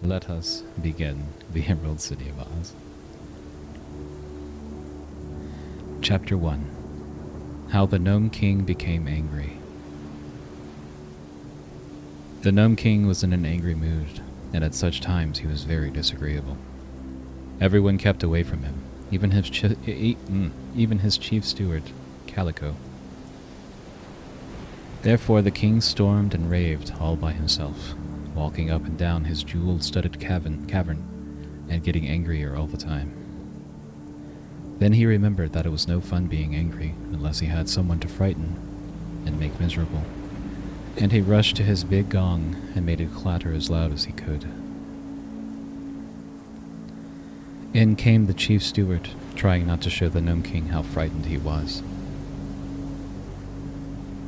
Let us begin the Emerald City of Oz. Chapter 1. How the Gnome King Became Angry. The Gnome King was in an angry mood, and at such times he was very disagreeable. Everyone kept away from him, even his chief steward, Calico. Therefore the king stormed and raved all by himself, walking up and down his jewel-studded cavern and getting angrier all the time. Then he remembered that it was no fun being angry unless he had someone to frighten and make miserable, and he rushed to his big gong and made it clatter as loud as he could. In came the chief steward, trying not to show the Gnome King how frightened he was.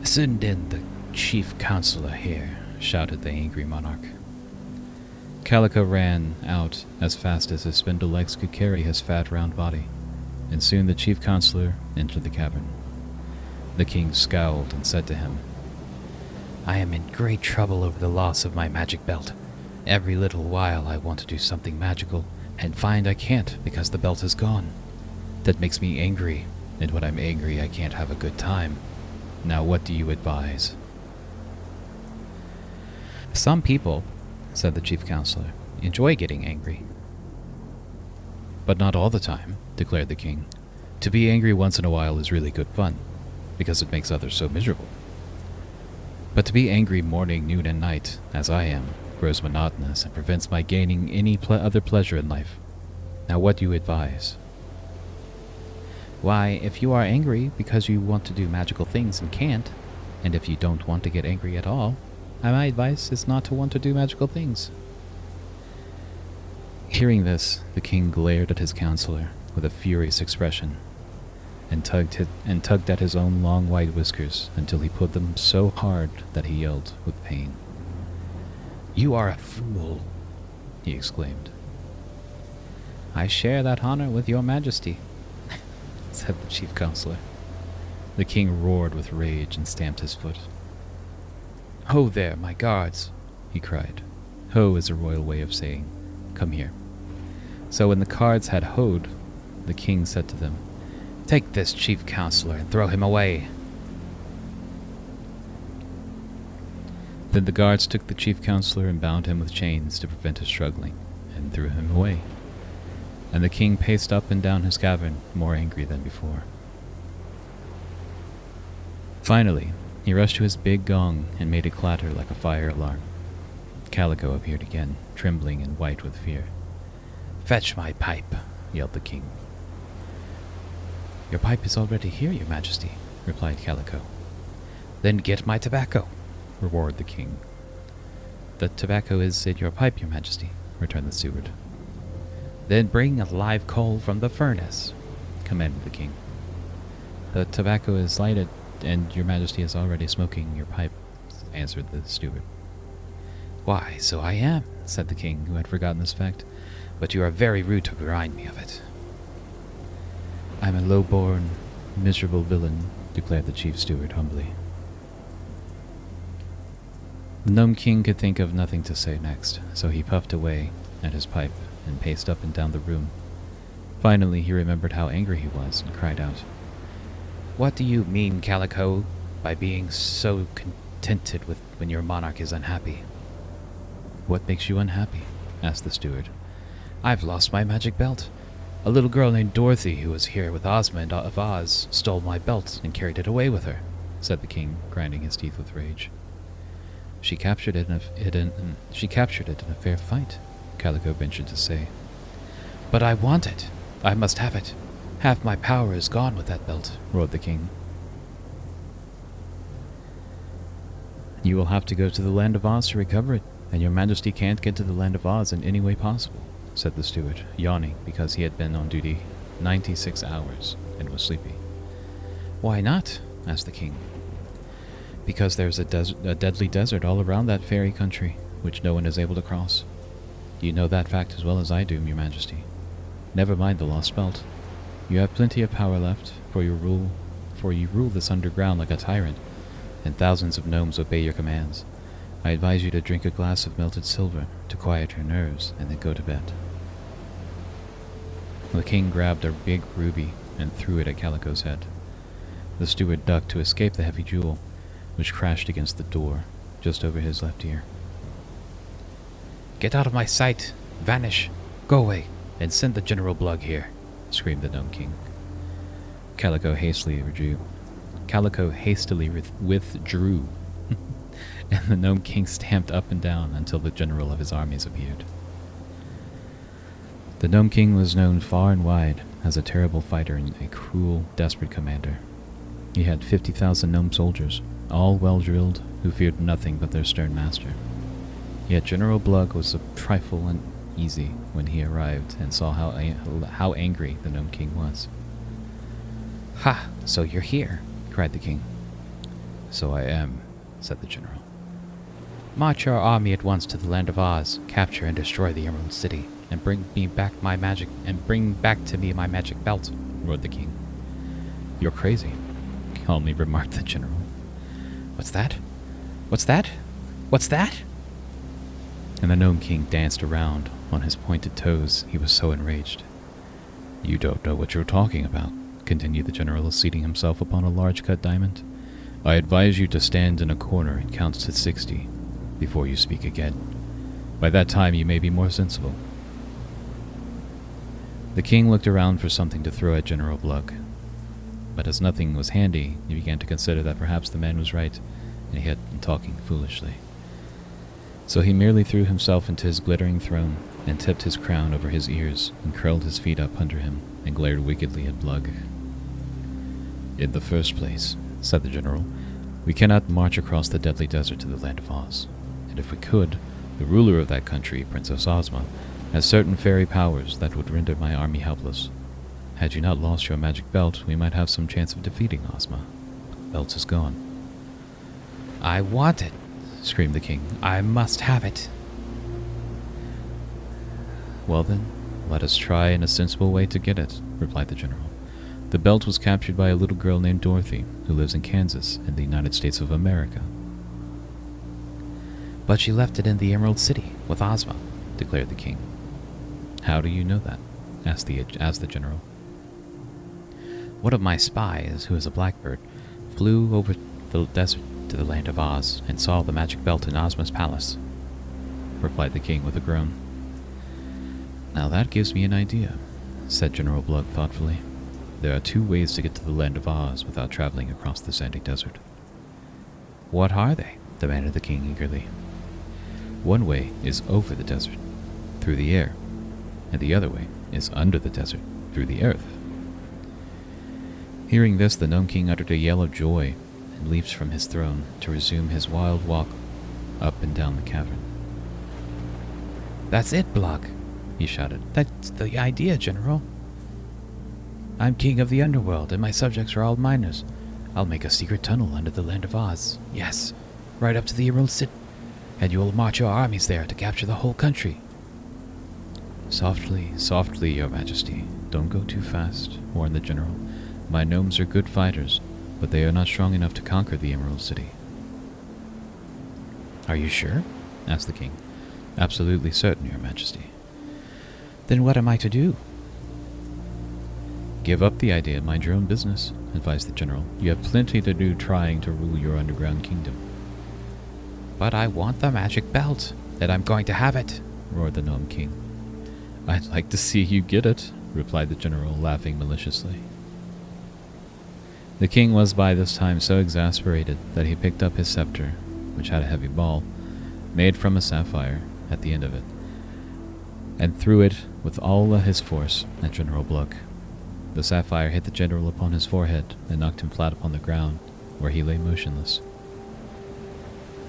"Send in the chief counselor here," shouted the angry monarch. Calico ran out as fast as his spindle legs could carry his fat round body, and soon the chief counselor entered the cavern. The king scowled and said to him, "I am in great trouble over the loss of my magic belt. Every little while I want to do something magical, and find I can't because the belt is gone. That makes me angry, and when I'm angry I can't have a good time. Now what do you advise?" "Some people," said the chief counselor, "enjoy getting angry." "But not all the time," declared the king. "To be angry once in a while is really good fun, because it makes others so miserable. But to be angry morning, noon, and night, as I am, grows monotonous and prevents my gaining any other pleasure in life. Now what do you advise?" "Why, if you are angry because you want to do magical things and can't, and if you don't want to get angry at all, my advice is not to want to do magical things." Hearing this, the king glared at his counselor with a furious expression, and tugged at his own long white whiskers until he pulled them so hard that he yelled with pain. "You are a fool," he exclaimed. "I share that honor with your majesty," said the chief counselor. The king roared with rage and stamped his foot. "Ho there, my guards," he cried. Ho is a royal way of saying, "Come here." So when the guards had hoed, the king said to them, "Take this chief counselor and throw him away." Then the guards took the chief counselor and bound him with chains to prevent his struggling, and threw him away. And the king paced up and down his cavern, more angry than before. Finally, he rushed to his big gong and made it clatter like a fire alarm. Calico appeared again, trembling and white with fear. "Fetch my pipe," yelled the king. "Your pipe is already here, your majesty," replied Calico. "Then get my tobacco," roared the king. "The tobacco is in your pipe, your majesty," returned the steward. "Then bring a live coal from the furnace," commanded the king. "The tobacco is lighted, and your majesty is already smoking your pipe," answered the steward. "Why, so I am," said the king, who had forgotten this fact, "but you are very rude to remind me of it." "I'm a low-born, miserable villain," declared the chief steward humbly. The Gnome King could think of nothing to say next, so he puffed away at his pipe and paced up and down the room. Finally, he remembered how angry he was and cried out, "What do you mean, Calico, by being so contented with when your monarch is unhappy?" "What makes you unhappy?" asked the steward. "I've lost my magic belt. A little girl named Dorothy, who was here with Ozma of Oz, stole my belt and carried it away with her," said the king, grinding his teeth with rage. She captured it in a fair fight," Calico ventured to say. "But I want it. I must have it. Half my power is gone with that belt," roared the king. "You will have to go to the land of Oz to recover it, and your majesty can't get to the land of Oz in any way possible," said the steward, yawning because he had been on duty 96 hours and was sleepy. "Why not?" asked the king. "Because there's a deadly desert all around that fairy country, which no one is able to cross. You know that fact as well as I do, your majesty. Never mind the lost belt. You have plenty of power left, for you rule this underground like a tyrant, and thousands of gnomes obey your commands. I advise you to drink a glass of melted silver to quiet your nerves and then go to bed. The king grabbed a big ruby and threw it at Calico's head. The steward ducked to escape the heavy jewel, which crashed against the door just over his left ear. "Get out of my sight! Vanish! Go away, and send the General Blug here!" screamed the Gnome King. Calico hastily withdrew, and the Gnome King stamped up and down until the general of his armies appeared. The Gnome King was known far and wide as a terrible fighter and a cruel, desperate commander. He had 50,000 gnome soldiers, all well-drilled, who feared nothing but their stern master. Yet General Blug was a trifle uneasy when he arrived and saw how angry the Gnome King was. "Ha! So you're here!" cried the king. "So I am," said the general. "March your army at once to the land of Oz, capture and destroy the Emerald City, and bring back to me my magic belt," roared the king. "You're crazy," calmly remarked the general. "What's that? What's that? What's that?" And the Gnome King danced around on his pointed toes. He was so enraged. "You don't know what you're talking about," continued the general, seating himself upon a large cut diamond. "I advise you to stand in a corner and count to 60 before you speak again. By that time you may be more sensible." The king looked around for something to throw at General Blug, but as nothing was handy, he began to consider that perhaps the man was right, and he had been talking foolishly. So he merely threw himself into his glittering throne, and tipped his crown over his ears, and curled his feet up under him, and glared wickedly at Blug. "In the first place," said the general, "we cannot march across the deadly desert to the land of Oz, and if we could, the ruler of that country, Princess Ozma, has certain fairy powers that would render my army helpless. Had you not lost your magic belt, we might have some chance of defeating Ozma. The belt is gone." "I want it!" screamed the king. "I must have it!" "Well then, let us try in a sensible way to get it," replied the general. "The belt was captured by a little girl named Dorothy, who lives in Kansas, in the United States of America." "But she left it in the Emerald City, with Ozma," declared the king. "How do you know that?" asked the general. "One of my spies, who is a blackbird, flew over the desert to the land of Oz and saw the magic belt in Ozma's palace," replied the king with a groan. "Now that gives me an idea," said General Blug thoughtfully. "There are 2 ways to get to the land of Oz without traveling across the sandy desert." "What are they?" demanded the king eagerly. "One way is over the desert, through the air, and the other way is under the desert, through the earth." Hearing this, the Gnome King uttered a yell of joy and leaped from his throne to resume his wild walk up and down the cavern. "That's it, Blug!" he shouted. "That's the idea, General. I'm king of the underworld, and my subjects are all miners. I'll make a secret tunnel under the land of Oz. Yes, right up to the Emerald City, and you will march your armies there to capture the whole country." "Softly, softly, your majesty. Don't go too fast," warned the general. "My gnomes are good fighters, but they are not strong enough to conquer the Emerald City." "Are you sure?" asked the king. "Absolutely certain, your majesty." "Then what am I to do?" "Give up the idea and mind your own business," advised the general. "You have plenty to do trying to rule your underground kingdom." "But I want the magic belt, and I'm going to have it," roared the Gnome King. "I'd like to see you get it," replied the general, laughing maliciously. The king was by this time so exasperated that he picked up his scepter, which had a heavy ball, made from a sapphire, at the end of it, and threw it with all his force at General Blug. The sapphire hit the general upon his forehead and knocked him flat upon the ground, where he lay motionless.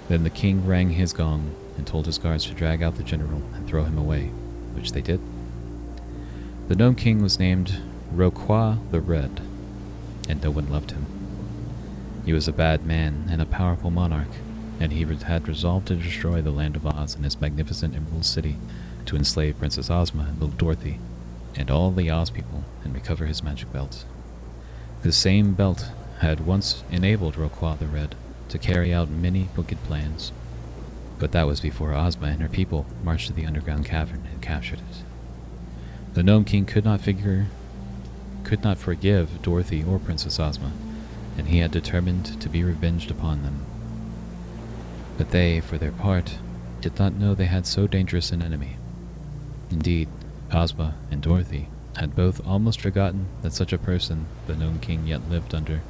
Then the king rang his gong and told his guards to drag out the general and throw him away, which they did. The Gnome King was named Rocroi the Red, and no one loved him. He was a bad man and a powerful monarch, and he had resolved to destroy the land of Oz and its magnificent Emerald City, to enslave Princess Ozma and little Dorothy, and all the Oz people, and recover his magic belt. This same belt had once enabled Rocroi the Red to carry out many wicked plans. But that was before Ozma and her people marched to the underground cavern and captured it. The Gnome King could not forgive Dorothy or Princess Ozma, and he had determined to be revenged upon them. But they, for their part, did not know they had so dangerous an enemy. Indeed, Ozma and Dorothy had both almost forgotten that such a person the Gnome King yet lived under.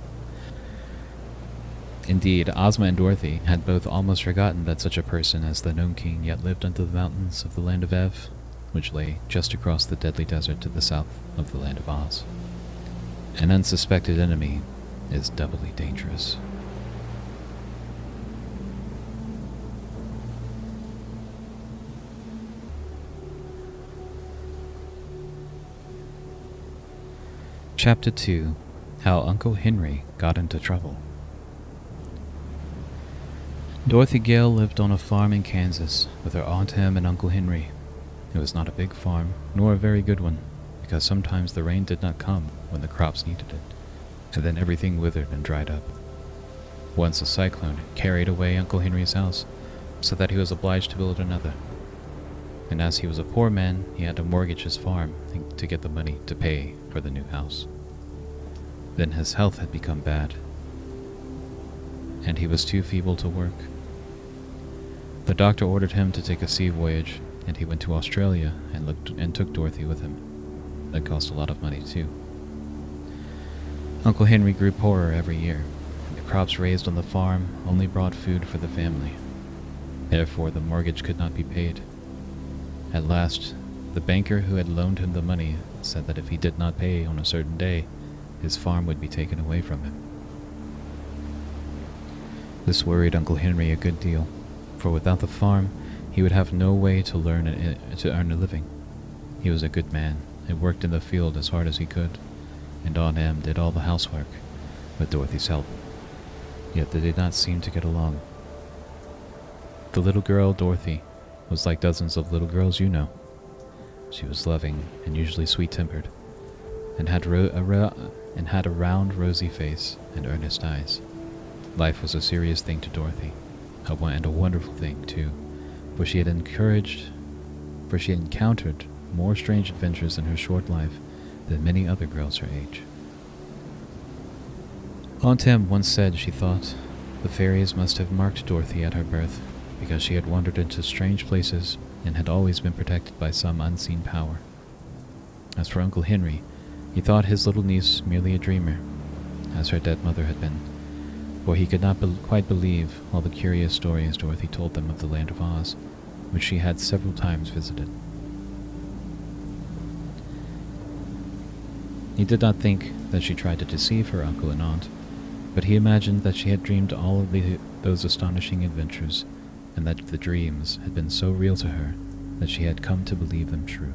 Indeed, Ozma and Dorothy had both almost forgotten that such a person as the Gnome King yet lived under the mountains of the land of Ev, which lay just across the deadly desert to the south of the land of Oz. An unsuspected enemy is doubly dangerous. Chapter 2. How Uncle Henry Got into Trouble. Dorothy Gale lived on a farm in Kansas with her Aunt Em and Uncle Henry. It was not a big farm, nor a very good one, because sometimes the rain did not come when the crops needed it, and then everything withered and dried up. Once a cyclone carried away Uncle Henry's house, so that he was obliged to build another. And as he was a poor man, he had to mortgage his farm to get the money to pay for the new house. Then his health had become bad, and he was too feeble to work. The doctor ordered him to take a sea voyage, and he went to Australia and took Dorothy with him. That cost a lot of money, too. Uncle Henry grew poorer every year, and the crops raised on the farm only brought food for the family. Therefore, the mortgage could not be paid. At last, the banker who had loaned him the money said that if he did not pay on a certain day, his farm would be taken away from him. This worried Uncle Henry a good deal, for without the farm, he would have no way to earn a living. He was a good man, and worked in the field as hard as he could, and Aunt Em did all the housework, with Dorothy's help. Yet they did not seem to get along. The little girl, Dorothy, was like dozens of little girls you know. She was loving and usually sweet-tempered, and had a round, rosy face and earnest eyes. Life was a serious thing to Dorothy, and a wonderful thing, too, for she had encountered more strange adventures in her short life than many other girls her age. Aunt Em once said she thought the fairies must have marked Dorothy at her birth, because she had wandered into strange places and had always been protected by some unseen power. As for Uncle Henry, he thought his little niece merely a dreamer, as her dead mother had been, for he could not quite believe all the curious stories Dorothy told them of the land of Oz, which she had several times visited. He did not think that she tried to deceive her uncle and aunt, but he imagined that she had dreamed all of those astonishing adventures, and that the dreams had been so real to her that she had come to believe them true.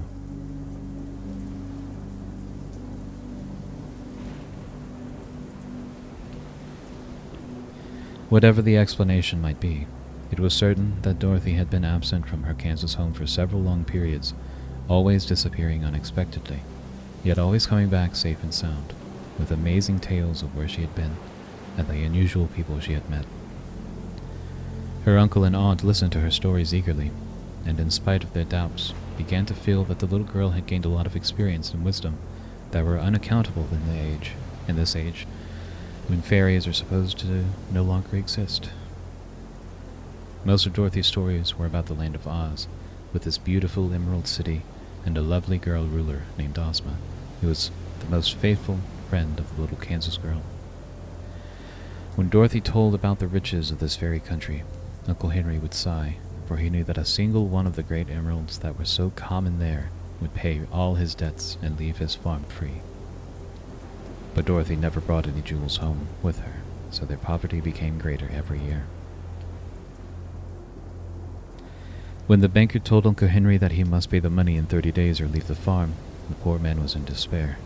Whatever the explanation might be, it was certain that Dorothy had been absent from her Kansas home for several long periods, always disappearing unexpectedly, yet always coming back safe and sound, with amazing tales of where she had been and the unusual people she had met. Her uncle and aunt listened to her stories eagerly, and in spite of their doubts, began to feel that the little girl had gained a lot of experience and wisdom that were unaccountable in this age, when fairies are supposed to no longer exist. Most of Dorothy's stories were about the land of Oz, with its beautiful emerald city and a lovely girl ruler named Ozma, who was the most faithful friend of the little Kansas girl. When Dorothy told about the riches of this fairy country, Uncle Henry would sigh, for he knew that a single one of the great emeralds that were so common there would pay all his debts and leave his farm free. But Dorothy never brought any jewels home with her, so their poverty became greater every year. When the banker told Uncle Henry that he must pay the money in 30 days or leave the farm, the poor man was in despair,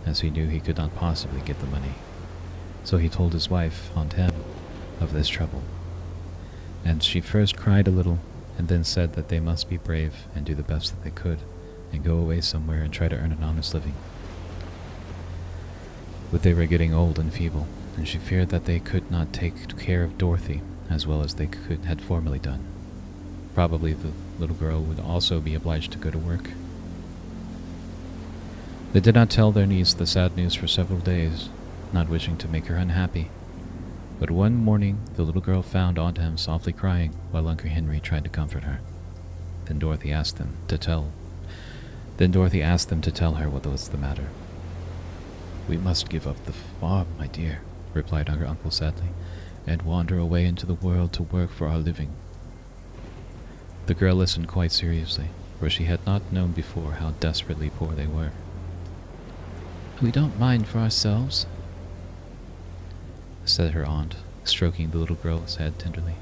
as he knew he could not possibly get the money. So he told his wife, Aunt Em, of this trouble. And she first cried a little, and then said that they must be brave and do the best that they could, and go away somewhere and try to earn an honest living. But they were getting old and feeble, and she feared that they could not take care of Dorothy as well as they had formerly done. Probably the little girl would also be obliged to go to work. They did not tell their niece the sad news for several days, not wishing to make her unhappy. But one morning, the little girl found Aunt Em softly crying while Uncle Henry tried to comfort her. Then Dorothy asked them to tell her what was the matter. "We must give up the farm, my dear," replied her uncle sadly, "and wander away into the world to work for our living." The girl listened quite seriously, for she had not known before how desperately poor they were. "We don't mind for ourselves," said her aunt, stroking the little girl's head tenderly,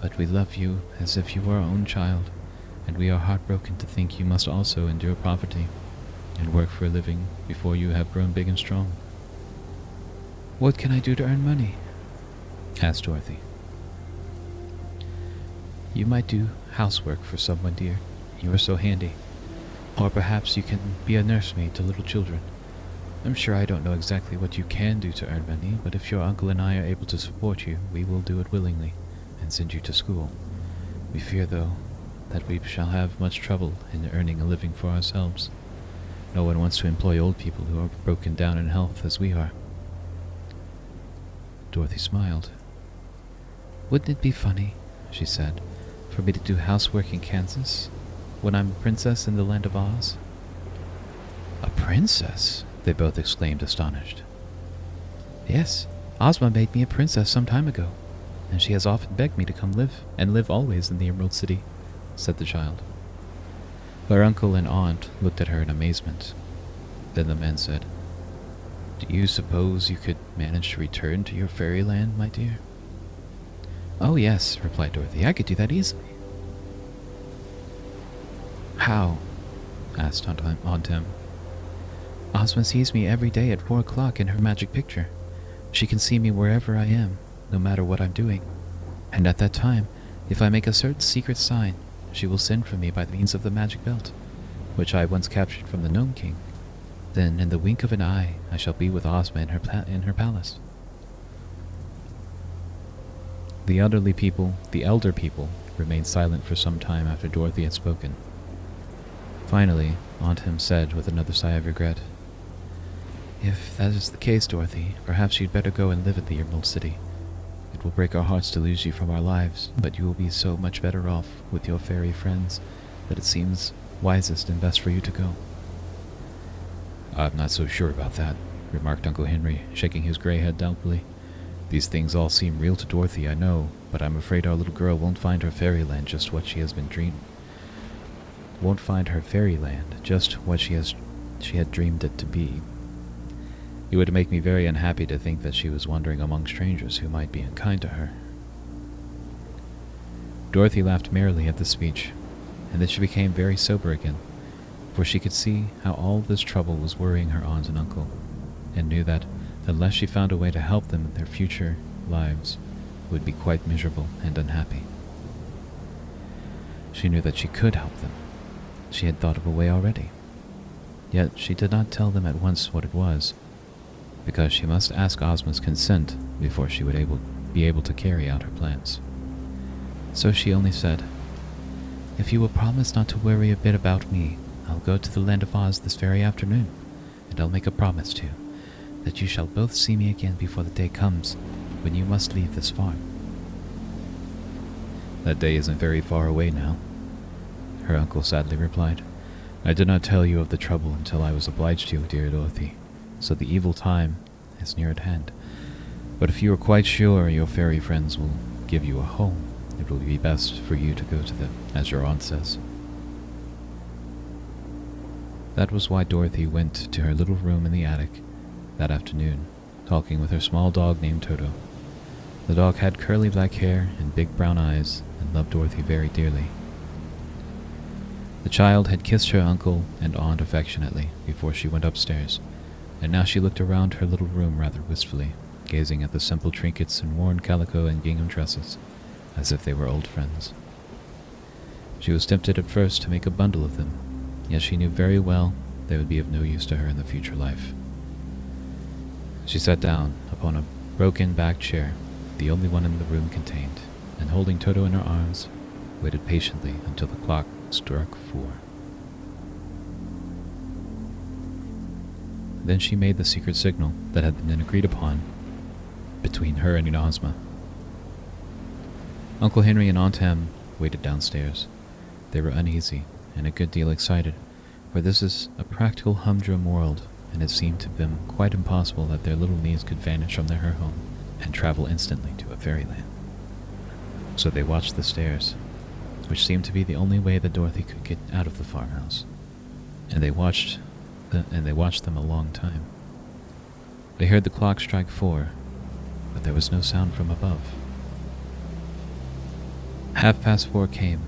"but we love you as if you were our own child, and we are heartbroken to think you must also endure poverty and work for a living before you have grown big and strong." "What can I do to earn money?" asked Dorothy. "You might do housework for someone, dear. You are so handy. Or perhaps you can be a nursemaid to little children. I'm sure I don't know exactly what you can do to earn money, but if your uncle and I are able to support you, we will do it willingly and send you to school. We fear, though, that we shall have much trouble in earning a living for ourselves. No one wants to employ old people who are broken down in health as we are." Dorothy smiled. "Wouldn't it be funny," she said, "for me to do housework in Kansas when I'm a princess in the land of Oz?" "A princess?" they both exclaimed, astonished. "Yes, Ozma made me a princess some time ago, and she has often begged me to come live always in the Emerald City," said the child. Her uncle and aunt looked at her in amazement. Then the man said, "Do you suppose you could manage to return to your fairyland, my dear?" "Oh yes," replied Dorothy, "I could do that easily." "How?" asked Aunt Em. "Ozma sees me every day at 4 o'clock in her magic picture. She can see me wherever I am, no matter what I'm doing. And at that time, if I make a certain secret sign, she will send for me by means of the magic belt, which I once captured from the Gnome King. Then, in the wink of an eye, I shall be with Ozma in her palace." The elder people, remained silent for some time after Dorothy had spoken. Finally, Aunt Em said with another sigh of regret, "If that is the case, Dorothy, perhaps you'd better go and live at the Emerald City. It will break our hearts to lose you from our lives, but you will be so much better off with your fairy friends that it seems wisest and best for you to go." "I'm not so sure about that," remarked Uncle Henry, shaking his gray head doubtfully. "These things all seem real to Dorothy, I know, but I'm afraid our little girl won't find her fairyland just what she had dreamed it to be. It would make me very unhappy to think that she was wandering among strangers who might be unkind to her." Dorothy laughed merrily at this speech, and then she became very sober again, for she could see how all this trouble was worrying her aunt and uncle, and knew that unless she found a way to help them in their future lives, would be quite miserable and unhappy. She knew that she could help them. She had thought of a way already. Yet she did not tell them at once what it was, because she must ask Ozma's consent before she would be able to carry out her plans. So she only said, "If you will promise not to worry a bit about me, I'll go to the land of Oz this very afternoon, and I'll make a promise to you, that you shall both see me again before the day comes when you must leave this farm." "That day isn't very far away now," her uncle sadly replied. "I did not tell you of the trouble until I was obliged to, dear Dorothy, so the evil time is near at hand. But if you are quite sure your fairy friends will give you a home, it will be best for you to go to them, as your aunt says." That was why Dorothy went to her little room in the attic that afternoon, talking with her small dog named Toto. The dog had curly black hair and big brown eyes and loved Dorothy very dearly. The child had kissed her uncle and aunt affectionately before she went upstairs, and now she looked around her little room rather wistfully, gazing at the simple trinkets and worn calico and gingham dresses, as if they were old friends. She was tempted at first to make a bundle of them, yet she knew very well they would be of no use to her in the future life. She sat down upon a broken back chair, the only one in the room contained, and holding Toto in her arms, waited patiently until the clock struck 4. Then she made the secret signal that had been agreed upon between her and Ozma. Uncle Henry and Aunt Em waited downstairs. They were uneasy and a good deal excited, for this is a practical humdrum world, and it seemed to them quite impossible that their little niece could vanish from her home and travel instantly to a fairyland. So they watched the stairs, which seemed to be the only way that Dorothy could get out of the farmhouse, and they watched them a long time. They heard the clock strike 4, but there was no sound from above. 4:30 came,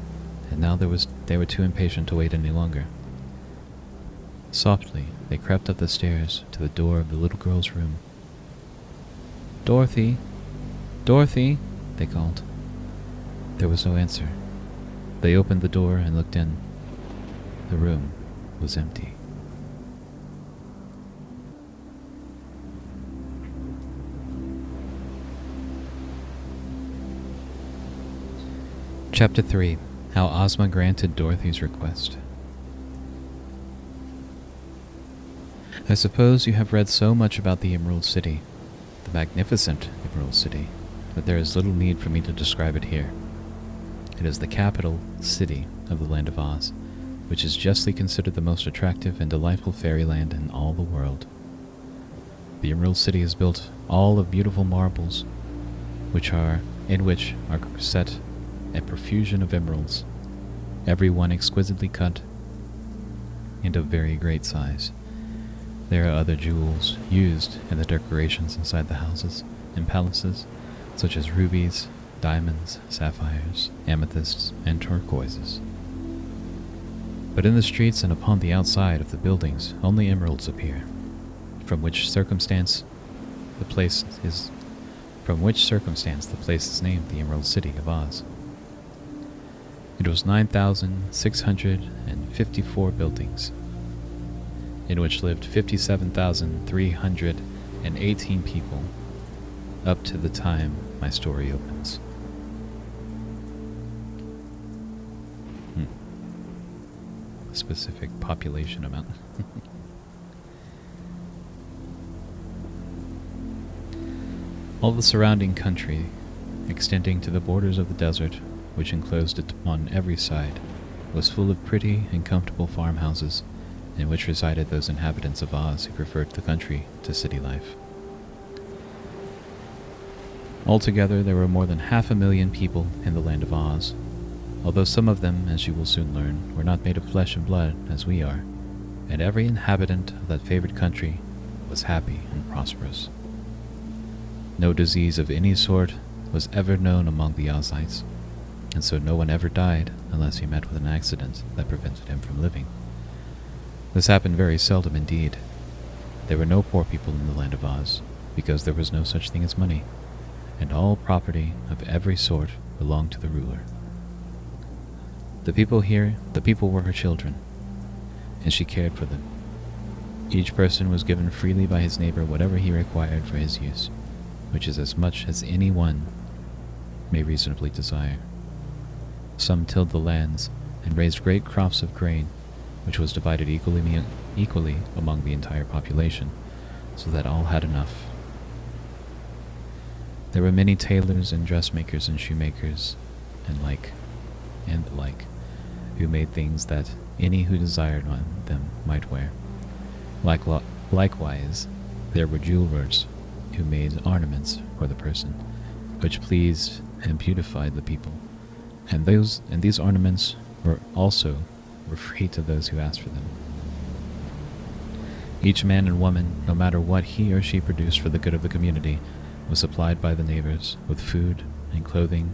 and now they were too impatient to wait any longer. Softly, they crept up the stairs to the door of the little girl's room. "Dorothy! Dorothy!" they called. There was no answer. They opened the door and looked in. The room was empty. Chapter 3. How Ozma granted Dorothy's request. I suppose you have read so much about the Emerald City, the magnificent Emerald City, that there is little need for me to describe it here. It is the capital city of the Land of Oz, which is justly considered the most attractive and delightful fairyland in all the world. The Emerald City is built all of beautiful marbles, in which are set a profusion of emeralds, every one exquisitely cut and of very great size. There are other jewels used in the decorations inside the houses and palaces, such as rubies, diamonds, sapphires, amethysts, and turquoises. But in the streets and upon the outside of the buildings, only emeralds appear, from which circumstance the place is named the Emerald City of Oz. It was 9,654 buildings, in which lived 57,318 people, up to the time my story opens. Specific population amount. All the surrounding country, extending to the borders of the desert, which enclosed it on every side, was full of pretty and comfortable farmhouses, in which resided those inhabitants of Oz who preferred the country to city life. Altogether, there were more than 500,000 people in the Land of Oz, although some of them, as you will soon learn, were not made of flesh and blood as we are, and every inhabitant of that favored country was happy and prosperous. No disease of any sort was ever known among the Ozites, and so no one ever died unless he met with an accident that prevented him from living. This happened very seldom indeed. There were no poor people in the Land of Oz, because there was no such thing as money, and all property of every sort belonged to the ruler. The people were her children, and she cared for them. Each person was given freely by his neighbor whatever he required for his use, which is as much as any one may reasonably desire. Some tilled the lands and raised great crops of grain, which was divided equally among the entire population, so that all had enough. There were many tailors and dressmakers and shoemakers and the like, who made things that any who desired them might wear. Likewise, there were jewelers who made ornaments for the person, which pleased and beautified the people, and these ornaments were free to those who asked for them. Each man and woman, no matter what he or she produced for the good of the community, was supplied by the neighbors with food and clothing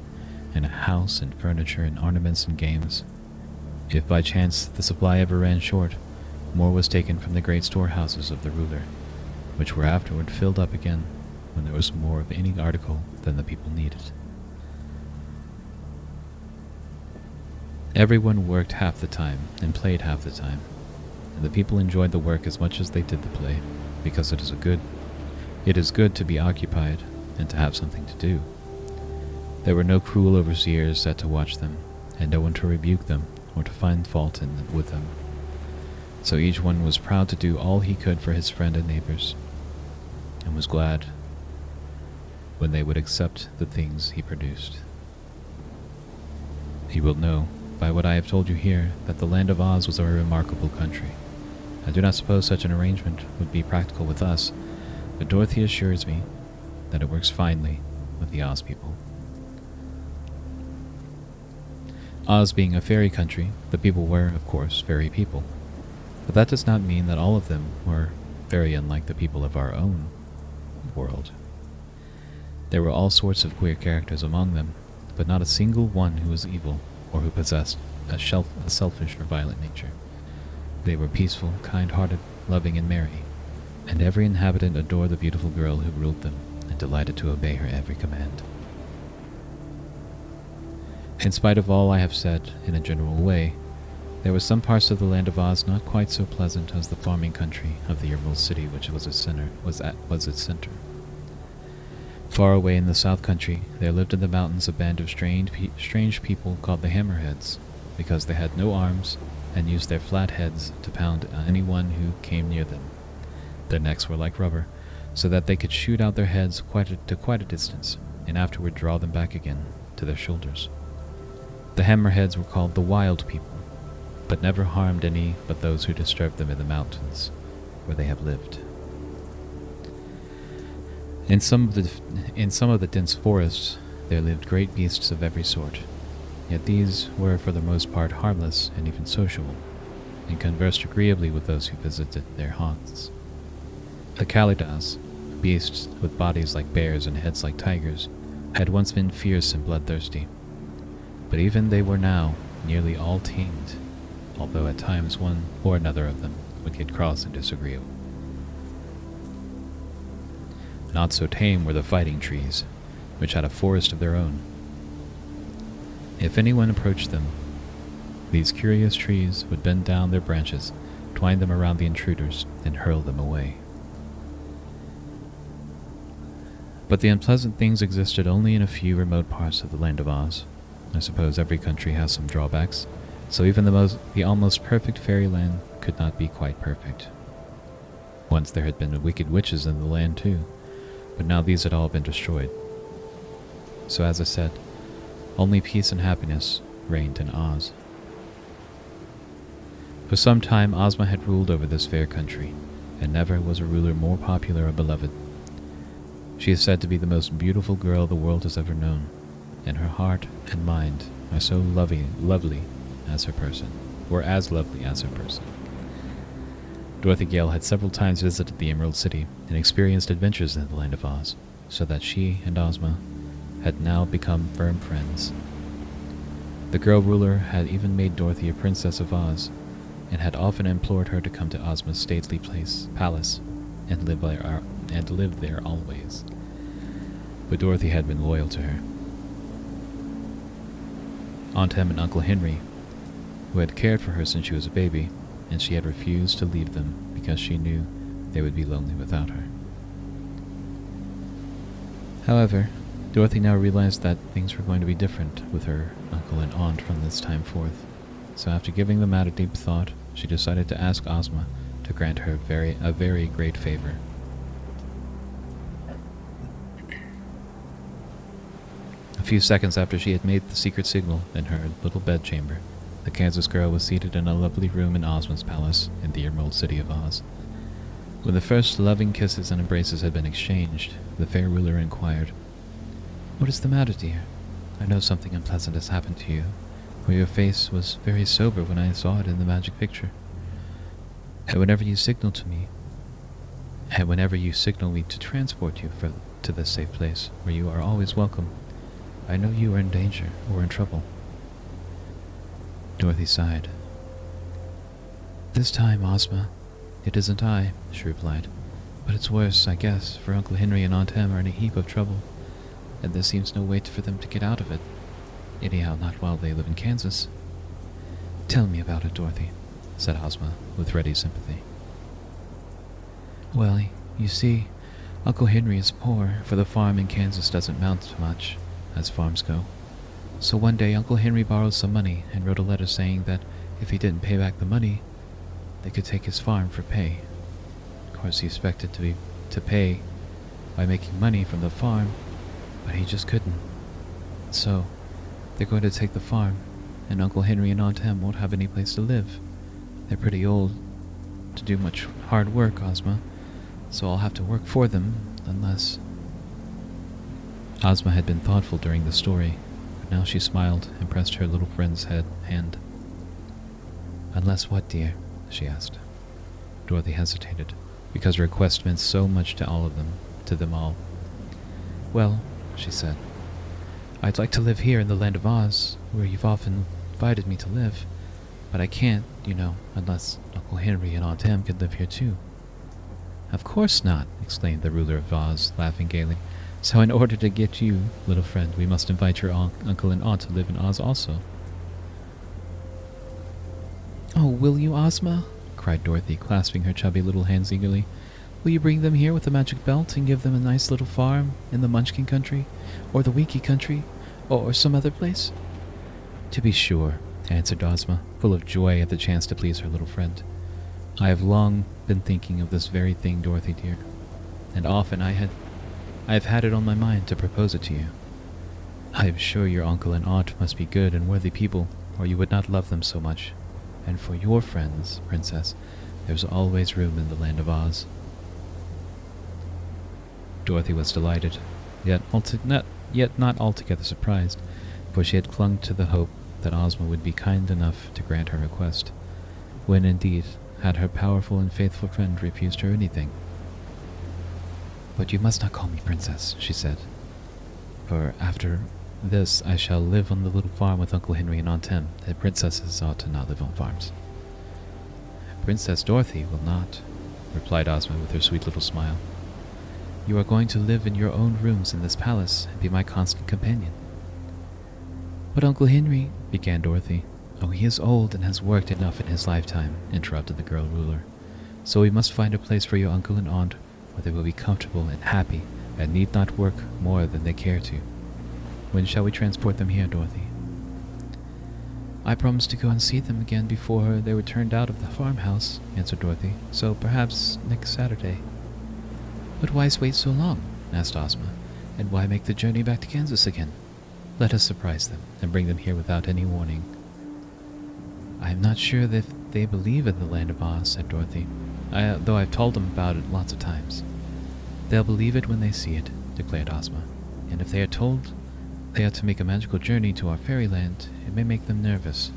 and a house and furniture and ornaments and games. If by chance the supply ever ran short, more was taken from the great storehouses of the ruler, which were afterward filled up again when there was more of any article than the people needed. Everyone worked half the time and played half the time, and the people enjoyed the work as much as they did the play, because it is good to be occupied and to have something to do. There were no cruel overseers set to watch them, and no one to rebuke them or to find fault with them. So each one was proud to do all he could for his friend and neighbors, and was glad when they would accept the things he produced. You will know, by what I have told you here, that the land of Oz was a remarkable country. I do not suppose such an arrangement would be practical with us, but Dorothy assures me that it works finely with the Oz people. Oz being a fairy country, the people were, of course, fairy people. But that does not mean that all of them were very unlike the people of our own world. There were all sorts of queer characters among them, but not a single one who was evil or who possessed a selfish or violent nature. They were peaceful, kind-hearted, loving, and merry, and every inhabitant adored the beautiful girl who ruled them and delighted to obey her every command. In spite of all I have said in a general way, there were some parts of the land of Oz not quite so pleasant as the farming country of the Emerald City, which was its center. Far away in the South Country, there lived in the mountains a band of strange people called the Hammerheads, because they had no arms and used their flat heads to pound anyone who came near them. Their necks were like rubber, so that they could shoot out their heads to quite a distance, and afterward draw them back again to their shoulders. The Hammerheads were called the Wild People, but never harmed any but those who disturbed them in the mountains where they have lived. In some of the dense forests, there lived great beasts of every sort, yet these were for the most part harmless and even sociable, and conversed agreeably with those who visited their haunts. The Kalidas, beasts with bodies like bears and heads like tigers, had once been fierce and bloodthirsty, but even they were now nearly all tamed, although at times one or another of them would get cross and disagreeable. Not so tame were the fighting trees, which had a forest of their own. If anyone approached them, these curious trees would bend down their branches, twine them around the intruders, and hurl them away. But the unpleasant things existed only in a few remote parts of the land of Oz. I suppose every country has some drawbacks, so even the almost perfect fairyland could not be quite perfect. Once there had been wicked witches in the land too, but now these had all been destroyed. So as I said, only peace and happiness reigned in Oz. For some time Ozma had ruled over this fair country, and never was a ruler more popular or beloved. She is said to be the most beautiful girl the world has ever known, and her heart and mind are so lovely as her person, or as lovely as her person. Dorothy Gale had several times visited the Emerald City and experienced adventures in the land of Oz, so that she and Ozma had now become firm friends. The girl ruler had even made Dorothy a princess of Oz, and had often implored her to come to Ozma's stately palace, and live there always. But Dorothy had been loyal to her. Aunt Em and Uncle Henry, who had cared for her since she was a baby, and she had refused to leave them because she knew they would be lonely without her. However, Dorothy now realized that things were going to be different with her uncle and aunt from this time forth, so after giving the matter deep thought, she decided to ask Ozma to grant her a very great favor. A few seconds after she had made the secret signal in her little bedchamber, the Kansas girl was seated in a lovely room in Ozma's palace in the Emerald City of Oz. When the first loving kisses and embraces had been exchanged, the fair ruler inquired, "What is the matter, dear? I know something unpleasant has happened to you, for your face was very sober when I saw it in the magic picture. And whenever you signal me to transport you to this safe place, where you are always welcome, I know you are in danger or in trouble." Dorothy sighed. "This time, Ozma, it isn't I," she replied. "But it's worse, I guess, for Uncle Henry and Aunt Em are in a heap of trouble, and there seems no way for them to get out of it. Anyhow, not while they live in Kansas." "Tell me about it, Dorothy," said Ozma, with ready sympathy. "Well, you see, Uncle Henry is poor, for the farm in Kansas doesn't amount to much, as farms go. So one day Uncle Henry borrowed some money and wrote a letter saying that if he didn't pay back the money, they could take his farm for pay. Of course, he expected to pay by making money from the farm, but he just couldn't. So, they're going to take the farm, and Uncle Henry and Aunt Em won't have any place to live. They're pretty old to do much hard work, Ozma, so I'll have to work for them, unless... Ozma had been thoughtful during the story, but now she smiled and pressed her little friend's hand. Unless what, dear? She asked. Dorothy hesitated, because her request meant so much to them all. Well, she said, I'd like to live here in the Land of Oz, where you've often invited me to live, but I can't, unless Uncle Henry and Aunt Em could live here too. Of course not, exclaimed the ruler of Oz, laughing gaily. So in order to get you, little friend, we must invite your uncle and aunt to live in Oz also. Oh, will you, Ozma? Cried Dorothy, clasping her chubby little hands eagerly. Will you bring them here with the magic belt and give them a nice little farm in the Munchkin country, or the Winkie country, or some other place? To be sure, answered Ozma, full of joy at the chance to please her little friend. I have long been thinking of this very thing, Dorothy dear, and often I have had it on my mind to propose it to you. I am sure your uncle and aunt must be good and worthy people, or you would not love them so much. And for your friends, Princess, there's always room in the Land of Oz. Dorothy was delighted, yet not altogether surprised, for she had clung to the hope that Ozma would be kind enough to grant her request, when indeed had her powerful and faithful friend refused her anything. But you must not call me Princess, she said, for after this I shall live on the little farm with Uncle Henry and Aunt Em, and princesses ought to not live on farms. Princess Dorothy will not, replied Ozma with her sweet little smile. You are going to live in your own rooms in this palace and be my constant companion. But Uncle Henry, began Dorothy. Oh, he is old and has worked enough in his lifetime, interrupted the girl ruler. So we must find a place for your uncle and aunt where they will be comfortable and happy and need not work more than they care to. When shall we transport them here, Dorothy? I promised to go and see them again before they were turned out of the farmhouse, answered Dorothy, so perhaps next Saturday. But why wait so long? Asked Ozma, and why make the journey back to Kansas again? Let us surprise them and bring them here without any warning. I am not sure that they believe in the Land of Oz, said Dorothy, though I've told them about it lots of times. They'll believe it when they see it, declared Ozma, and if they are told they are to make a magical journey to our fairyland, it may make them nervous.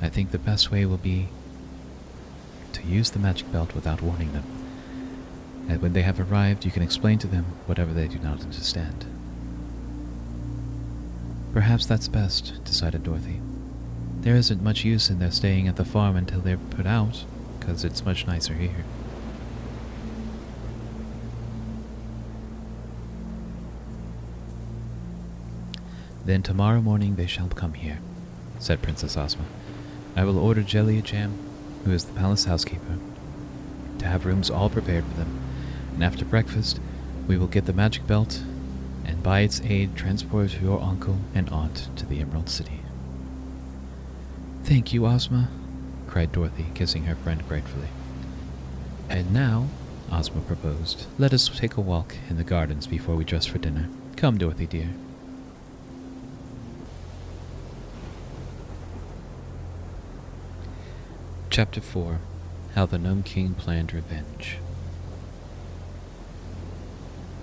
I think the best way will be to use the magic belt without warning them. And when they have arrived, you can explain to them whatever they do not understand. Perhaps that's best, decided Dorothy. There isn't much use in their staying at the farm until they're put out, because it's much nicer here. Then tomorrow morning they shall come here, said Princess Ozma. I will order Jellia Jam, who is the palace housekeeper, to have rooms all prepared for them, and after breakfast we will get the magic belt and by its aid transport your uncle and aunt to the Emerald City. Thank you, Ozma, cried Dorothy, kissing her friend gratefully. And now, Ozma proposed, let us take a walk in the gardens before we dress for dinner. Come, Dorothy dear. Chapter 4. How the Gnome King Planned Revenge.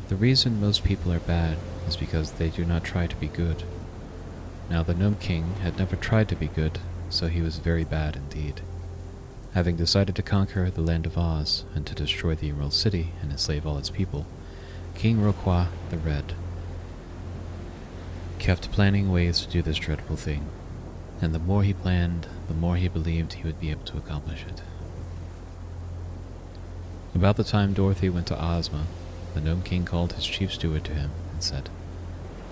The reason most people are bad is because they do not try to be good. Now the Gnome King had never tried to be good, so he was very bad indeed. Having decided to conquer the Land of Oz and to destroy the Emerald City and enslave all its people, King Rocroi the Red kept planning ways to do this dreadful thing, and the more he planned, the more he believed he would be able to accomplish it. About the time Dorothy went to Ozma, the Gnome King called his chief steward to him and said,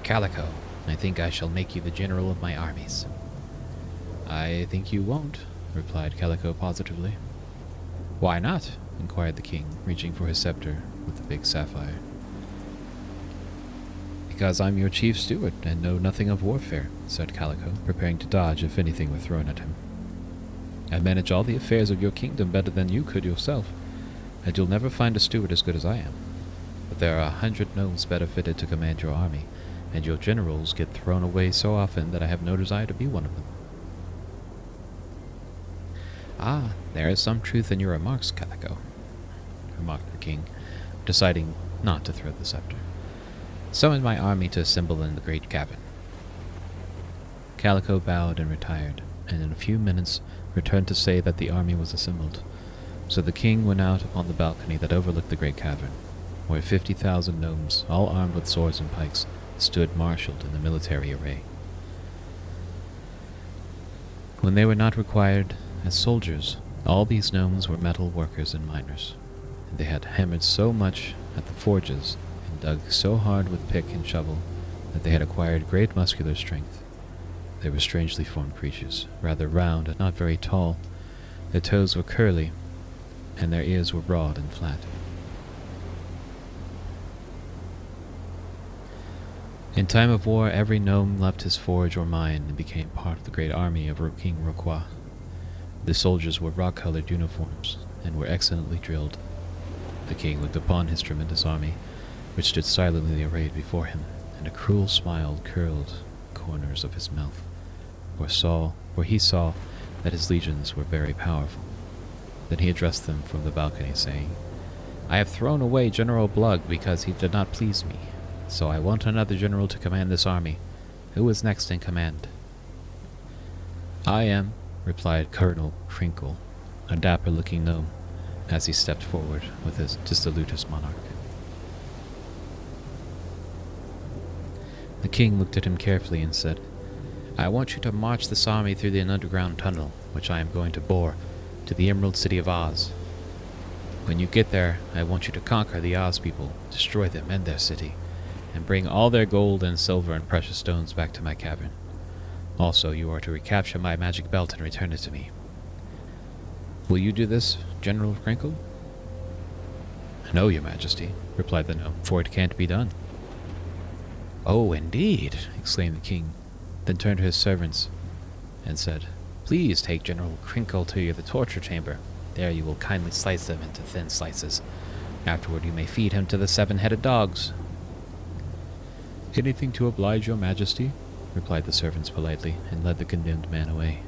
Calico, I think I shall make you the general of my armies. I think you won't, replied Calico positively. Why not? Inquired the king, reaching for his scepter with the big sapphire. Because I'm your chief steward and know nothing of warfare, said Calico, preparing to dodge if anything were thrown at him. I manage all the affairs of your kingdom better than you could yourself, and you'll never find a steward as good as I am. But there are 100 gnomes better fitted to command your army, and your generals get thrown away so often that I have no desire to be one of them. Ah, there is some truth in your remarks, Calico, remarked the king, deciding not to throw the scepter. Summon my army to assemble in the great cabin. Calico bowed and retired, and in a few minutes returned to say that the army was assembled. So the king went out upon the balcony that overlooked the great cavern, where 50,000 gnomes, all armed with swords and pikes, stood marshaled in the military array. When they were not required as soldiers, all these gnomes were metal workers and miners, and they had hammered so much at the forges and dug so hard with pick and shovel that they had acquired great muscular strength. They were strangely formed creatures, rather round and not very tall. Their toes were curly, and their ears were broad and flat. In time of war, every gnome left his forge or mine and became part of the great army of King Rocroi. The soldiers wore rock-colored uniforms and were excellently drilled. The king looked upon his tremendous army, which stood silently arrayed before him, and a cruel smile curled the corners of his mouth, where he saw that his legions were very powerful. Then he addressed them from the balcony, saying, I have thrown away General Blug because he did not please me, so I want another general to command this army. Who is next in command? I am, replied Colonel Crinkle, a dapper-looking gnome, as he stepped forward with his dissolutest monarch. The king looked at him carefully and said, I want you to march this army through an underground tunnel, which I am going to bore, to the Emerald City of Oz. When you get there, I want you to conquer the Oz people, destroy them and their city, and bring all their gold and silver and precious stones back to my cavern. Also, you are to recapture my magic belt and return it to me. Will you do this, General Crinkle? No, your majesty, replied the gnome, for it can't be done. Oh, indeed, exclaimed the king, then turned to his servants and said, Please take General Crinkle to the torture chamber. There you will kindly slice him into thin slices. Afterward you may feed him to the 7-headed dogs. Anything to oblige your majesty, replied the servants politely, and led the condemned man away.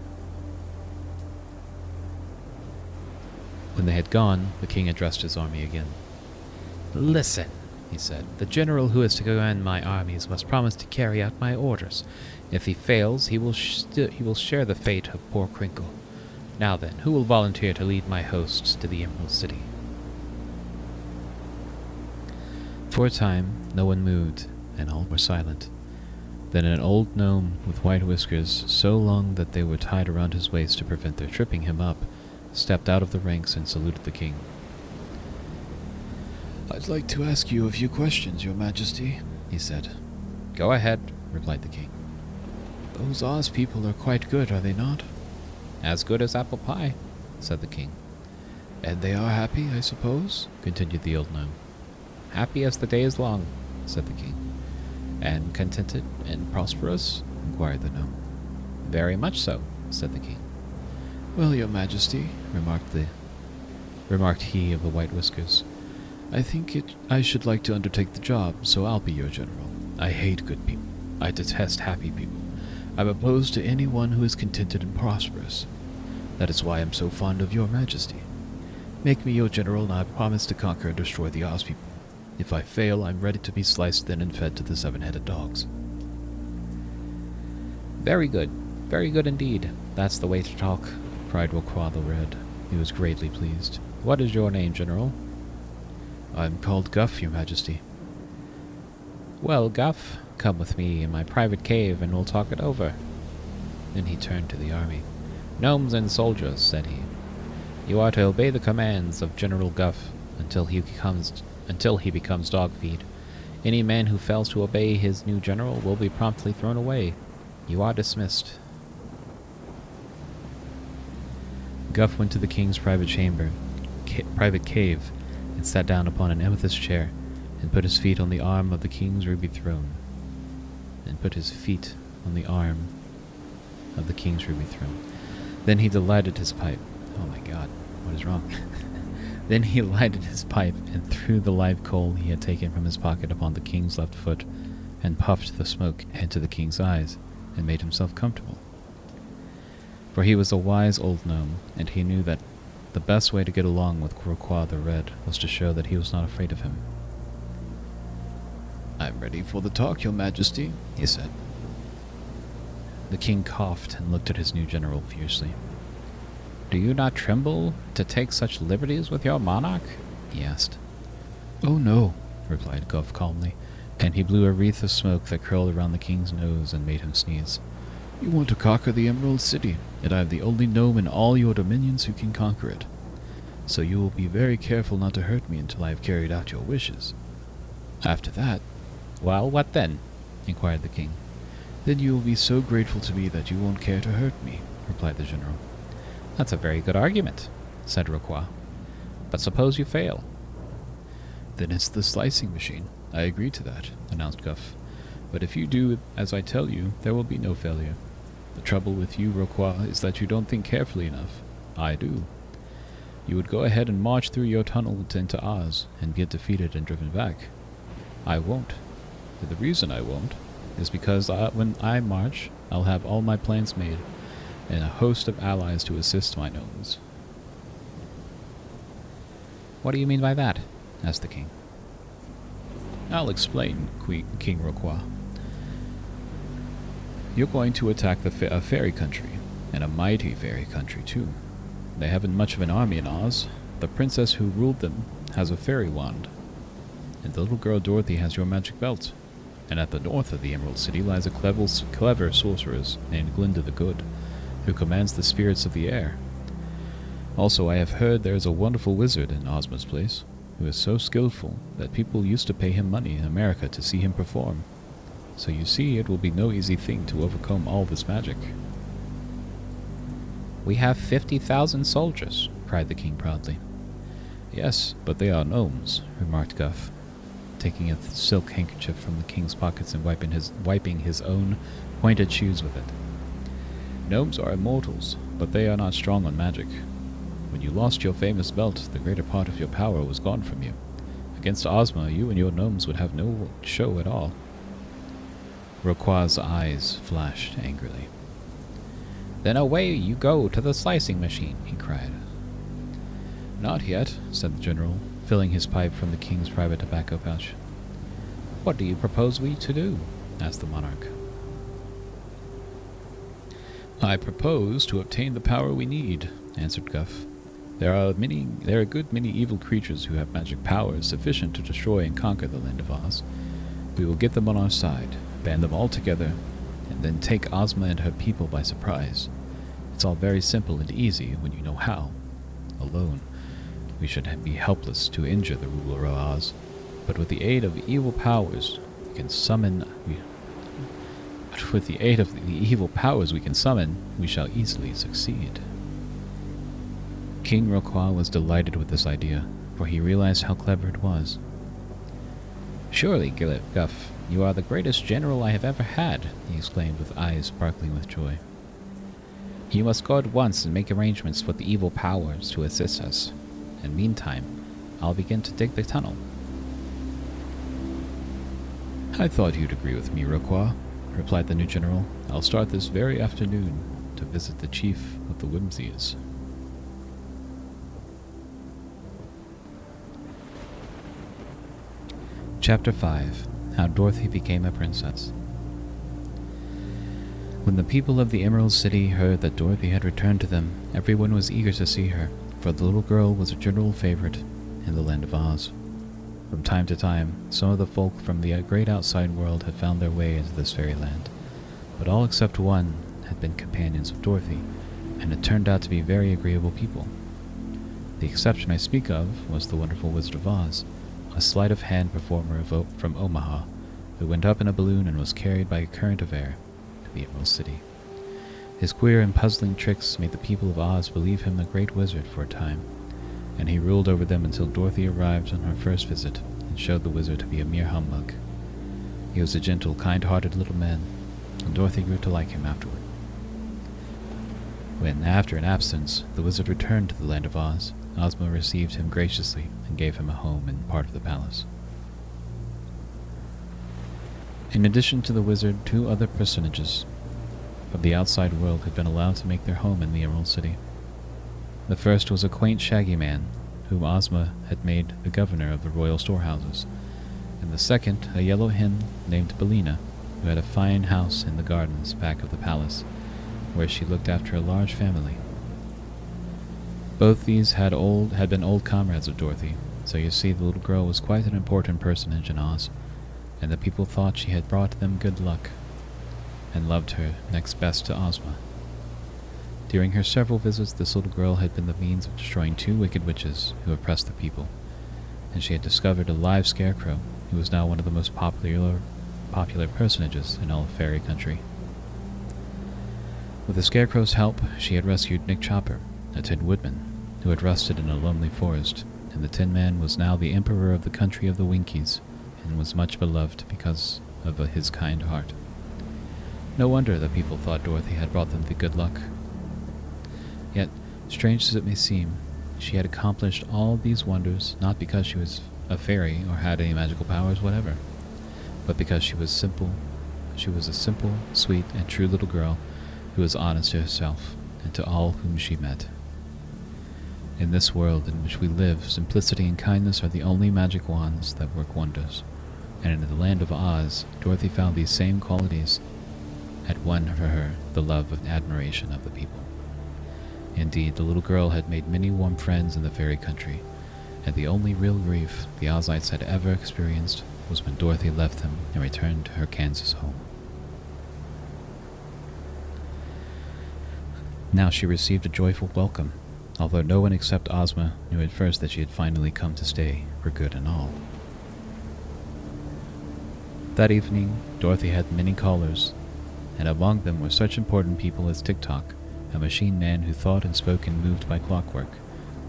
When they had gone, the king addressed his army again. Listen, he said, the general who is to command my armies must promise to carry out my orders. If he fails, he will share the fate of poor Crinkle. Now then, who will volunteer to lead my hosts to the Emerald City? For a time, no one moved, and all were silent. Then an old gnome with white whiskers, so long that they were tied around his waist to prevent their tripping him up, stepped out of the ranks and saluted the king. I'd like to ask you a few questions, your majesty, he said. Go ahead, replied the king. Those Oz people are quite good, are they not? As good as apple pie, said the king. And they are happy, I suppose? Continued the old gnome. Happy as the day is long, said the king. And contented and prosperous? Inquired the gnome. Very much so, said the king. Well, your majesty, remarked he of the white whiskers, I think I should like to undertake the job, so I'll be your general. I hate good people. I detest happy people. I'm opposed to anyone who is contented and prosperous. That is why I'm so fond of your majesty. Make me your general, and I promise to conquer and destroy the Oz people. If I fail, I'm ready to be sliced thin and fed to the 7-headed dogs. Very good indeed. That's the way to talk, cried Rocroi the Red. He was greatly pleased. What is your name, General? I'm called Guff, your majesty. Well, Guff, come with me in my private cave and we'll talk it over. Then he turned to the army. Gnomes and soldiers, said he. You are to obey the commands of General Guff until he becomes dog feed. Any man who fails to obey his new general will be promptly thrown away. You are dismissed. Guff went to the king's private cave, and sat down upon an amethyst chair, and put his feet on the arm of the king's ruby throne. and put his feet on the arm of the king's ruby throne. Then he lighted his pipe. Oh my god, what is wrong? Then he lighted his pipe and threw the live coal he had taken from his pocket upon the king's left foot, and puffed the smoke into the king's eyes, and made himself comfortable. For he was a wise old gnome, and he knew that the best way to get along with Rocroi the Red was to show that he was not afraid of him. "I'm ready for the talk, your majesty," he said. The king coughed and looked at his new general fiercely. "Do you not tremble to take such liberties with your monarch?" he asked. "Oh no," replied Guff calmly, and he blew a wreath of smoke that curled around the king's nose and made him sneeze. "You want to conquer the Emerald City, and I am the only gnome in all your dominions who can conquer it. So you will be very careful not to hurt me until I have carried out your wishes. After that..." "Well, what then?" inquired the king. "Then you will be so grateful to me that you won't care to hurt me," replied the general. "That's a very good argument," said Rocroi. "But suppose you fail?" "Then it's the slicing machine. I agree to that," announced Guff. "But if you do as I tell you, there will be no failure. The trouble with you, Rocroi, is that you don't think carefully enough. I do. You would go ahead and march through your tunnel into Oz and get defeated and driven back. I won't. The reason I won't is because when I march, I'll have all my plans made and a host of allies to assist my gnomes." "What do you mean by that?" asked the king. "I'll explain, King Rocroi. You're going to attack a fairy country, and a mighty fairy country, too. They haven't much of an army in Oz. The princess who ruled them has a fairy wand, and the little girl Dorothy has your magic belt. And at the north of the Emerald City lies a clever sorceress named Glinda the Good, who commands the spirits of the air. Also, I have heard there is a wonderful wizard in Ozma's place, who is so skillful that people used to pay him money in America to see him perform. So you see, it will be no easy thing to overcome all this magic." "We have 50,000 soldiers," cried the king proudly. "Yes, but they are gnomes," remarked Guff, taking a silk handkerchief from the king's pockets and wiping his own pointed shoes with it. "Gnomes are immortals, but they are not strong on magic. When you lost your famous belt, the greater part of your power was gone from you. Against Ozma, you and your gnomes would have no show at all." Rocroi's eyes flashed angrily. "Then away you go to the slicing machine," he cried. "Not yet," said the general, filling his pipe from the king's private tobacco pouch. "What do you propose we to do?" asked the monarch. "I propose to obtain the power we need," answered Guff. There are a good many evil creatures who have magic powers sufficient to destroy and conquer the land of Oz. We will get them on our side, band them all together, and then take Ozma and her people by surprise. It's all very simple and easy when you know how. Alone, we should be helpless to injure the ruler of Oz, but with the aid of evil powers we can summon, we shall easily succeed. King Rocroi was delighted with this idea, for he realized how clever it was. "Surely, Guff, you are the greatest general I have ever had," he exclaimed with eyes sparkling with joy. "You must go at once and make arrangements for the evil powers to assist us. And meantime, I'll begin to dig the tunnel." "I thought you'd agree with me, Rocroi," replied the new general. "I'll start this very afternoon to visit the chief of the Whimsies." Chapter 5. How Dorothy Became a Princess. When the people of the Emerald City heard that Dorothy had returned to them, everyone was eager to see her, for the little girl was a general favorite in the land of Oz. From time to time, some of the folk from the great outside world had found their way into this fairyland, but all except one had been companions of Dorothy, and it turned out to be very agreeable people. The exception I speak of was the wonderful Wizard of Oz, a sleight-of-hand performer from Omaha, who went up in a balloon and was carried by a current of air to the Emerald City. His queer and puzzling tricks made the people of Oz believe him a great wizard for a time, and he ruled over them until Dorothy arrived on her first visit and showed the wizard to be a mere humbug. He was a gentle, kind-hearted little man, and Dorothy grew to like him afterward. When, after an absence, the wizard returned to the land of Oz, Ozma received him graciously and gave him a home in part of the palace. In addition to the wizard, 2 other personages of the outside world had been allowed to make their home in the Emerald City. The first was a quaint, shaggy man, whom Ozma had made the governor of the royal storehouses, and the second, a yellow hen named Billina, who had a fine house in the gardens back of the palace, where she looked after a large family. Both these had been old comrades of Dorothy, so you see the little girl was quite an important personage in Oz, and the people thought she had brought them good luck, and loved her next best to Ozma. During her several visits, this little girl had been the means of destroying 2 wicked witches who oppressed the people, and she had discovered a live scarecrow who was now one of the most popular personages in all of Fairy Country. With the Scarecrow's help, she had rescued Nick Chopper, a Tin Woodman, who had rusted in a lonely forest, and the Tin Man was now the emperor of the country of the Winkies, and was much beloved because of his kind heart. No wonder that people thought Dorothy had brought them the good luck. Yet, strange as it may seem, she had accomplished all these wonders not because she was a fairy or had any magical powers whatever, but because she was a simple, sweet, and true little girl who was honest to herself and to all whom she met. In this world in which we live, simplicity and kindness are the only magic wands that work wonders, and in the land of Oz, Dorothy found these same qualities had won for her the love and admiration of the people. Indeed, the little girl had made many warm friends in the fairy country, and the only real grief the Ozites had ever experienced was when Dorothy left them and returned to her Kansas home. Now she received a joyful welcome, although no one except Ozma knew at first that she had finally come to stay for good and all. That evening, Dorothy had many callers, and among them were such important people as Tick-Tock, a machine man who thought and spoke and moved by clockwork,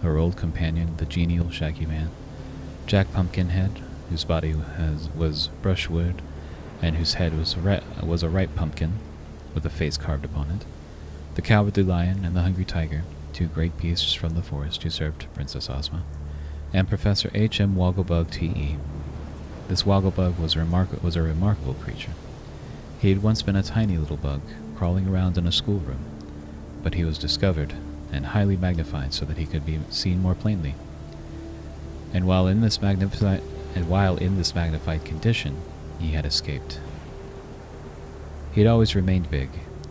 her old companion, the genial Shaggy Man, Jack Pumpkinhead, whose body was brushwood, and whose head was a ripe pumpkin, with a face carved upon it, the Cowardly Lion and the Hungry Tiger, 2 great beasts from the forest who served Princess Ozma, and Professor H.M. Wogglebug T.E. This Wogglebug was a remarkable creature. He had once been a tiny little bug, crawling around in a schoolroom, but he was discovered and highly magnified so that he could be seen more plainly. And while in this magnified condition, he had escaped. He had always remained big,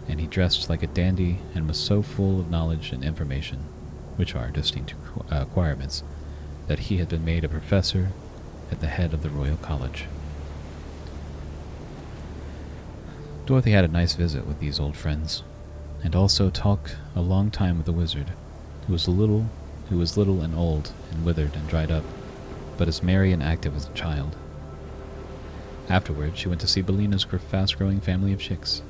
and he dressed like a dandy and was so full of knowledge and information, which are distinct acquirements, that he had been made a professor at the head of the Royal College. Dorothy had a nice visit with these old friends, and also talked a long time with the wizard, who was little and old and withered and dried up, but as merry and active as a child. Afterward, she went to see Billina's fast-growing family of chicks.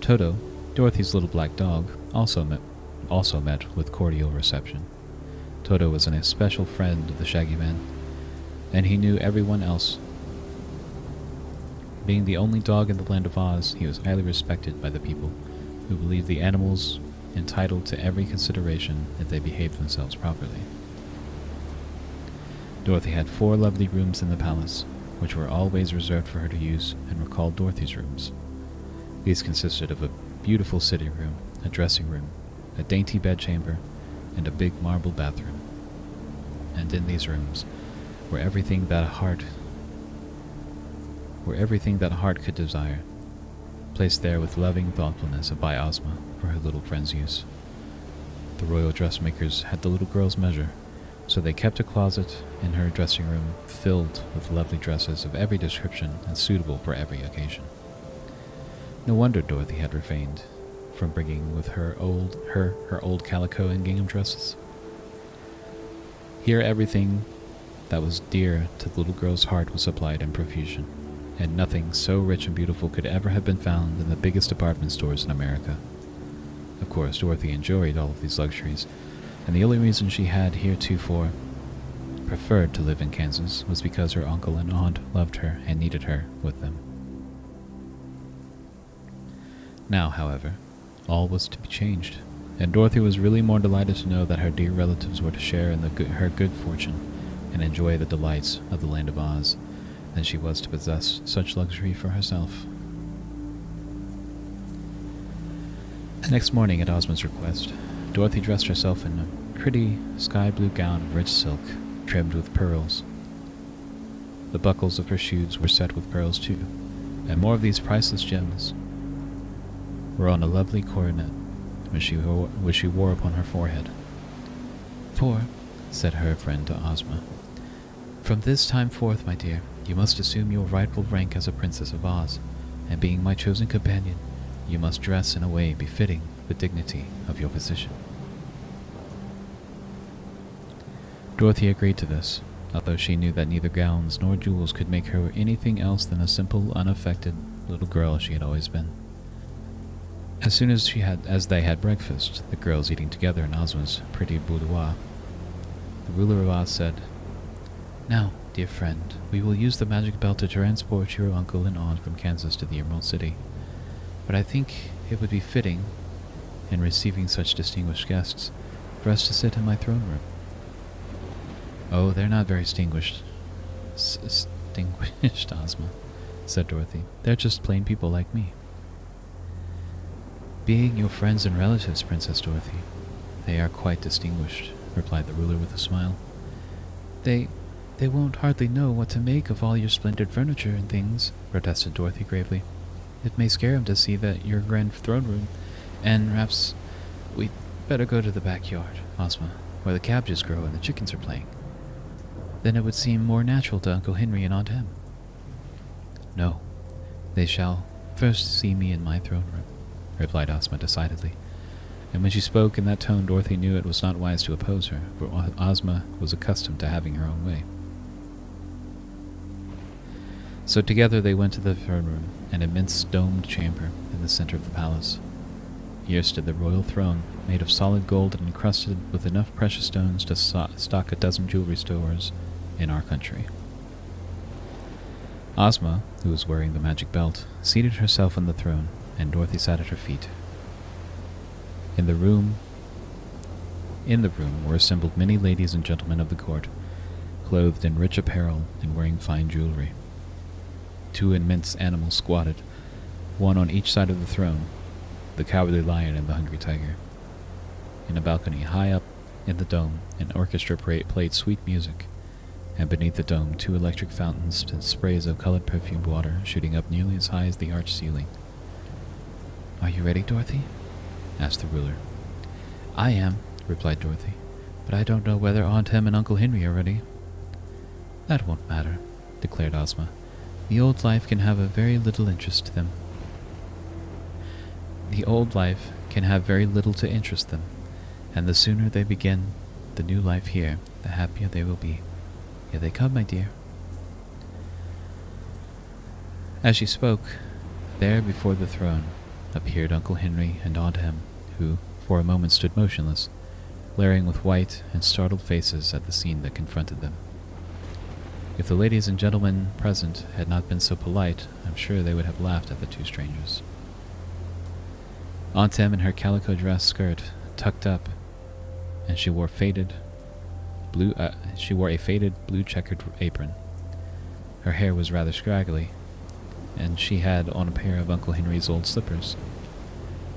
Toto, Dorothy's little black dog, also met with cordial reception. Toto was an especial friend of the Shaggy Man, and he knew everyone else. Being the only dog in the land of Oz, he was highly respected by the people, who believed the animals entitled to every consideration if they behaved themselves properly. Dorothy had 4 lovely rooms in the palace, which were always reserved for her to use and were called Dorothy's rooms. These consisted of a beautiful sitting room, a dressing room, a dainty bedchamber, and a big marble bathroom. And in these rooms were everything that a heart could desire, placed there with loving thoughtfulness by Ozma for her little friend's use. The royal dressmakers had the little girl's measure, so they kept a closet in her dressing room filled with lovely dresses of every description and suitable for every occasion. No wonder Dorothy had refrained from bringing with her old calico and gingham dresses. Here everything that was dear to the little girl's heart was supplied in profusion, and nothing so rich and beautiful could ever have been found in the biggest department stores in America. Of course, Dorothy enjoyed all of these luxuries, and the only reason she had heretofore preferred to live in Kansas was because her uncle and aunt loved her and needed her with them. Now, however, all was to be changed, and Dorothy was really more delighted to know that her dear relatives were to share in her good fortune and enjoy the delights of the land of Oz than she was to possess such luxury for herself. The next morning, at Ozma's request, Dorothy dressed herself in a pretty sky-blue gown of rich silk, trimmed with pearls. The buckles of her shoes were set with pearls too, and more of these priceless gems were on a lovely coronet which she wore upon her forehead. "For," said her friend to Ozma, "from this time forth, my dear, you must assume your rightful rank as a princess of Oz, and being my chosen companion, you must dress in a way befitting the dignity of your position." Dorothy agreed to this, although she knew that neither gowns nor jewels could make her anything else than a simple, unaffected little girl she had always been. As soon as they had breakfast, the girls eating together in Ozma's pretty boudoir, the ruler of Oz said, "Now, dear friend, we will use the magic belt to transport your uncle and aunt from Kansas to the Emerald City. But I think it would be fitting, in receiving such distinguished guests, for us to sit in my throne room." "Oh, they're not very distinguished, Ozma," said Dorothy. "They're just plain people like me." "Being your friends and relatives, Princess Dorothy, they are quite distinguished," replied the ruler with a smile. They won't hardly know what to make of all your splendid furniture and things," protested Dorothy gravely. "It may scare 'em to see that your grand throne room, and perhaps we'd better go to the backyard, Ozma, where the cabbages grow and the chickens are playing. Then it would seem more natural to Uncle Henry and Aunt Em." "No, they shall first see me in my throne room," replied Ozma decidedly. And when she spoke in that tone, Dorothy knew it was not wise to oppose her, for Ozma was accustomed to having her own way. So together they went to the throne room, an immense domed chamber in the center of the palace. Here stood the royal throne, made of solid gold and encrusted with enough precious stones to stock a dozen jewelry stores in our country. Ozma, who was wearing the magic belt, seated herself on the throne, and Dorothy sat at her feet. In the room were assembled many ladies and gentlemen of the court, clothed in rich apparel and wearing fine jewelry. Two immense animals squatted, one on each side of the throne, the Cowardly Lion and the Hungry Tiger. In a balcony high up in the dome, an orchestra played sweet music, and beneath the dome 2 electric fountains spit sprays of colored perfumed water shooting up nearly as high as the arched ceiling. "Are you ready, Dorothy?" asked the ruler. "I am," replied Dorothy, "but I don't know whether Aunt Em and Uncle Henry are ready." "That won't matter," declared Ozma. "The old life can have very little interest to them. And the sooner they begin the new life here, the happier they will be. Here they come, my dear." As she spoke, there before the throne appeared Uncle Henry and Aunt Em, who, for a moment, stood motionless, glaring with white and startled faces at the scene that confronted them. If the ladies and gentlemen present had not been so polite, I'm sure they would have laughed at the 2 strangers. Aunt Em in her calico dress skirt tucked up, and she wore a faded blue checkered apron. Her hair was rather scraggly, and she had on a pair of Uncle Henry's old slippers.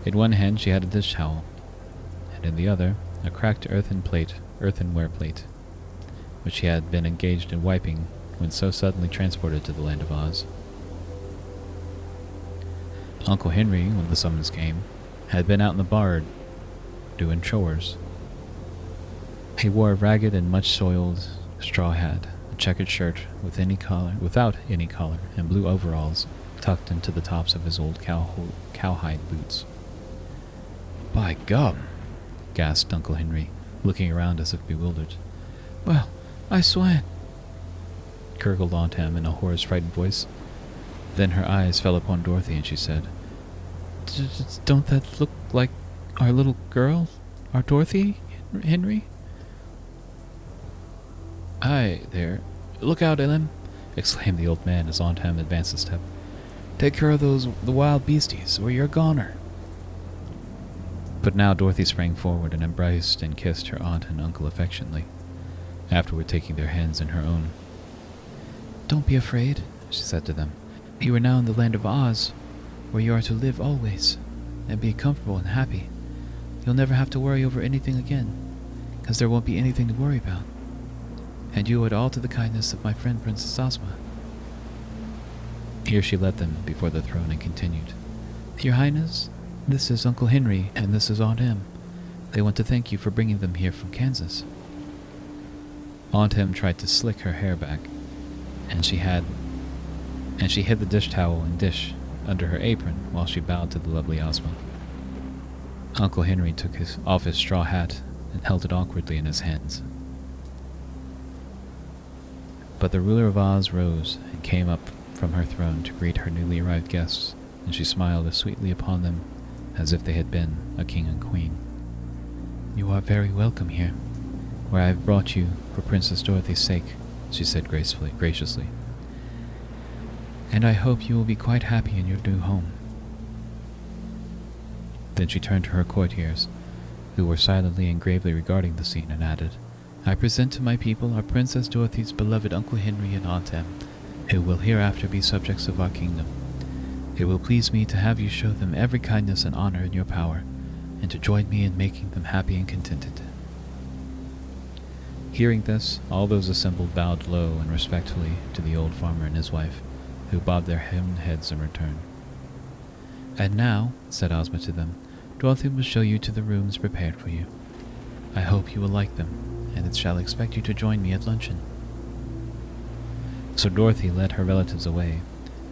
In one hand she had a dish towel, and in the other a cracked earthenware plate, which she had been engaged in wiping when so suddenly transported to the land of Oz. Uncle Henry, when the summons came, had been out in the barn doing chores. He wore a ragged and much soiled straw hat, a checkered shirt without any collar, and blue overalls tucked into the tops of his old cowhide boots. "By gum!" gasped Uncle Henry, looking around as if bewildered. "Well, I swan!" gurgled Aunt Em in a hoarse, frightened voice. Then her eyes fell upon Dorothy, and she said, "Don't that look like our little girl, our Dorothy, Henry?" Hi there. Look out, Elim! Exclaimed the old man as Aunt Em advanced a step. Take care of the wild beasties, or you're a goner. But now Dorothy sprang forward and embraced and kissed her aunt and uncle affectionately, afterward taking their hands in her own. Don't be afraid, she said to them. You are now in the land of Oz, where you are to live always, and be comfortable and happy. You'll never have to worry over anything again, because there won't be anything to worry about. And you owe it all to the kindness of my friend Princess Ozma. Here she led them before the throne and continued. Your Highness, this is Uncle Henry, and this is Aunt Em. They want to thank you for bringing them here from Kansas. Aunt Em tried to slick her hair back, and she hid the dish towel and dish under her apron while she bowed to the lovely Ozma. Uncle Henry took off his straw hat and held it awkwardly in his hands. But the ruler of Oz rose and came up from her throne to greet her newly arrived guests, and she smiled as sweetly upon them as if they had been a king and queen. You are very welcome here, where I have brought you for Princess Dorothy's sake, she said graciously. And I hope you will be quite happy in your new home. Then she turned to her courtiers, who were silently and gravely regarding the scene, and added, I present to my people our Princess Dorothy's beloved Uncle Henry and Aunt Em, who will hereafter be subjects of our kingdom. It will please me to have you show them every kindness and honor in your power, and to join me in making them happy and contented. Hearing this, all those assembled bowed low and respectfully to the old farmer and his wife, who bobbed their hemmed heads in return. And now, said Ozma to them, Dorothy will show you to the rooms prepared for you. I hope you will like them, and it shall expect you to join me at luncheon. So Dorothy led her relatives away,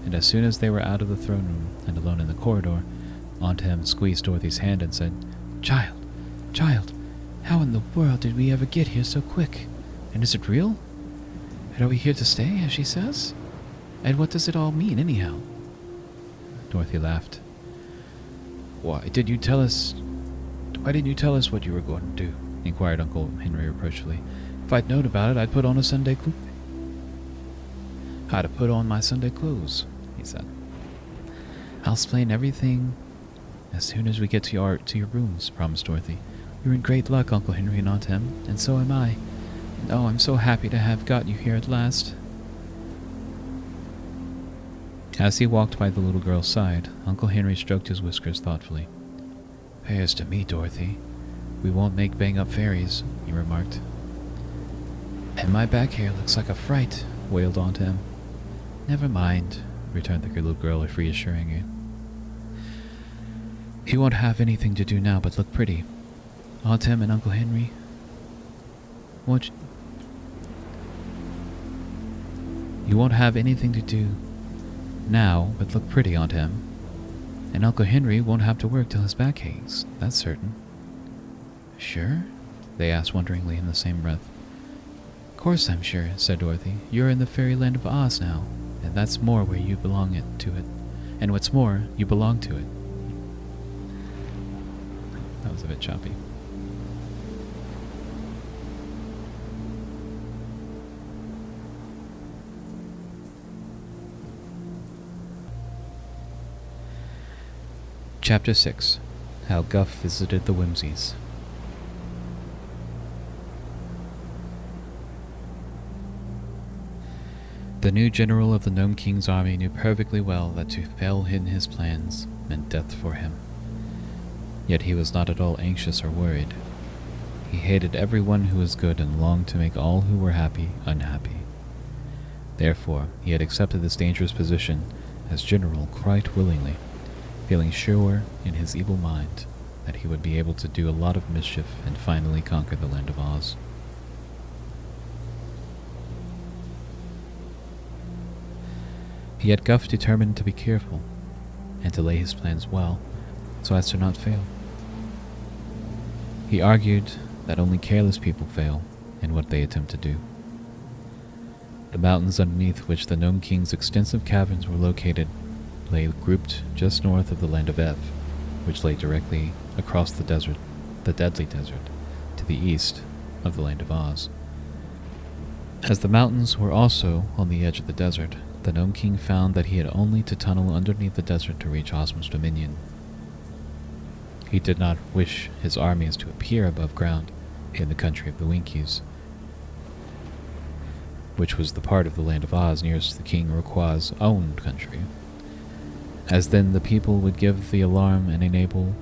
and as soon as they were out of the throne room and alone in the corridor, Aunt Em squeezed Dorothy's hand and said, Child, how in the world did we ever get here so quick? And is it real? And are we here to stay, as she says? And what does it all mean, anyhow? Dorothy laughed. Why didn't you tell us what you were going to do? Inquired Uncle Henry reproachfully. If I'd known about it, I'd put on my Sunday clothes, he said. I'll explain everything as soon as we get to your rooms, promised Dorothy. You're in great luck, Uncle Henry and Aunt Em, and so am I. And oh, I'm so happy to have got you here at last. As he walked by the little girl's side, Uncle Henry stroked his whiskers thoughtfully. Appears to me, Dorothy, we won't make bang-up fairies, he remarked. And my back hair looks like a fright, wailed Aunt Em. Never mind, returned the little girl reassuringly. You won't have anything to do now but look pretty. Aunt Em and Uncle Henry, you won't have anything to do now but look pretty, Aunt Em. And Uncle Henry won't have to work till his back aches, that's certain. Sure? They asked wonderingly in the same breath. Of course I'm sure, said Dorothy. You're in the fairyland of Oz now, and that's more where you belong to it. And what's more, you belong to it. That was a bit choppy. Chapter 6. How Guff Visited the Whimsies. The new general of the Gnome King's army knew perfectly well that to fail in his plans meant death for him. Yet he was not at all anxious or worried. He hated everyone who was good and longed to make all who were happy unhappy. Therefore, he had accepted this dangerous position as general quite willingly, feeling sure in his evil mind that he would be able to do a lot of mischief and finally conquer the land of Oz. Yet Guff determined to be careful and to lay his plans well so as to not fail. He argued that only careless people fail in what they attempt to do. The mountains underneath which the Gnome King's extensive caverns were located lay grouped just north of the land of Ev, which lay directly across the desert, the Deadly Desert, to the east of the land of Oz. As the mountains were also on the edge of the desert, the Gnome King found that he had only to tunnel underneath the desert to reach Ozma's dominion. He did not wish his armies to appear above ground in the country of the Winkies, which was the part of the land of Oz nearest the King Rokwa's own country, as then the people would give the alarm and enable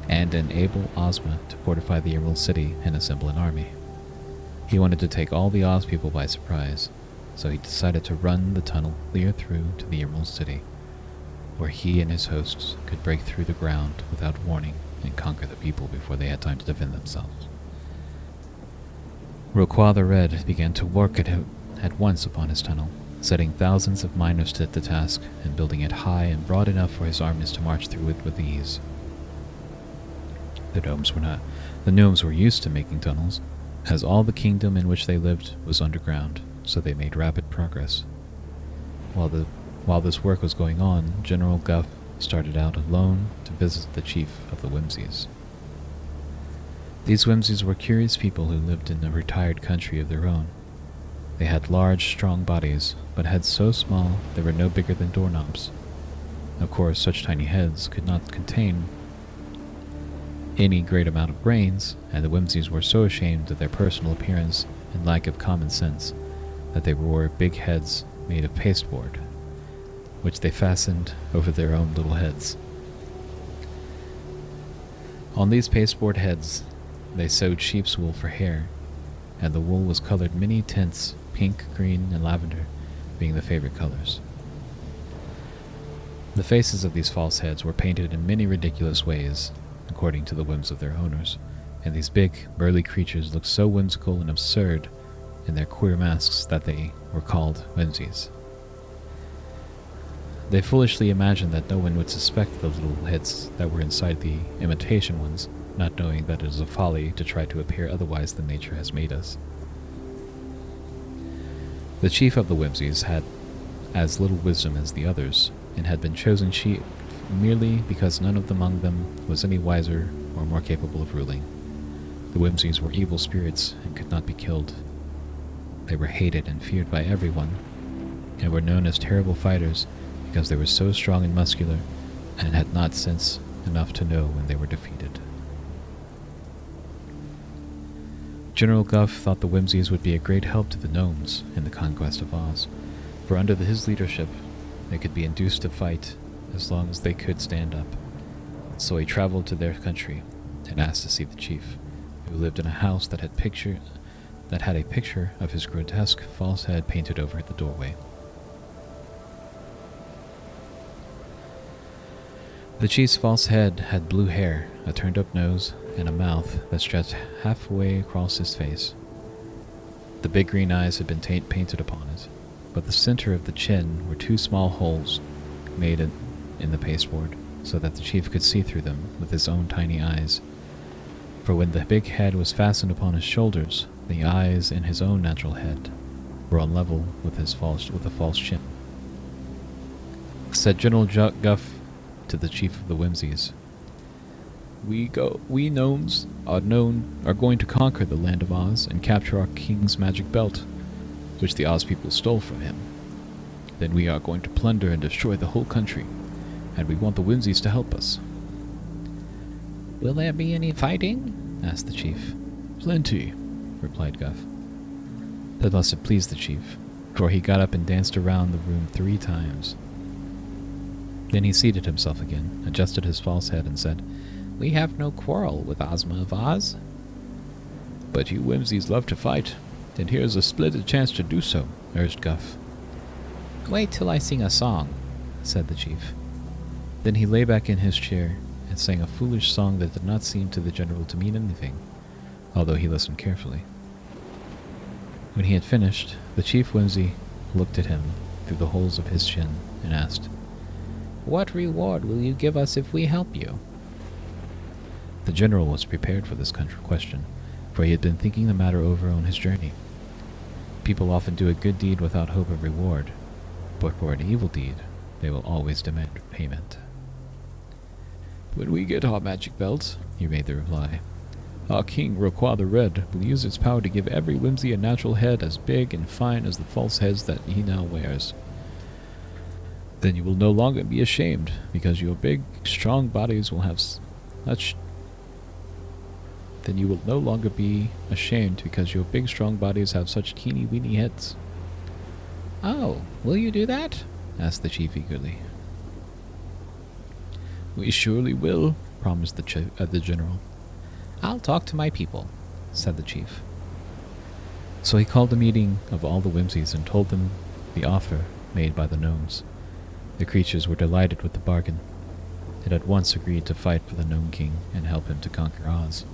Ozma to fortify the Emerald City and assemble an army. He wanted to take all the Oz people by surprise, so he decided to run the tunnel clear through to the Emerald City, where he and his hosts could break through the ground without warning and conquer the people before they had time to defend themselves. Rokwa the Red began to work at once upon his tunnel, setting thousands of miners to the task and building it high and broad enough for his armies to march through it with ease. The gnomes were used to making tunnels, as all the kingdom in which they lived was underground, so they made rapid progress. While this work was going on, General Guff started out alone to visit the chief of the Whimsies. These Whimsies were curious people who lived in a retired country of their own. They had large, strong bodies, but heads so small they were no bigger than doorknobs. Of course, such tiny heads could not contain any great amount of brains, and the Whimsies were so ashamed of their personal appearance and lack of common sense that they wore big heads made of pasteboard, which they fastened over their own little heads. On these pasteboard heads, they sewed sheep's wool for hair, and the wool was colored many tints, pink, green, and lavender being the favorite colors. The faces of these false heads were painted in many ridiculous ways, according to the whims of their owners, and these big, burly creatures looked so whimsical and absurd in their queer masks that they were called Whimsies. They foolishly imagined that no one would suspect the little heads that were inside the imitation ones, not knowing that it is a folly to try to appear otherwise than nature has made us. The chief of the Whimsies had as little wisdom as the others, and had been chosen chief merely because none of among them was any wiser or more capable of ruling. The Whimsies were evil spirits and could not be killed. They were hated and feared by everyone, and were known as terrible fighters because they were so strong and muscular, and had not sense enough to know when they were defeated. General Guff thought the Whimsies would be a great help to the gnomes in the conquest of Oz, for under his leadership they could be induced to fight as long as they could stand up. So he traveled to their country and asked to see the chief, who lived in a house that had a picture of his grotesque false head painted over the doorway. The chief's false head had blue hair, a turned-up nose, and a mouth that stretched halfway across his face. The big green eyes had been painted upon it, but the center of the chin were two small holes made in the pasteboard, so that the chief could see through them with his own tiny eyes. For when the big head was fastened upon his shoulders, the eyes in his own natural head were on level with the false chin. Said General Guff to the chief of the Whimsies, We gnomes are going to conquer the land of Oz and capture our king's magic belt, which the Oz people stole from him. Then we are going to plunder and destroy the whole country, and we want the Whimsies to help us. Will there be any fighting? Asked the chief. Plenty, replied Guff. That must have pleased the chief, for he got up and danced around the room 3 times. Then he seated himself again, adjusted his false head, and said, We have no quarrel with Ozma of Oz. But you Whimsies love to fight, and here's a splendid chance to do so, urged Guff. Wait till I sing a song, said the chief. Then he lay back in his chair and sang a foolish song that did not seem to the general to mean anything, although he listened carefully. When he had finished, the chief Whimsy looked at him through the holes of his chin and asked, What reward will you give us if we help you? The general was prepared for this question, for he had been thinking the matter over on his journey. People often do a good deed without hope of reward, but for an evil deed, they will always demand payment. When we get our magic belts, he made the reply, Our king, Rocroi the Red, will use its power to give every whimsy a natural head as big and fine as the false heads that he now wears. Then you will no longer be ashamed, because your big, strong bodies will have such... Then you will no longer be ashamed, because your big, strong bodies have such teeny-weeny heads. Oh, will you do that? Asked the chief eagerly. We surely will, promised the general. I'll talk to my people, said the chief. So he called a meeting of all the whimsies and told them the offer made by the gnomes. The creatures were delighted with the bargain, and at once agreed to fight for the Gnome King and help him to conquer Oz.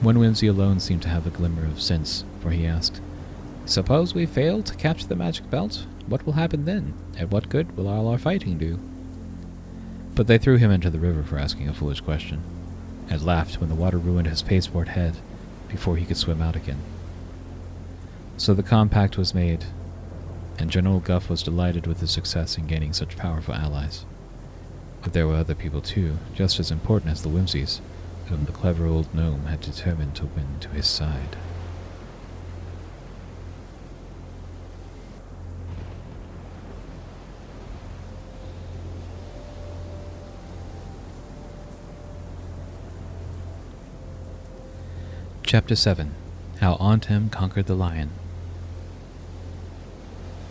One whimsy alone seemed to have a glimmer of sense, for he asked, Suppose we fail to capture the magic belt? What will happen then? And what good will all our fighting do? But they threw him into the river for asking a foolish question, and laughed when the water ruined his pasteboard head before he could swim out again. So the compact was made, and General Guff was delighted with his success in gaining such powerful allies. But there were other people too, just as important as the whimsies, whom the clever old gnome had determined to win to his side. Chapter 7. How Aunt Em Conquered the Lion.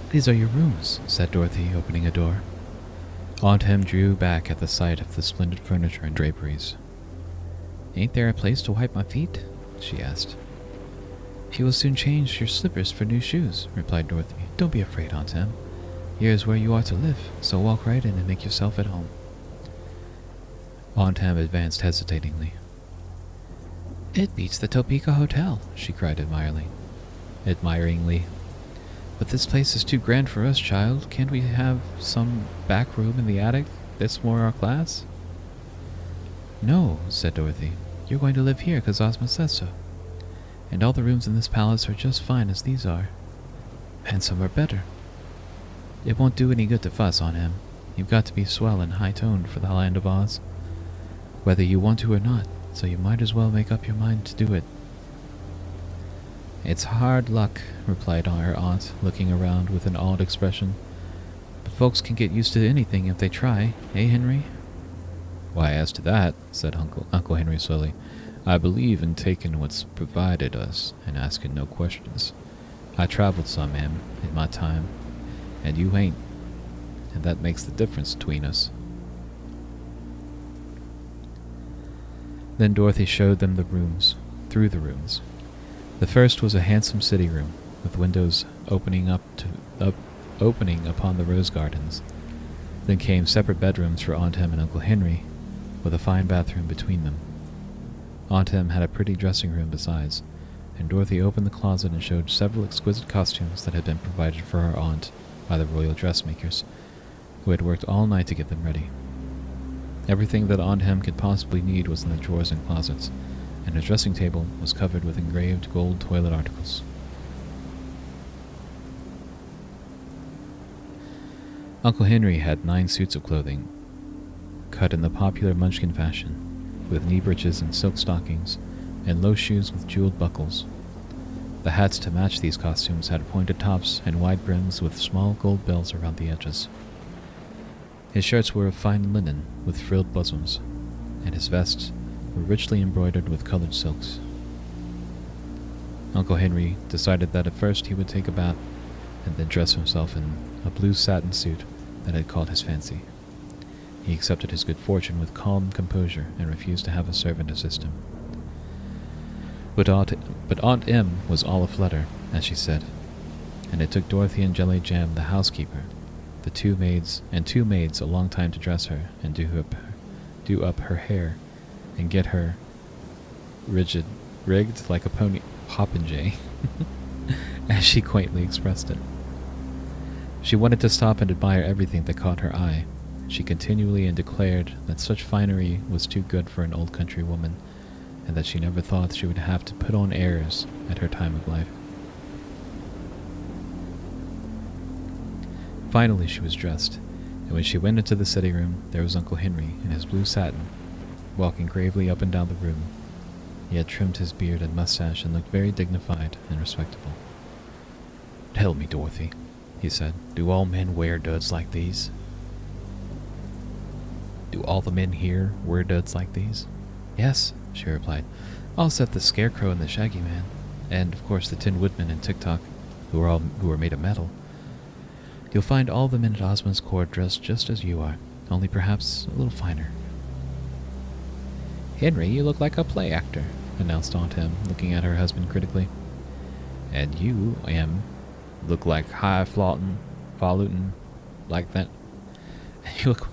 These are your rooms, said Dorothy, opening a door. Aunt Em drew back at the sight of the splendid furniture and draperies. Ain't there a place to wipe my feet? She asked. You will soon change your slippers for new shoes, replied Dorothy. Don't be afraid, Aunt Em. Here is where you are to live, so walk right in and make yourself at home. Aunt Em advanced hesitatingly. It beats the Topeka Hotel, she cried admiringly. But this place is too grand for us, child. Can't we have some back room in the attic? This more our class? No, said Dorothy. You're going to live here because Ozma says so. And all the rooms in this palace are just fine as these are. And some are better. It won't do any good to fuss on him. You've got to be swell and high-toned for the land of Oz, whether you want to or not. So you might as well make up your mind to do it. It's hard luck, replied her aunt, looking around with an odd expression. But folks can get used to anything if they try, eh, Henry? Why, as to that, said Uncle Henry slowly, I believe in taking what's provided us and asking no questions. I traveled some, Em, in my time, and you ain't, and that makes the difference between us. Then Dorothy showed them through the rooms. The first was a handsome city room, with windows opening upon the rose gardens. Then came separate bedrooms for Aunt Em and Uncle Henry, with a fine bathroom between them. Aunt Em had a pretty dressing room besides, and Dorothy opened the closet and showed several exquisite costumes that had been provided for her aunt by the royal dressmakers, who had worked all night to get them ready. Everything that Aunt Em could possibly need was in the drawers and closets, and her dressing table was covered with engraved gold toilet articles. Uncle Henry had 9 suits of clothing, cut in the popular Munchkin fashion, with knee breeches and silk stockings, and low shoes with jeweled buckles. The hats to match these costumes had pointed tops and wide brims with small gold bells around the edges. His shirts were of fine linen with frilled bosoms, and his vests were richly embroidered with colored silks. Uncle Henry decided that at first he would take a bath and then dress himself in a blue satin suit that had caught his fancy. He accepted his good fortune with calm composure and refused to have a servant assist him. But Aunt Em was all aflutter, as she said, and it took Dorothy and Jelly Jam, the housekeeper, the two maids a long time to dress her and do up her hair and get her rigged like a pony popinjay, as she quaintly expressed it. She wanted to stop and admire everything that caught her eye. She continually declared that such finery was too good for an old country woman, and that she never thought she would have to put on airs at her time of life. Finally she was dressed, and when she went into the sitting room, there was Uncle Henry in his blue satin, walking gravely up and down the room. He had trimmed his beard and mustache and looked very dignified and respectable. "Tell me, Dorothy," he said, "do all men wear duds like these? Do all the men here wear duds like these?" "Yes," she replied. "All except the Scarecrow and the Shaggy Man, and of course the Tin Woodman and Tick-Tock, who are made of metal. You'll find all the men at Osmond's court dressed just as you are, only perhaps a little finer." "Henry, you look like a play actor," announced Aunt Em, looking at her husband critically. "And you, Em, look like highfalutin like that. You look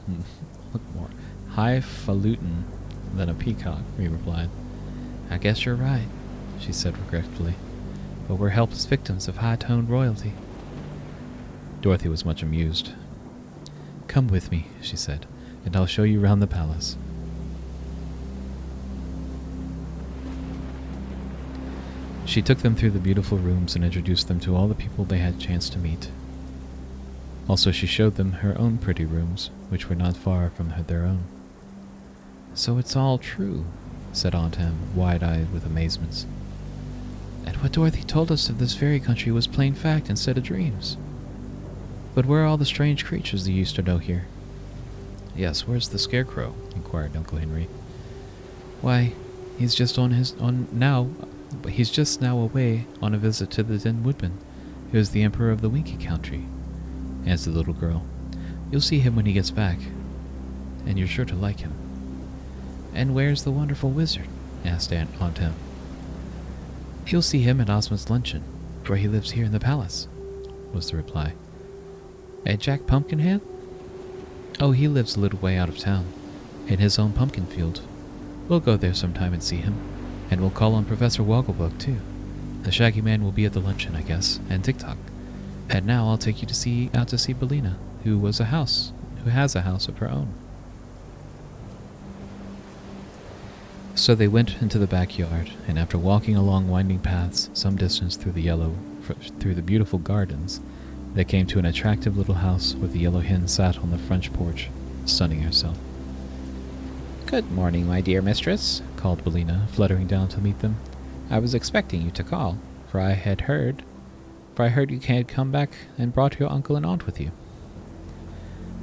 more highfalutin than a peacock," he replied. "I guess you're right," she said regretfully. "But we're helpless victims of high-toned royalty." Dorothy was much amused. "Come with me," she said, "and I'll show you round the palace." She took them through the beautiful rooms and introduced them to all the people they had a chance to meet. Also, she showed them her own pretty rooms, which were not far from their own. "So it's all true," said Aunt Em, wide-eyed with amazement. "And what Dorothy told us of this fairy country was plain fact instead of dreams. But where are all the strange creatures you used to know here?" "Yes, where's the Scarecrow?" inquired Uncle Henry. "Why, he's just now away on a visit to the Tin Woodman, who is the Emperor of the Winkie Country," answered the little girl. "You'll see him when he gets back, and you're sure to like him." "And where's the wonderful wizard?" asked Aunt Em. "You'll see him at Ozma's luncheon, for he lives here in the palace," was the reply. "And Jack Pumpkinhead?" "Oh, he lives a little way out of town, in his own pumpkin field. We'll go there sometime and see him, and we'll call on Professor Wogglebug, too. The Shaggy Man will be at the luncheon, I guess, and Tick-Tock. And now I'll take you out to see Bellina, who has a house of her own." So they went into the backyard, and after walking along winding paths some distance through the beautiful gardens, they came to an attractive little house where the yellow hen sat on the front porch, sunning herself. "Good morning, my dear mistress," called Bellina, fluttering down to meet them. "I was expecting you to call, for I heard you had come back and brought your uncle and aunt with you."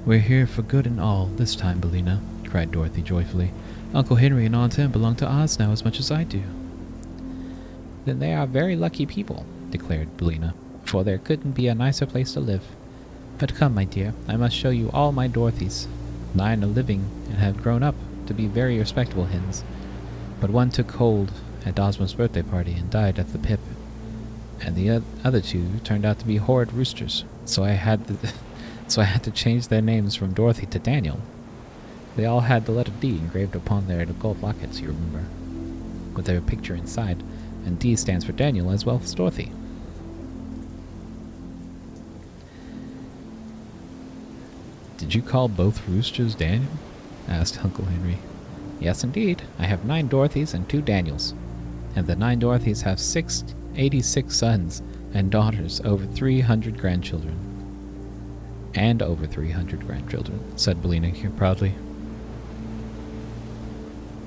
"We're here for good and all, this time, Bellina," cried Dorothy joyfully. "Uncle Henry and Aunt Em belong to Oz now as much as I do." "Then they are very lucky people," declared Bellina, "for there couldn't be a nicer place to live. But come, my dear, I must show you all my Dorothys. 9 are living and have grown up to be very respectable hens, but one took cold at Ozma's birthday party and died at the pip, and the other 2 turned out to be horrid roosters, so I had to change their names from Dorothy to Daniel. They all had the letter D engraved upon their gold lockets, you remember, with their picture inside, and D stands for Daniel as well as Dorothy." "Did you call both roosters Daniel?" asked Uncle Henry. "Yes, indeed. I have 9 Dorothys and 2 Daniels, and the 9 Dorothys have 86 sons and daughters, over 300 grandchildren." "And over 300 grandchildren," said Bellina proudly.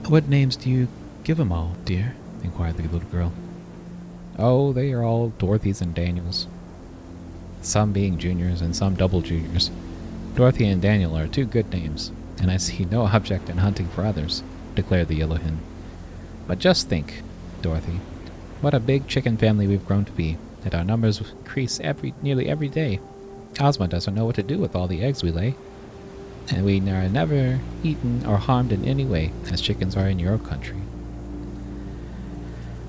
"What names do you give 'em all, dear?" inquired the little girl. "Oh, they are all Dorothys and Daniels, some being juniors and some double juniors. Dorothy and Daniel are 2 good names, and I see no object in hunting for others," declared the yellow hen. "But just think, Dorothy, what a big chicken family we've grown to be, and our numbers increase nearly every day. Ozma doesn't know what to do with all the eggs we lay, and we are never eaten or harmed in any way, as chickens are in your country.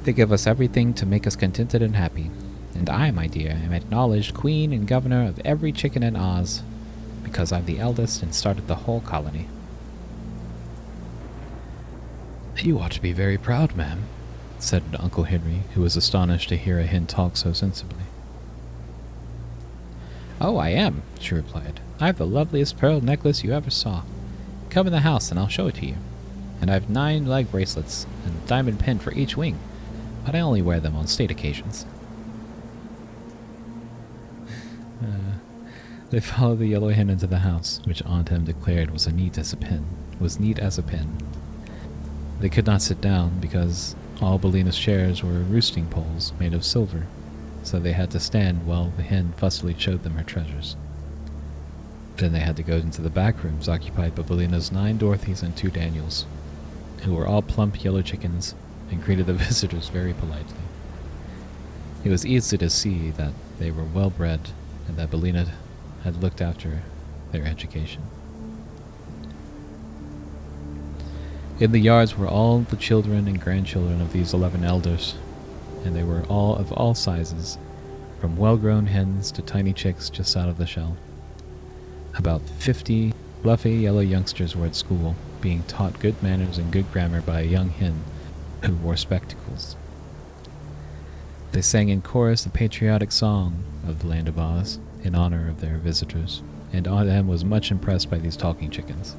They give us everything to make us contented and happy, and I, my dear, am acknowledged queen and governor of every chicken in Oz, because I'm the eldest and started the whole colony." "You ought to be very proud, ma'am," said Uncle Henry, who was astonished to hear a hen talk so sensibly. "Oh, I am," she replied. "I have the loveliest pearl necklace you ever saw. Come in the house and I'll show it to you. And I have 9 leg bracelets and a diamond pin for each wing, but I only wear them on state occasions." They followed the yellow hen into the house, which Aunt Em declared was neat as a pin. They could not sit down because all Bellina's chairs were roosting poles made of silver, so they had to stand while the hen fussily showed them her treasures. Then they had to go into the back rooms occupied by Bellina's 9 Dorothys and 2 Daniels, who were all plump yellow chickens and greeted the visitors very politely. It was easy to see that they were well bred and that Bellina had looked after their education. In the yards were all the children and grandchildren of these 11 elders, and they were all of all sizes, from well-grown hens to tiny chicks just out of the shell. About 50 fluffy yellow youngsters were at school, being taught good manners and good grammar by a young hen who wore spectacles. They sang in chorus the patriotic song of the Land of Oz in honor of their visitors, and Aunt Em was much impressed by these talking chickens.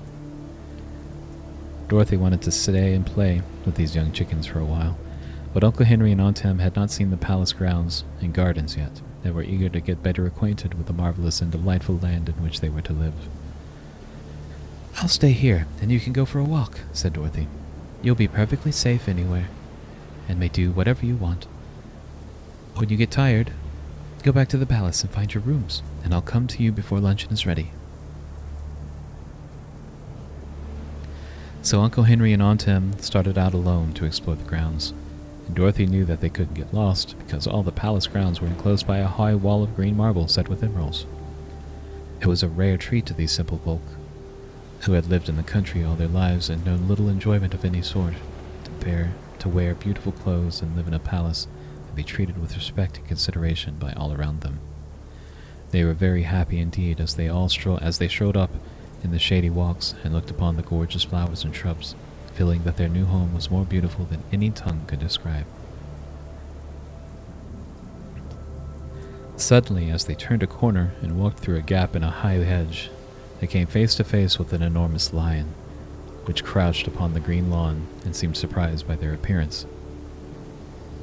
Dorothy wanted to stay and play with these young chickens for a while, but Uncle Henry and Aunt Em had not seen the palace grounds and gardens yet. They were eager to get better acquainted with the marvelous and delightful land in which they were to live. "I'll stay here, and you can go for a walk," said Dorothy. "You'll be perfectly safe anywhere, and may do whatever you want. When you get tired, go back to the palace and find your rooms, and I'll come to you before luncheon is ready." So Uncle Henry and Aunt Em started out alone to explore the grounds, and Dorothy knew that they couldn't get lost because all the palace grounds were enclosed by a high wall of green marble set with emeralds. It was a rare treat to these simple folk, who had lived in the country all their lives and known little enjoyment of any sort, to wear beautiful clothes and live in a palace and be treated with respect and consideration by all around them. They were very happy indeed as they strolled up in the shady walks and looked upon the gorgeous flowers and shrubs, feeling that their new home was more beautiful than any tongue could describe. Suddenly, as they turned a corner and walked through a gap in a high hedge, they came face to face with an enormous lion, which crouched upon the green lawn and seemed surprised by their appearance.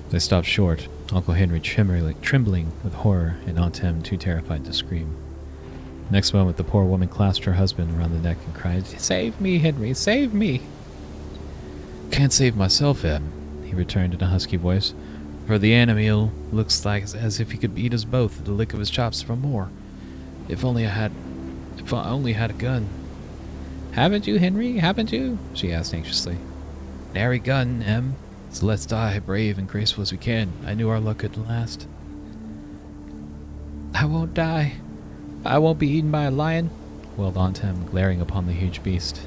They stopped short, Uncle Henry trembling with horror and Aunt Em too terrified to scream. Next moment, the poor woman clasped her husband around the neck and cried, "Save me, Henry, save me!" "Can't save myself, Em," he returned in a husky voice, "for the animal looks like as if he could beat us both at the lick of his chops for more. If I only had a gun." "Haven't you, Henry, haven't you?" she asked anxiously. "Nary gun, Em, so let's die brave and graceful as we can. I knew our luck couldn't last." "I won't die. I won't be eaten by a lion," wailed Aunt Em, glaring upon the huge beast.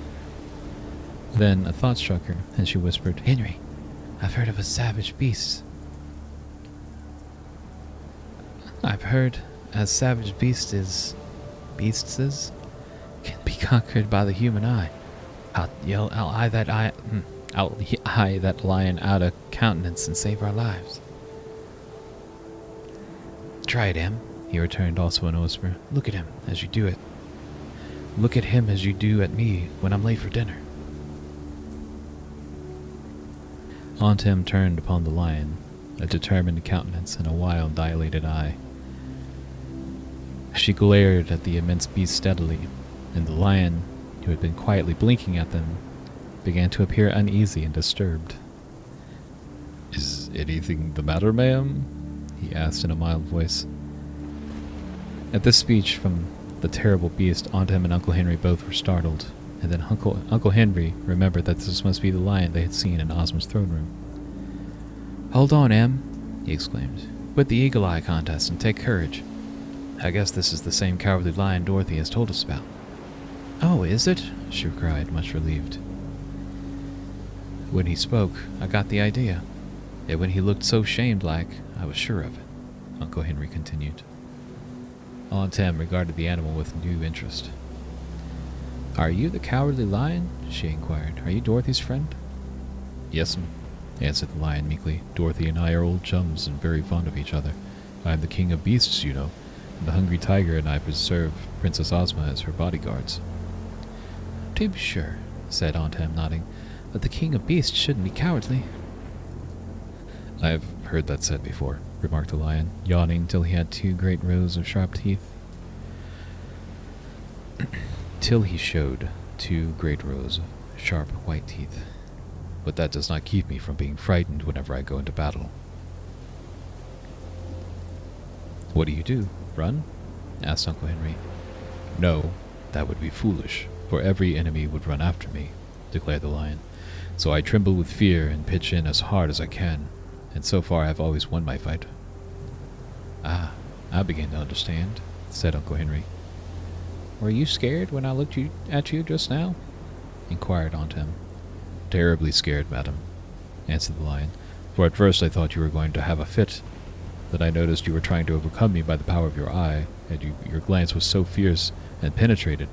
Then a thought struck her, and she whispered, "Henry, I've heard of a savage beast. I've heard a savage beasts can be conquered by the human eye. I'll eye that lion out of countenance and save our lives." "Try it, Em," he returned, also in a whisper. "Look at him as you do it. Look at him as you do at me when I'm late for dinner." Aunt Em turned upon the lion, a determined countenance and a wild, dilated eye. She glared at the immense beast steadily, and the lion, who had been quietly blinking at them, began to appear uneasy and disturbed. "Is anything the matter, ma'am?" he asked in a mild voice. At this speech from the terrible beast, Aunt Em and Uncle Henry both were startled, and then Uncle Henry remembered that this must be the lion they had seen in Ozma's throne room. "Hold on, Em," he exclaimed. "Quit the eagle eye contest and take courage. I guess this is the same cowardly lion Dorothy has told us about." "Oh, is it?" she cried, much relieved. "When he spoke, I got the idea. And when he looked so shamed-like, I was sure of it," Uncle Henry continued. Aunt Em regarded the animal with new interest. "Are you the cowardly lion?" she inquired. "Are you Dorothy's friend?" "Yes'm," answered the lion meekly. "Dorothy and I are old chums and very fond of each other. I am the king of beasts, you know, and the hungry tiger and I preserve Princess Ozma as her bodyguards." "To be sure," said Aunt Em, nodding, "but the king of beasts shouldn't be cowardly." "I have heard that said before," remarked the lion, yawning till he had 2 great rows of sharp teeth. Till he showed 2 great rows of sharp white teeth. but that does not keep me from being frightened whenever I go into battle. What do you do? Run? Asked Uncle Henry. No, that would be foolish, for every enemy would run after me, declared the lion. So I tremble with fear and pitch in as hard as I can, and so far I have always won my fight. Ah, I begin to understand, said Uncle Henry. Were you scared when I looked at you just now? Inquired Aunt Em. Terribly scared, madam, answered the lion, for at first I thought you were going to have a fit. Then I noticed you were trying to overcome me by the power of your eye, and your glance was so fierce and penetrating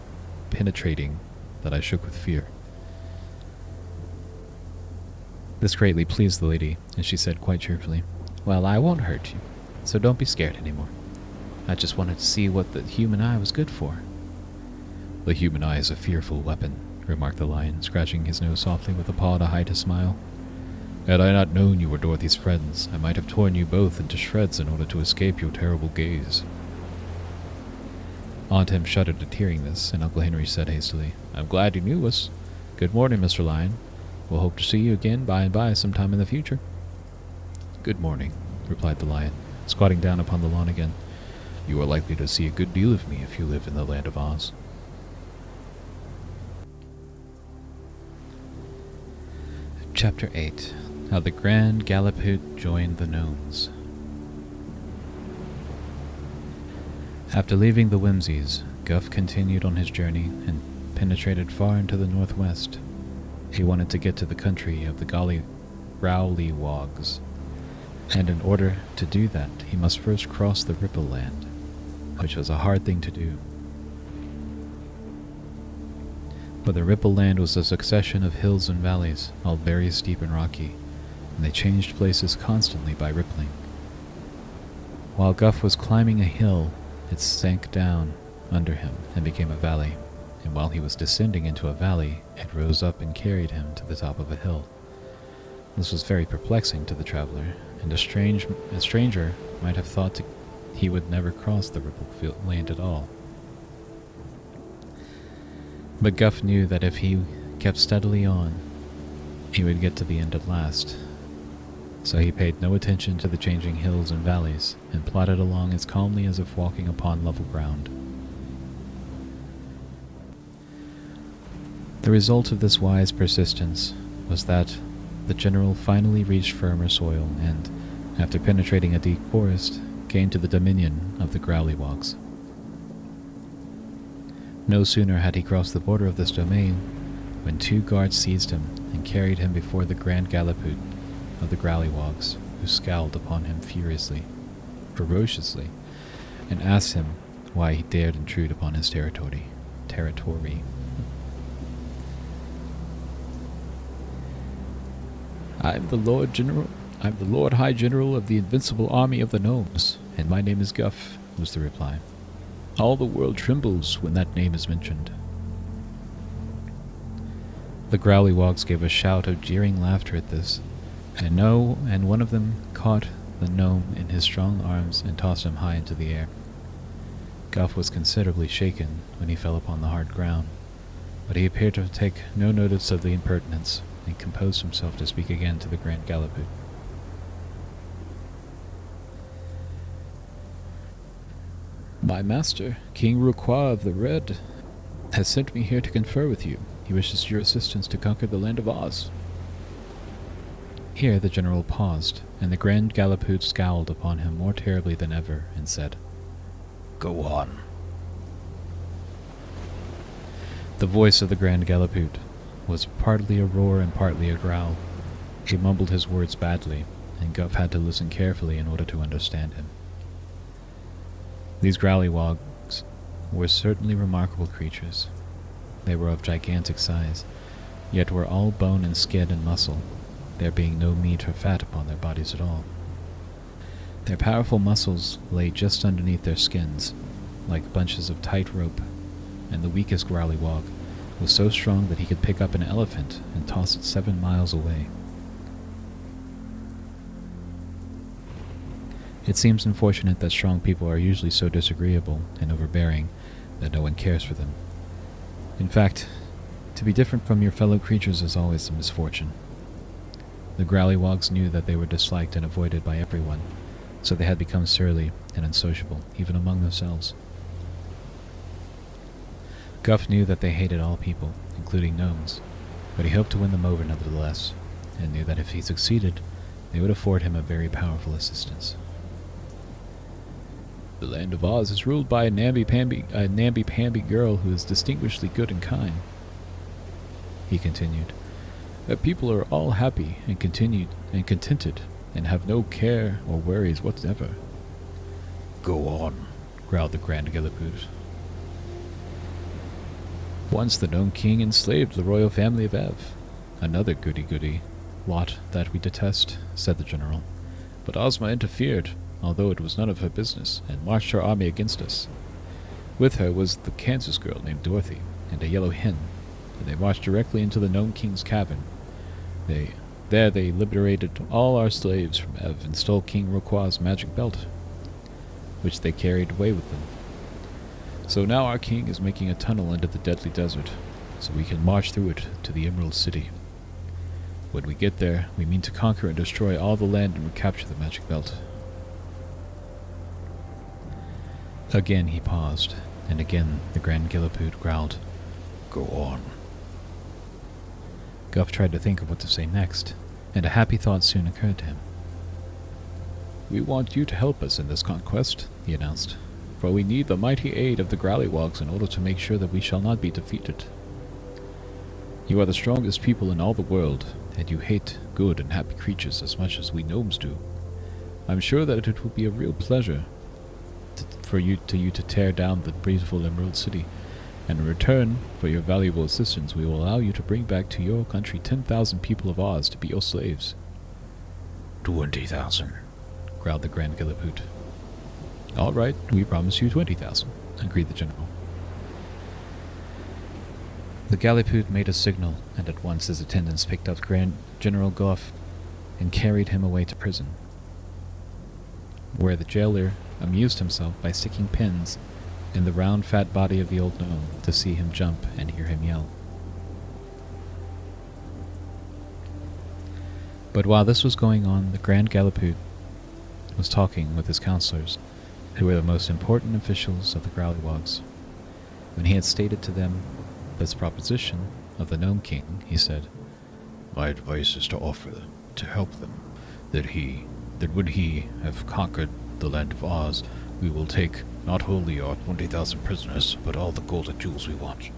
that I shook with fear. This greatly pleased the lady, and she said quite cheerfully, Well, I won't hurt you, so don't be scared anymore. I just wanted to see what the human eye was good for. The human eye is a fearful weapon, remarked the lion, scratching his nose softly with a paw to hide his smile. Had I not known you were Dorothy's friends, I might have torn you both into shreds in order to escape your terrible gaze. Aunt Em shuddered at hearing this, and Uncle Henry said hastily, I'm glad you knew us. Good morning, Mr. Lion. We'll hope to see you again by and by sometime in the future. Good morning, replied the lion, squatting down upon the lawn again. You are likely to see a good deal of me if you live in the land of Oz. Chapter 8. How the Grand Gallipoot Joined the Gnomes. After leaving the Whimsies, Guff continued on his journey and penetrated far into the northwest. He wanted to get to the country of the Growlywogs, and in order to do that, he must first cross the Ripple Land, which was a hard thing to do. For the Ripple Land was a succession of hills and valleys, all very steep and rocky, and they changed places constantly by rippling. While Guff was climbing a hill, it sank down under him and became a valley, and while he was descending into a valley, it rose up and carried him to the top of a hill. This was very perplexing to the traveler, and a stranger might have thought he would never cross the Ripple Land at all. But Guff knew that if he kept steadily on, he would get to the end at last. So he paid no attention to the changing hills and valleys, and plodded along as calmly as if walking upon level ground. The result of this wise persistence was that the general finally reached firmer soil and, after penetrating a deep forest, came to the dominion of the Growlywogs. No sooner had he crossed the border of this domain when 2 guards seized him and carried him before the Grand Gallipoot of the Growlywogs, who scowled upon him ferociously, and asked him why he dared intrude upon his territory. I'm the Lord High General of the Invincible Army of the Gnomes, and my name is Guff, was the reply. All the world trembles when that name is mentioned. The Growlywogs gave a shout of jeering laughter at this, and one of them caught the gnome in his strong arms and tossed him high into the air. Guff was considerably shaken when he fell upon the hard ground, but he appeared to take no notice of the impertinence, and composed himself to speak again to the Grand Gallipoot. My master, King Ruqua of the Red, has sent me here to confer with you. He wishes your assistance to conquer the land of Oz. Here the general paused, and the Grand Gallipoot scowled upon him more terribly than ever, and said, Go on. The voice of the Grand Gallipoot was partly a roar and partly a growl. He mumbled his words badly, and Guff had to listen carefully in order to understand him. These Growlywogs were certainly remarkable creatures. They were of gigantic size, yet were all bone and skin and muscle, there being no meat or fat upon their bodies at all. Their powerful muscles lay just underneath their skins, like bunches of tight rope, and the weakest Growlywog was so strong that he could pick up an elephant and toss it 7 miles away. It seems unfortunate that strong people are usually so disagreeable and overbearing that no one cares for them. In fact, to be different from your fellow creatures is always a misfortune. The Growlywogs knew that they were disliked and avoided by everyone, so they had become surly and unsociable, even among themselves. Guff knew that they hated all people, including gnomes, but he hoped to win them over nevertheless, and knew that if he succeeded, they would afford him a very powerful assistance. The land of Oz is ruled by a namby-pamby girl who is distinguishedly good and kind, he continued. That people are all happy and contented, and have no care or worries whatever. Go on, growled the Grand Galliput. Once the Gnome King enslaved the royal family of Ev. Another goody-goody lot that we detest, said the general. But Ozma interfered, although it was none of her business, and marched her army against us. With her was the Kansas girl named Dorothy, and a yellow hen, and they marched directly into the Gnome King's cavern. There they liberated all our slaves from Ev and stole King Rocquois' magic belt, which they carried away with them. So now our king is making a tunnel under the deadly desert, so we can march through it to the Emerald City. When we get there, we mean to conquer and destroy all the land and recapture the magic belt. Again he paused, and again the Grand Galliput growled, Go on. Guff tried to think of what to say next, and a happy thought soon occurred to him. We want you to help us in this conquest, he announced, for we need the mighty aid of the Growlywogs in order to make sure that we shall not be defeated. You are the strongest people in all the world, and you hate good and happy creatures as much as we gnomes do. I'm sure that it will be a real pleasure for you to tear down the beautiful Emerald City, and in return for your valuable assistance we will allow you to bring back to your country 10,000 people of Oz to be your slaves. 20,000, growled the Grand Galliput. All right, we promise you 20,000, agreed the general. The Galliput made a signal, and at once his attendants picked up General Guff and carried him away to prison, where the jailer amused himself by sticking pins in the round fat body of the old gnome to see him jump and hear him yell. But while this was going on, the Grand Galliput was talking with his counselors, who were the most important officials of the Growlywogs. When he had stated to them this proposition of the Gnome King, he said, My advice is to offer to help them, that when he have conquered the land of Oz, we will take not only our 20,000 prisoners, but all the gold and jewels we want.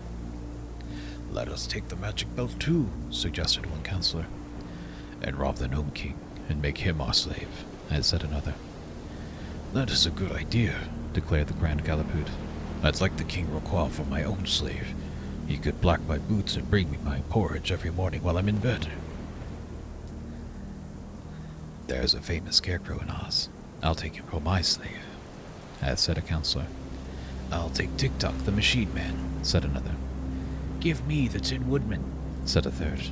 Let us take the magic belt too, suggested one counselor, and rob the Gnome King, and make him our slave, as said another. That is a good idea, declared the Grand Galliput. I'd like the King Rocquois for my own slave. He could black my boots and bring me my porridge every morning while I'm in bed. There's a famous scarecrow in Oz. I'll take him for my slave, as said a counselor. I'll take Tick-Tock the Machine Man, said another. Give me the Tin Woodman, said a third.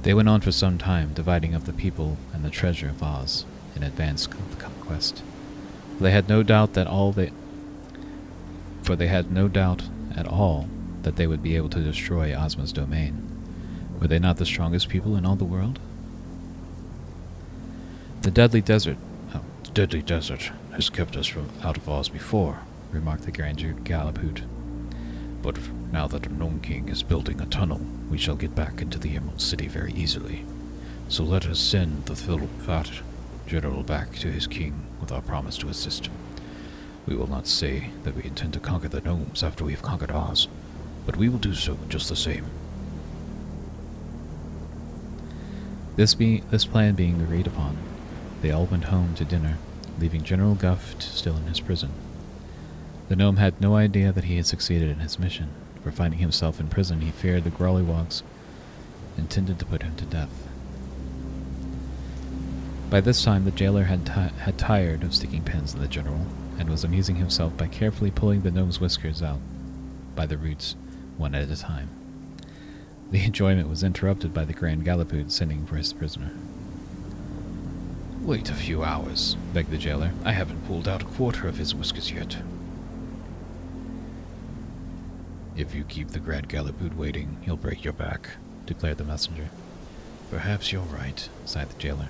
They went on for some time, dividing up the people and the treasure of Oz in advance of the conquest. They had no doubt at all that they would be able to destroy Ozma's domain. Were they not the strongest people in all the world? The deadly desert has kept us from out of Oz before, remarked the Grand Galliput. But now that the Gnome King is building a tunnel, we shall get back into the Emerald City very easily. So let us send the fat general back to his king with our promise to assist him. We will not say that we intend to conquer the gnomes after we have conquered Oz, but we will do so just the same. This plan being agreed upon, they all went home to dinner, leaving General Guff still in his prison. The gnome had no idea that he had succeeded in his mission, for finding himself in prison he feared the Growlywogs intended to put him to death. By this time the jailer had tired of sticking pins in the general, and was amusing himself by carefully pulling the gnome's whiskers out by the roots, one at a time. The enjoyment was interrupted by the Grand Galliput sending for his prisoner. Wait a few hours, begged the jailer. I haven't pulled out a quarter of his whiskers yet. If you keep the Grand Galliput waiting, he'll break your back, declared the messenger. Perhaps you're right, sighed the jailer.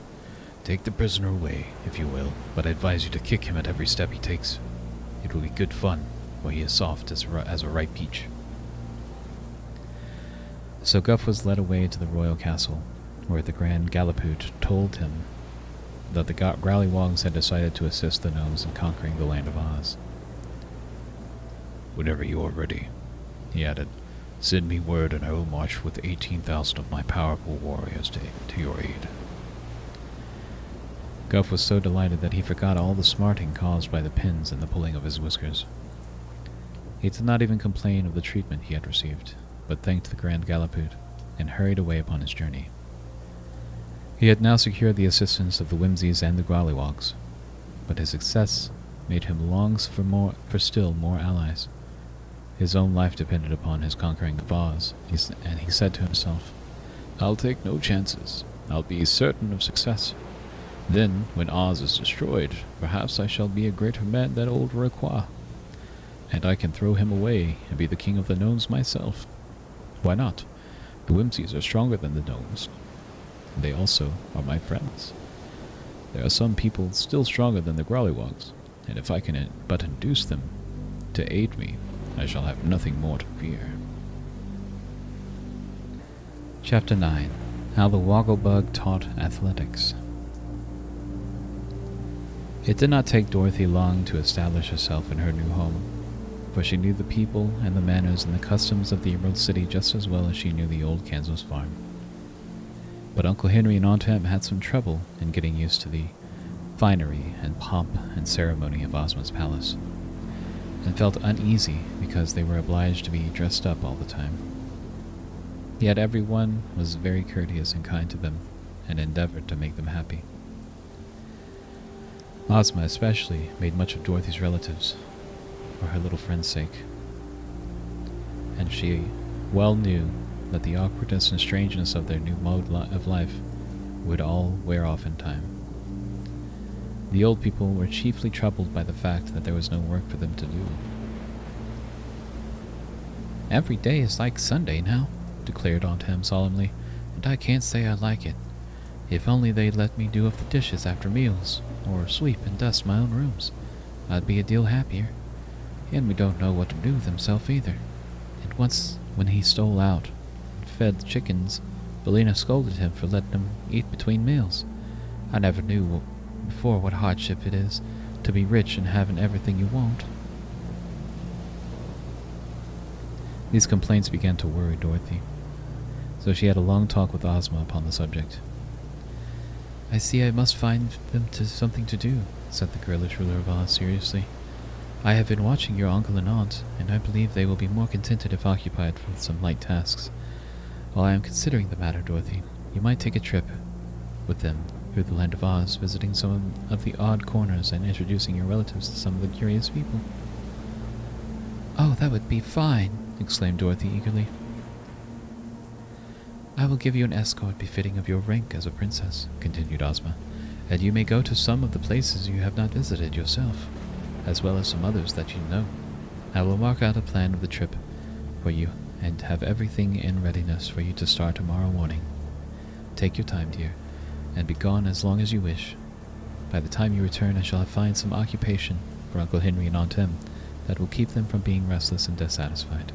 Take the prisoner away, if you will, but I advise you to kick him at every step he takes. It will be good fun, for he is soft as a ripe peach. So Guff was led away to the royal castle, where the Grand Gallipute told him that the Growlywogs had decided to assist the gnomes in conquering the land of Oz. Whenever you are ready, he added, send me word and I will march with 18,000 of my powerful warriors to your aid. Guff was so delighted that he forgot all the smarting caused by the pins and the pulling of his whiskers. He did not even complain of the treatment he had received, but thanked the Grand Gallipute and hurried away upon his journey. He had now secured the assistance of the Whimsies and the Growlywogs, but his success made him long for still more allies. His own life depended upon his conquering of Oz, and he said to himself, I'll take no chances. I'll be certain of success. Then, when Oz is destroyed, perhaps I shall be a greater man than old Requa, and I can throw him away and be the king of the gnomes myself. Why not? The Whimsies are stronger than the gnomes. They also are my friends. There are some people still stronger than the Growlywogs, and if I can but induce them to aid me, I shall have nothing more to fear. Chapter 9. How the Wogglebug Taught Athletics. It did not take Dorothy long to establish herself in her new home, for she knew the people and the manners and the customs of the Emerald City just as well as she knew the old Kansas farm. But Uncle Henry and Aunt Em had some trouble in getting used to the finery and pomp and ceremony of Ozma's palace, and felt uneasy because they were obliged to be dressed up all the time. Yet everyone was very courteous and kind to them, and endeavored to make them happy. Ozma especially made much of Dorothy's relatives, for her little friend's sake, and she well knew that the awkwardness and strangeness of their new mode of life would all wear off in time. The old people were chiefly troubled by the fact that there was no work for them to do. "Every day is like Sunday now," declared Aunt Em solemnly, "and I can't say I like it. If only they'd let me do up the dishes after meals, or sweep and dust my own rooms, I'd be a deal happier. Henry don't know what to do with himself either. And once, when he stole out and fed the chickens, Billina scolded him for letting him eat between meals. I never knew before what hardship it is to be rich and having everything you want." These complaints began to worry Dorothy, so she had a long talk with Ozma upon the subject. "I see I must find them something to do," said the girlish ruler of Oz seriously. "I have been watching your uncle and aunt, and I believe they will be more contented if occupied with some light tasks. While I am considering the matter, Dorothy, you might take a trip with them through the land of Oz, visiting some of the odd corners and introducing your relatives to some of the curious people." "Oh, that would be fine!" exclaimed Dorothy eagerly. "I will give you an escort befitting of your rank as a princess," continued Ozma, "and you may go to some of the places you have not visited yourself, as well as some others that you know. I will mark out a plan of the trip for you and have everything in readiness for you to start tomorrow morning. Take your time, dear, and be gone as long as you wish. By the time you return, I shall have found some occupation for Uncle Henry and Aunt Em that will keep them from being restless and dissatisfied."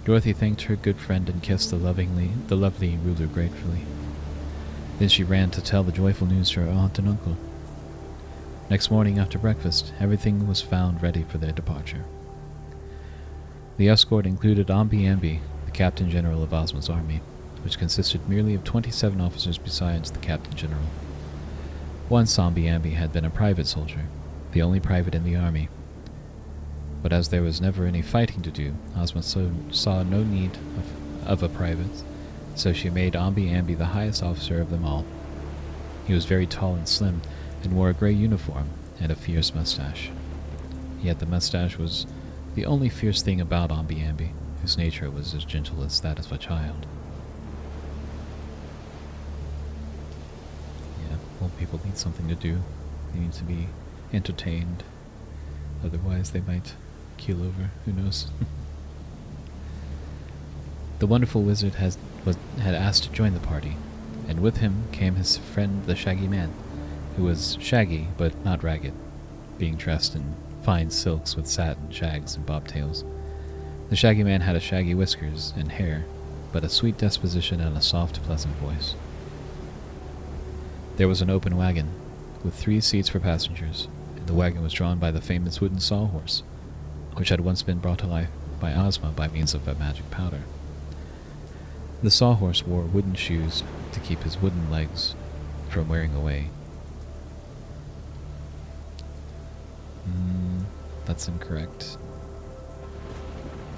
Dorothy thanked her good friend and kissed the lovely ruler gratefully. Then she ran to tell the joyful news to her aunt and uncle. Next morning after breakfast, everything was found ready for their departure. The escort included Omby Amby, the Captain General of Ozma's army, which consisted merely of 27 officers besides the Captain General. Once Omby Amby had been a private soldier, the only private in the army. But as there was never any fighting to do, Ozma saw no need of a private, so she made Omby Amby the highest officer of them all. He was very tall and slim, and wore a gray uniform and a fierce mustache. Yet the mustache was the only fierce thing about Omby Amby, whose nature was as gentle as that of a child. Yeah, old people need something to do. They need to be entertained. Otherwise they might keel over. Who knows? The wonderful wizard had asked to join the party, and with him came his friend the Shaggy Man, who was shaggy but not ragged, being dressed in fine silks with satin shags and bobtails. The Shaggy Man had a shaggy whiskers and hair, but a sweet disposition and a soft, pleasant voice. There was an open wagon, with 3 seats for passengers, and the wagon was drawn by the famous wooden sawhorse, which had once been brought to life by Ozma by means of a magic powder. The sawhorse wore wooden shoes to keep his wooden legs from wearing away. That's incorrect.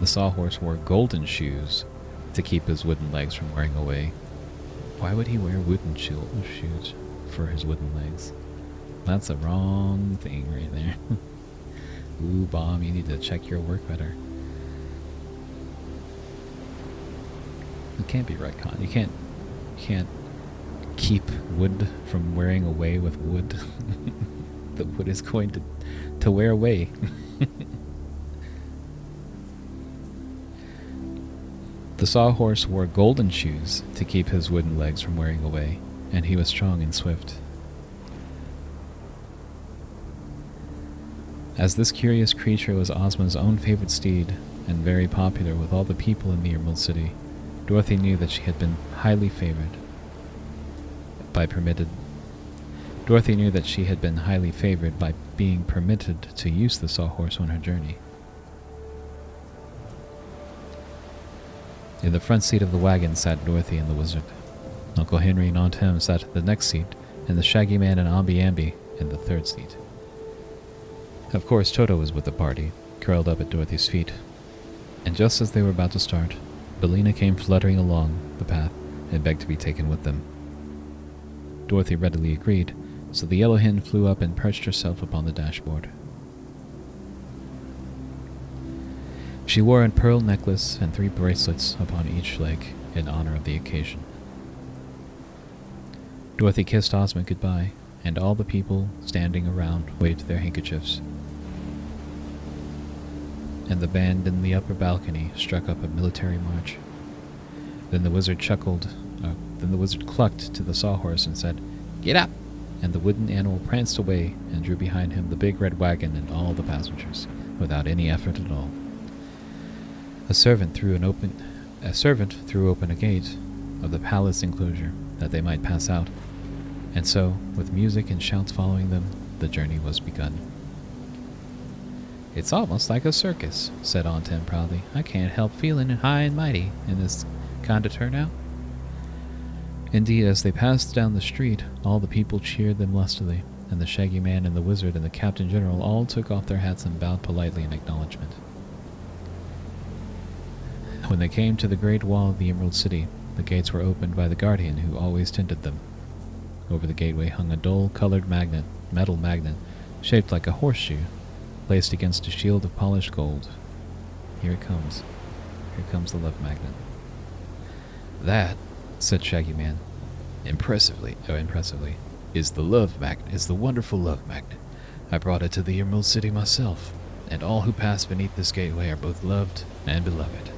The sawhorse wore golden shoes to keep his wooden legs from wearing away. Why would he wear wooden shoes for his wooden legs? That's a wrong thing right there. Ooh, Baum, you need to check your work better. It can't be right, Con. You can't keep wood from wearing away with wood. The wood is going to wear away. The sawhorse wore golden shoes to keep his wooden legs from wearing away, and he was strong and swift. As this curious creature was Ozma's own favorite steed, and very popular with all the people in the Emerald City, Dorothy knew that she had been highly favored by being permitted to use the sawhorse on her journey. In the front seat of the wagon sat Dorothy and the wizard. Uncle Henry and Aunt Em sat in the next seat, and the Shaggy Man and Ambi Ambi in the third seat. Of course, Toto was with the party, curled up at Dorothy's feet. And just as they were about to start, Billina came fluttering along the path and begged to be taken with them. Dorothy readily agreed, so the yellow hen flew up and perched herself upon the dashboard. She wore a pearl necklace and 3 bracelets upon each leg in honor of the occasion. Dorothy kissed Ozma goodbye, and all the people standing around waved their handkerchiefs. And the band in the upper balcony struck up a military march. Then the wizard clucked to the sawhorse and said, "Get up!" And the wooden animal pranced away and drew behind him the big red wagon and all the passengers, without any effort at all. A servant threw open a gate of the palace enclosure that they might pass out, and so, with music and shouts following them, the journey was begun. "It's almost like a circus," said Aunt Em proudly. "I can't help feeling high and mighty in this kind of turnout." Indeed, as they passed down the street, all the people cheered them lustily, and the Shaggy Man and the Wizard and the Captain General all took off their hats and bowed politely in acknowledgement. When they came to the Great Wall of the Emerald City, the gates were opened by the guardian who always tended them. Over the gateway hung a dull-colored metal magnet, shaped like a horseshoe, placed against a shield of polished gold. Here it comes. Here comes the love magnet. "That," said Shaggy Man, impressively, is the love magnet, is the wonderful love magnet. I brought it to the Emerald City myself, and all who pass beneath this gateway are both loved and beloved."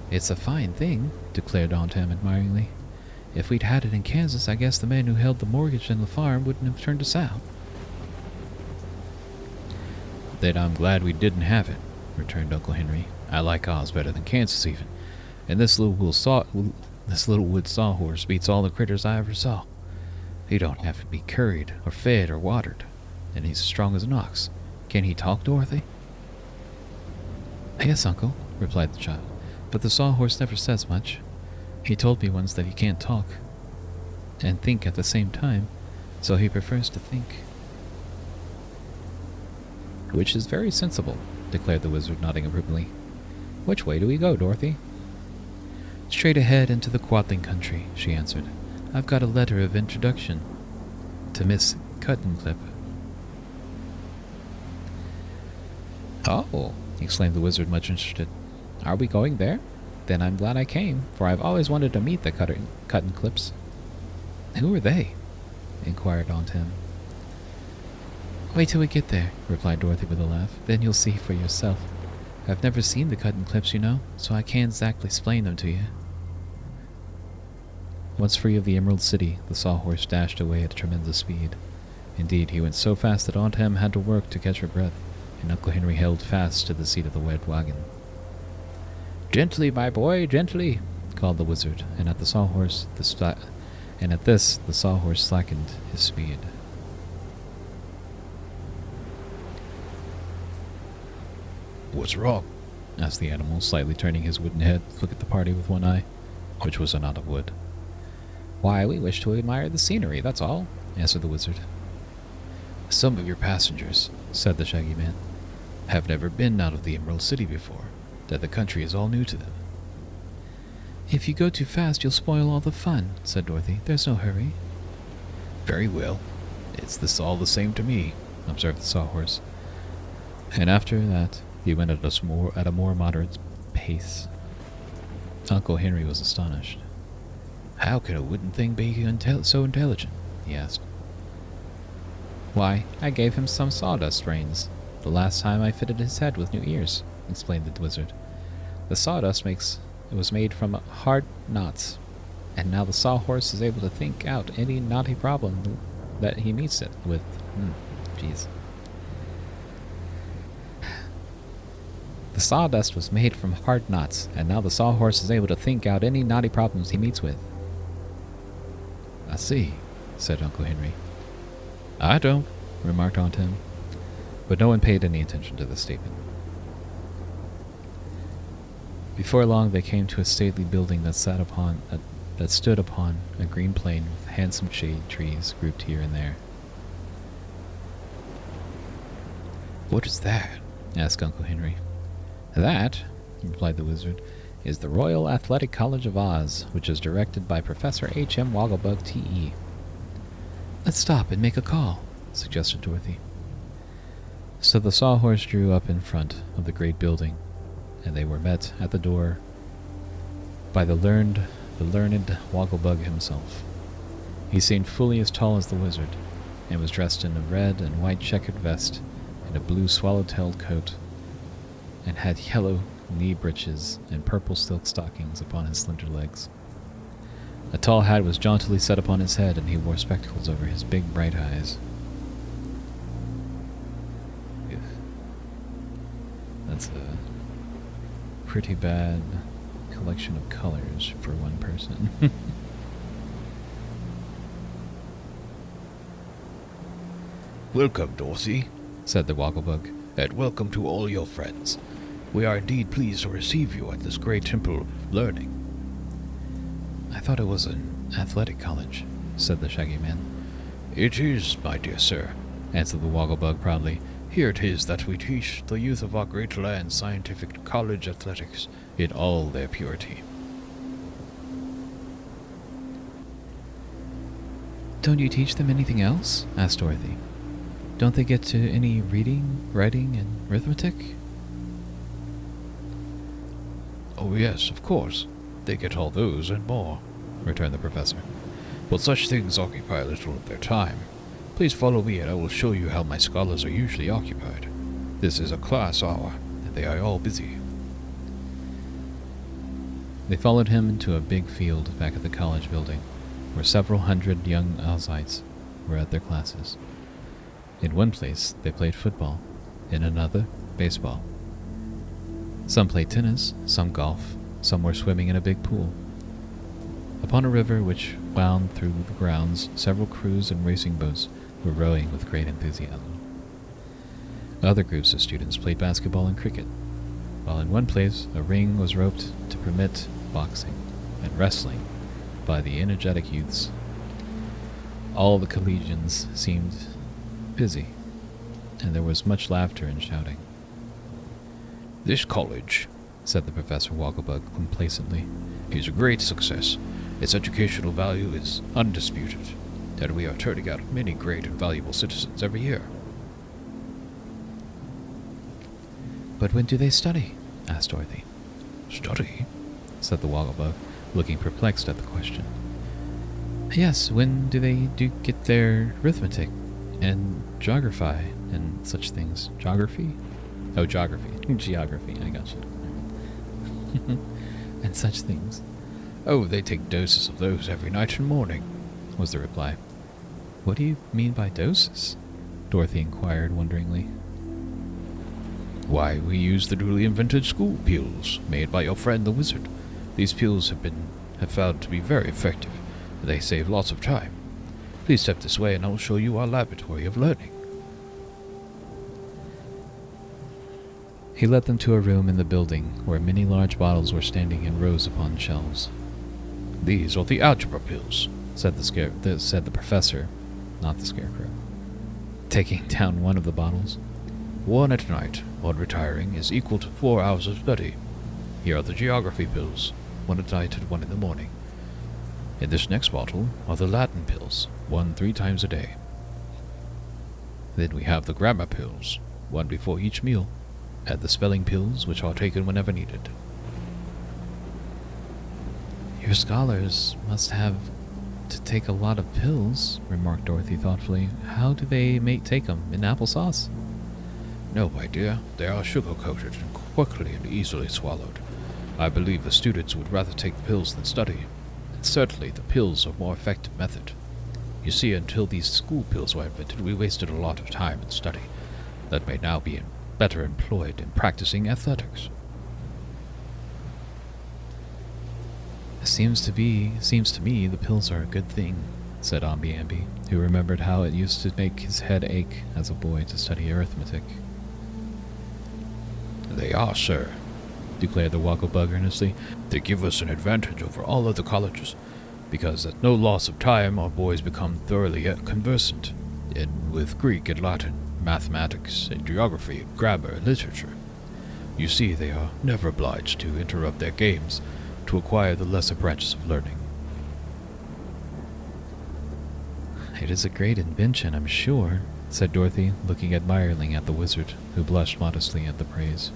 "It's a fine thing," declared Aunt Em admiringly. "If we'd had it in Kansas, I guess the man who held the mortgage on the farm wouldn't have turned us out." "Then I'm glad we didn't have it," returned Uncle Henry. "I like Oz better than Kansas even, and this little wood sawhorse beats all the critters I ever saw. He don't have to be curried or fed or watered, and he's as strong as an ox. Can he talk, Dorothy?" "Yes, Uncle," replied the child, "but the sawhorse never says much. He told me once that he can't talk and think at the same time, so he prefers to think." "Which is very sensible," declared the wizard, nodding approvingly. "Which way do we go, Dorothy?" "Straight ahead into the Quadling country," she answered. "I've got a letter of introduction to Miss Cuttenclip." "Oh," exclaimed the wizard, much interested. "Are we going there? Then I'm glad I came, for I've always wanted to meet the Cuttenclips." "Who are they?" inquired Aunt Em. "Wait till we get there," replied Dorothy with a laugh. "Then you'll see for yourself. I've never seen the cutting clips, you know, so I can't exactly explain them to you. Once free of the Emerald City, the sawhorse dashed away at tremendous speed. Indeed, he went so fast that Aunt Em had to work to catch her breath, and Uncle Henry held fast to the seat of the wet wagon. "Gently, my boy, gently," called the wizard, and at this the sawhorse slackened his speed. What's wrong? Asked the animal, slightly turning his wooden head to look at the party with one eye, which was a knot of wood. "Why, we wish to admire the scenery, that's all," answered the wizard. "Some of your passengers," said the Shaggy Man, "have never been out of the Emerald City before, that the country is all new to them." "If you go too fast, you'll spoil all the fun," said Dorothy. "There's no hurry." "Very well. It's all the same to me," observed the sawhorse. And after that, he went at a more moderate pace. Uncle Henry was astonished. "How can a wooden thing be so intelligent?" he asked. "Why, I gave him some sawdust brains the last time I fitted his head with new ears," explained the wizard. "The sawdust was made from hard knots, and now the sawhorse is able to think out any knotty problem that he meets it with. Jeez. The sawdust was made from hard knots, and now the sawhorse is able to think out any knotty problems he meets with." "I see," said Uncle Henry. "I don't," remarked Aunt Em, but no one paid any attention to this statement. Before long, they came to a stately building that stood upon a green plain with handsome shade trees grouped here and there. "What is that?" asked Uncle Henry. "That," replied the wizard, "is the Royal Athletic College of Oz, which is directed by Professor H.M. Wogglebug, T.E. "Let's stop and make a call," suggested Dorothy. So the sawhorse drew up in front of the great building, and they were met at the door by the learned Wogglebug himself. He seemed fully as tall as the wizard, and was dressed in a red and white checkered vest and a blue swallow-tailed coat, and had yellow knee breeches and purple silk stockings upon his slender legs. A tall hat was jauntily set upon his head, and he wore spectacles over his big bright eyes. That's a pretty bad collection of colors for one person. "Welcome, Dorothy," said the Wogglebug, "and welcome to all your friends. We are indeed pleased to receive you at this great temple of learning." "I thought it was an athletic college," said the Shaggy Man. "It is, my dear sir," answered the Wogglebug proudly. "Here it is that we teach the youth of our great land scientific college athletics in all their purity." "Don't you teach them anything else?" asked Dorothy. "Don't they get to any reading, writing, and arithmetic?" "Oh yes, of course. They get all those and more," returned the professor. "But such things occupy a little of their time. Please follow me and I will show you how my scholars are usually occupied. This is a class hour, and they are all busy." They followed him into a big field back at the college building, where several hundred young Ozites were at their classes. In one place, they played football. In another, baseball. Some played tennis, some golf, some were swimming in a big pool. Upon a river which wound through the grounds, several crews and racing boats were rowing with great enthusiasm. Other groups of students played basketball and cricket, while in one place a ring was roped to permit boxing and wrestling by the energetic youths. All the collegians seemed busy, and there was much laughter and shouting. "This college," said the Professor Wogglebug complacently, "is a great success. Its educational value is undisputed, and we are turning out many great and valuable citizens every year." "But when do they study?" asked Dorothy. "Study?" said the Wogglebug, looking perplexed at the question. "Yes, when do they get their arithmetic and geography and such things?" "Geography?" Oh, geography. Geography, I got you. And such things. Oh, they take doses of those every night and morning, was the reply. What do you mean by doses? Dorothy inquired wonderingly. Why, we use the newly invented school pills made by your friend the wizard. These pills have found to be very effective. They save lots of time. Please step this way and I will show you our laboratory of learning. He led them to a room in the building where many large bottles were standing in rows upon shelves. These are the algebra pills, said the professor, not the scarecrow, taking down one of the bottles. One at night, on retiring, is equal to 4 hours of study. Here are the geography pills, one at night and one in the morning. In this next bottle are the Latin pills, one 3 times a day. Then we have the grammar pills, one before each meal, and the spelling pills, which are taken whenever needed. Your scholars must have to take a lot of pills, remarked Dorothy thoughtfully. How do they take them? In applesauce? No, my dear, they are sugar-coated and quickly and easily swallowed. I believe the students would rather take pills than study, and certainly the pills are a more effective method. You see, until these school pills were invented, we wasted a lot of time in study that may now be better employed in practicing athletics. Seems to me the pills are a good thing, said Ambi, who remembered how it used to make his head ache as a boy to study arithmetic. They are, sir, declared the Wogglebug earnestly. They give us an advantage over all other colleges, because at no loss of time our boys become thoroughly conversant with Greek and Latin, mathematics and geography, grammar and literature. You see, they are never obliged to interrupt their games to acquire the lesser branches of learning. It is a great invention, I'm sure, said Dorothy, looking admiringly at the wizard, who blushed modestly at the praise.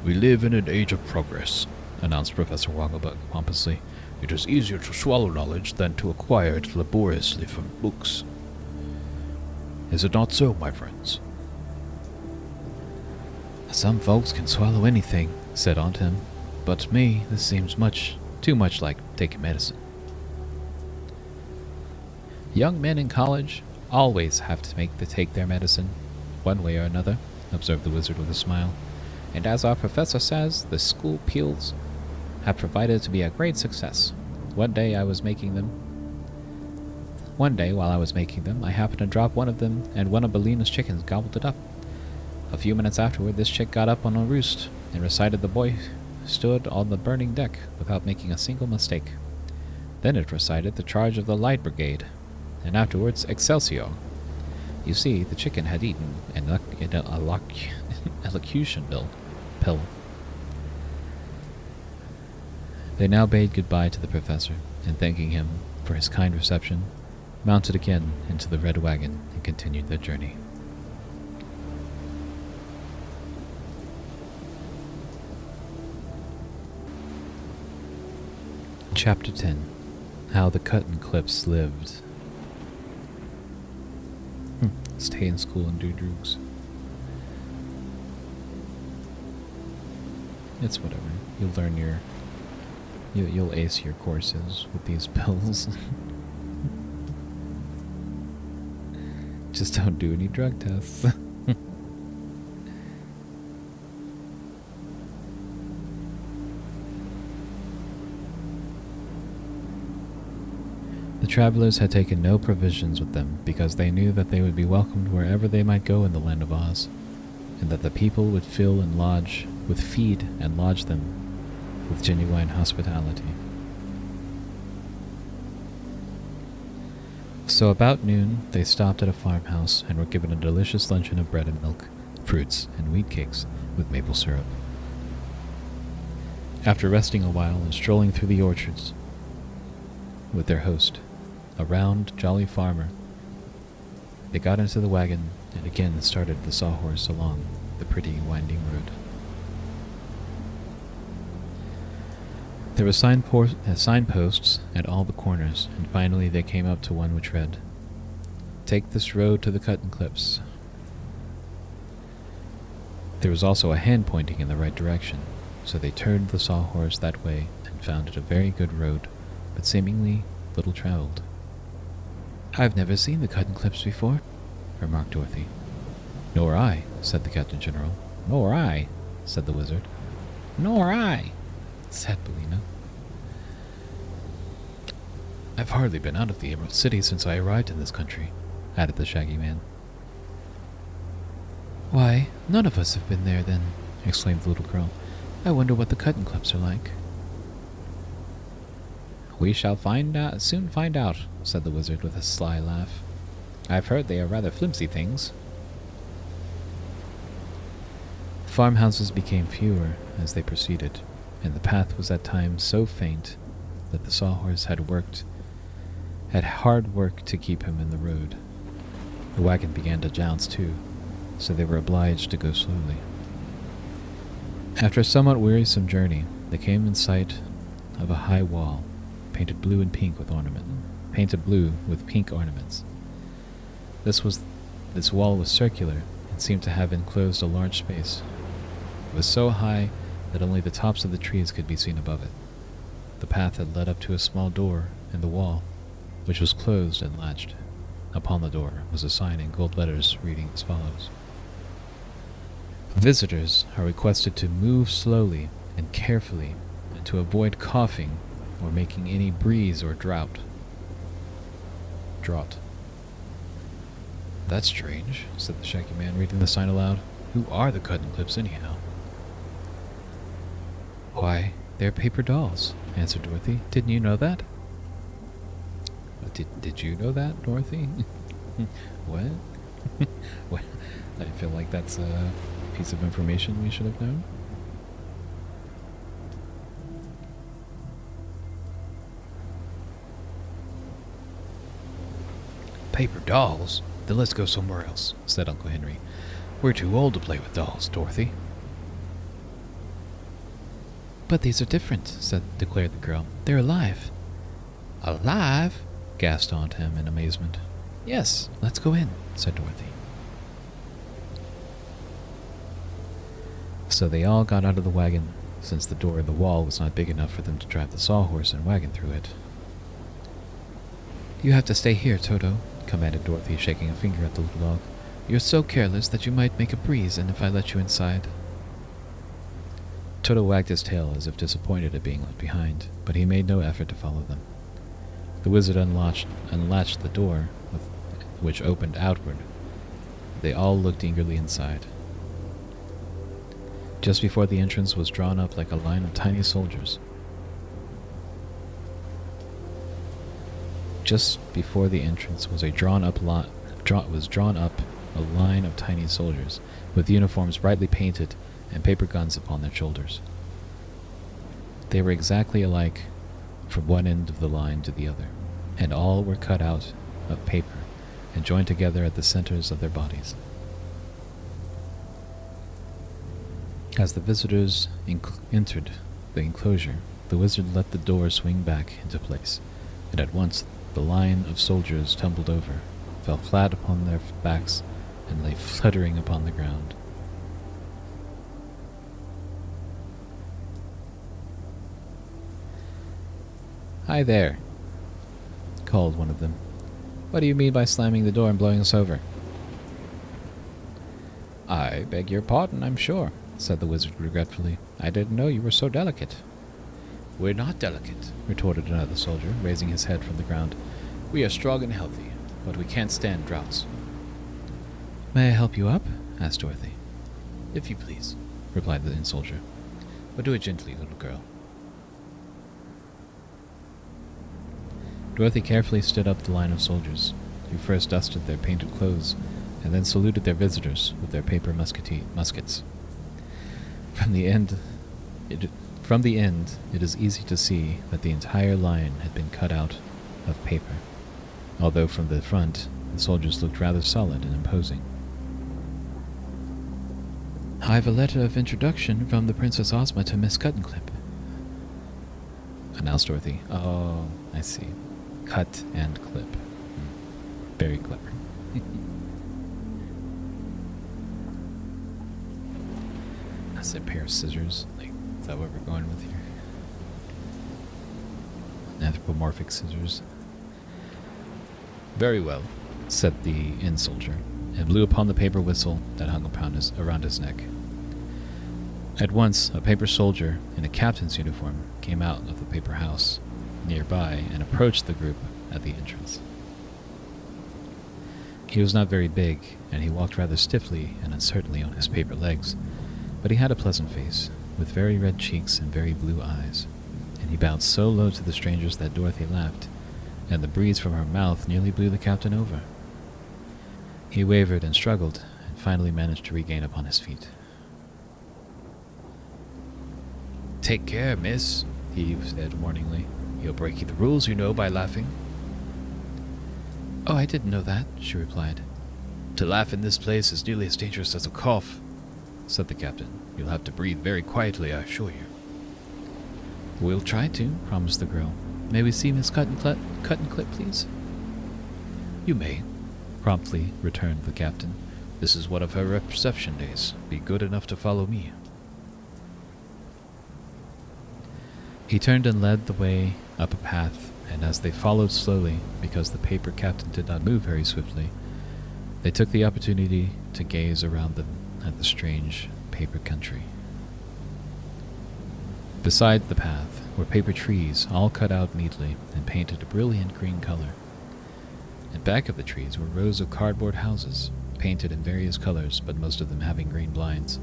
We live in an age of progress, announced Professor Wogglebug pompously. It is easier to swallow knowledge than to acquire it laboriously from books. Is it not so, my friends? Some folks can swallow anything, said Aunt Em, but to me this seems too much like taking medicine. Young men in college always have to take their medicine, one way or another, observed the wizard with a smile. And as our professor says, the school pills have provided to be a great success. One day while I was making them, I happened to drop one of them, and one of Bellina's chickens gobbled it up. A few minutes afterward, this chick got up on a roost and recited the boy stood on the burning deck without making a single mistake. Then it recited the charge of the Light Brigade, and afterwards Excelsior. You see, the chicken had eaten an elocution pill. They now bade goodbye to the professor, and thanking him for his kind reception, mounted again into the red wagon and continued their journey. Chapter 10. How the Cutting Clips Lived. Stay in school and do drugs. It's whatever. You'll learn you'll ace your courses with these pills. Just don't do any drug tests. The travelers had taken no provisions with them because they knew that they would be welcomed wherever they might go in the land of Oz, and that the people would feed and lodge them with genuine hospitality. So about noon, they stopped at a farmhouse and were given a delicious luncheon of bread and milk, fruits, and wheat cakes with maple syrup. After resting a while and strolling through the orchards with their host, a round, jolly farmer, they got into the wagon and again started the sawhorse along the pretty, winding road. There were signposts at all the corners, and finally they came up to one which read, "Take this road to the Cutting Clips." There was also a hand pointing in the right direction, so they turned the sawhorse that way and found it a very good road, but seemingly little traveled. "I've never seen the cutting clips before," remarked Dorothy. "Nor I," said the Captain General. "Nor I," said the wizard. "Nor I," said Bellina. "I've hardly been out of the Emerald City since I arrived in this country," added the Shaggy Man. "Why, none of us have been there, then," exclaimed the little girl. "I wonder what the cutting clips are like." "We shall soon find out," said the wizard with a sly laugh. "I've heard they are rather flimsy things." Farmhouses became fewer as they proceeded, and the path was at times so faint that the sawhorse had hard work to keep him in the road. The wagon began to jounce too, so they were obliged to go slowly. After a somewhat wearisome journey, they came in sight of a high wall, painted blue with pink ornaments. This wall was circular and seemed to have enclosed a large space. It was so high that only the tops of the trees could be seen above it. The path had led up to a small door in the wall, which was closed and latched. Upon the door was a sign in gold letters reading as follows: "Visitors are requested to move slowly and carefully and to avoid coughing or making any breeze or draught." "That's strange," said the Shaggy Man, reading the sign aloud. "Who are the cutting clips, anyhow?" "Why, they're paper dolls," answered Dorothy. "Didn't you know that?" Did you know that, Dorothy? What? Well, I feel like that's a piece of information we should have known. "Paper dolls? Then let's go somewhere else," said Uncle Henry. "We're too old to play with dolls, Dorothy." "But these are different," declared the girl. "They're alive." "Alive?" gasped Aunt Em in amazement. "Yes, let's go in," said Dorothy. So they all got out of the wagon, since the door in the wall was not big enough for them to drive the sawhorse and wagon through it. "You have to stay here, Toto," commanded Dorothy, shaking a finger at the little dog. "You're so careless that you might make a breeze, and if I let you inside." Toto wagged his tail as if disappointed at being left behind, but he made no effort to follow them. The wizard unlatched the door, which opened outward. They all looked eagerly inside. Just before the entrance was drawn up like a line of tiny soldiers. Just before the entrance was drawn up a line of tiny soldiers, with uniforms brightly painted and paper guns upon their shoulders. They were exactly alike from one end of the line to the other, and all were cut out of paper and joined together at the centers of their bodies. As the visitors entered the enclosure, the wizard let the door swing back into place, and at once the line of soldiers tumbled over, fell flat upon their backs, and lay fluttering upon the ground. "Hi there," called one of them. "What do you mean by slamming the door and blowing us over?" "I beg your pardon, I'm sure," said the wizard regretfully. "I didn't know you were so delicate." "We're not delicate," retorted another soldier, raising his head from the ground. "We are strong and healthy, but we can't stand draughts." "May I help you up?" asked Dorothy. "If you please," replied the soldier. "But do it gently, little girl." Dorothy carefully stood up the line of soldiers, who first dusted their painted clothes and then saluted their visitors with their paper muskets. From the end, it is easy to see that the entire line had been cut out of paper, although from the front the soldiers looked rather solid and imposing. "I've a letter of introduction from the Princess Ozma to Miss Cuttenclip," announced Dorothy. "Oh, I see. Cut and clip. Very clever." massive pair of scissors. Like, is that what we're going with here? Anthropomorphic scissors. Very well, said the inn soldier, and blew upon the paper whistle that hung around his neck. At once, a paper soldier in a captain's uniform came out of the paper house nearby and approached the group at the entrance. He was not very big, and he walked rather stiffly and uncertainly on his paper legs, but he had a pleasant face, with very red cheeks and very blue eyes, and he bowed so low to the strangers that Dorothy laughed, and the breeze from her mouth nearly blew the captain over. He wavered and struggled, and finally managed to regain upon his feet. Take care, miss, he said warningly. You'll break the rules, you know, by laughing. Oh, I didn't know that, she replied. To laugh in this place is nearly as dangerous as a cough, said the captain. You'll have to breathe very quietly, I assure you. We'll try to, promised the girl. May we see Miss Cut and Clip, please? You may, promptly returned the captain. This is one of her reception days. Be good enough to follow me. He turned and led the way up a path, and as they followed slowly, because the paper captain did not move very swiftly, they took the opportunity to gaze around them at the strange paper country. Beside the path were paper trees, all cut out neatly and painted a brilliant green color. And back of the trees were rows of cardboard houses, painted in various colors, but most of them having green blinds.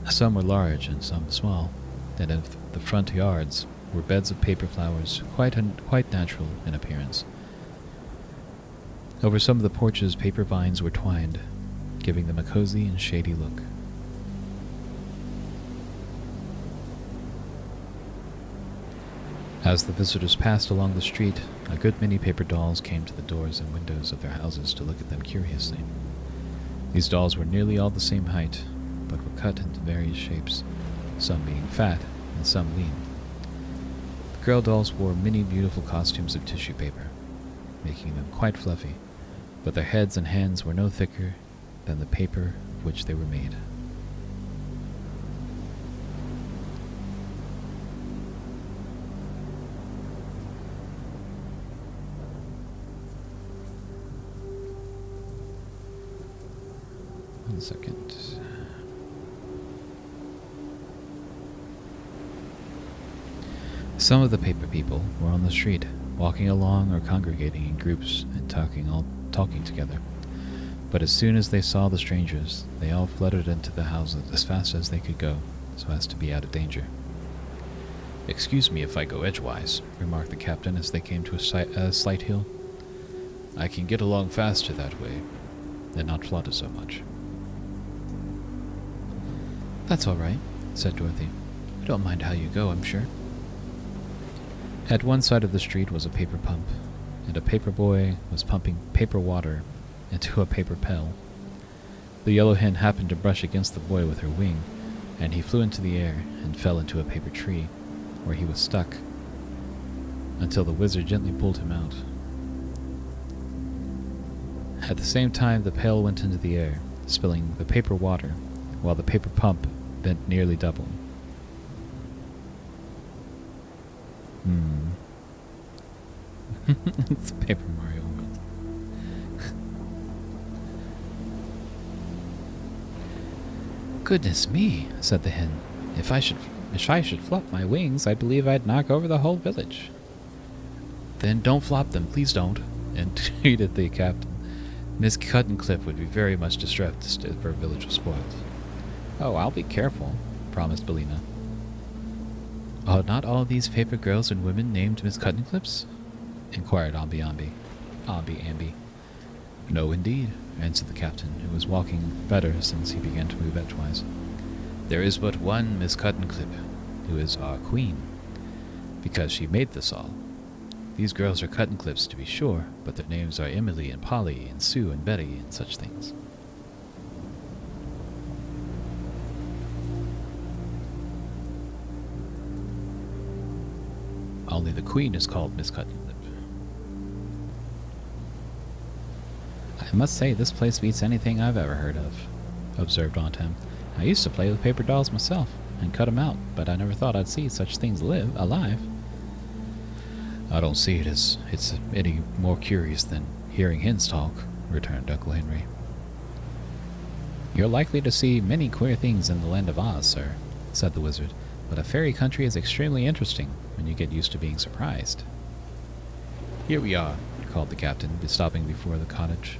Some were large and some small, and in the front yards were beds of paper flowers, quite natural in appearance. Over some of the porches, paper vines were twined, giving them a cozy and shady look. As the visitors passed along the street, a good many paper dolls came to the doors and windows of their houses to look at them curiously. These dolls were nearly all the same height, but were cut into various shapes, some being fat and some lean. The girl dolls wore many beautiful costumes of tissue paper, making them quite fluffy, but their heads and hands were no thicker than the paper of which they were made. One second. Some of the paper people were on the street, walking along or congregating in groups and talking together. But as soon as they saw the strangers, they all fluttered into the houses as fast as they could go, so as to be out of danger. Excuse me if I go edgewise, remarked the captain as they came to a slight hill. I can get along faster that way, and not flutter so much. That's all right, said Dorothy. We don't mind how you go, I'm sure. At one side of the street was a paper pump, and a paper boy was pumping paper water into a paper pail. The yellow hen happened to brush against the boy with her wing, and he flew into the air and fell into a paper tree, where he was stuck, until the wizard gently pulled him out. At the same time, the pail went into the air, spilling the paper water, while the paper pump bent nearly double. It's Paper Mario World. Goodness me, said the hen. If I should flop my wings, I believe I'd knock over the whole village. Then don't flop them, please don't, entreated the captain. Miss Cuttenclip would be very much distressed if her village was spoiled. Oh, I'll be careful, promised Bellina. Are not all these paper girls and women named Miss Cuttenclips? Inquired Ambi. No, indeed, answered the captain, who was walking better since he began to move edgewise. There is but one Miss Cuttenclip, who is our queen, because she made this all. These girls are Cuttenclips, to be sure, but their names are Emily and Polly and Sue and Betty and such things. Only the queen is called Miss Cuttenclip. I must say this place beats anything I've ever heard of, observed Aunt Em. I used to play with paper dolls myself and cut 'em out, but I never thought I'd see such things alive. I don't see it as it's any more curious than hearing hens talk, returned Uncle Henry. You're likely to see many queer things in the land of Oz, sir, said the wizard, but a fairy country is extremely interesting when you get used to being surprised. Here we are, called the captain, stopping before the cottage.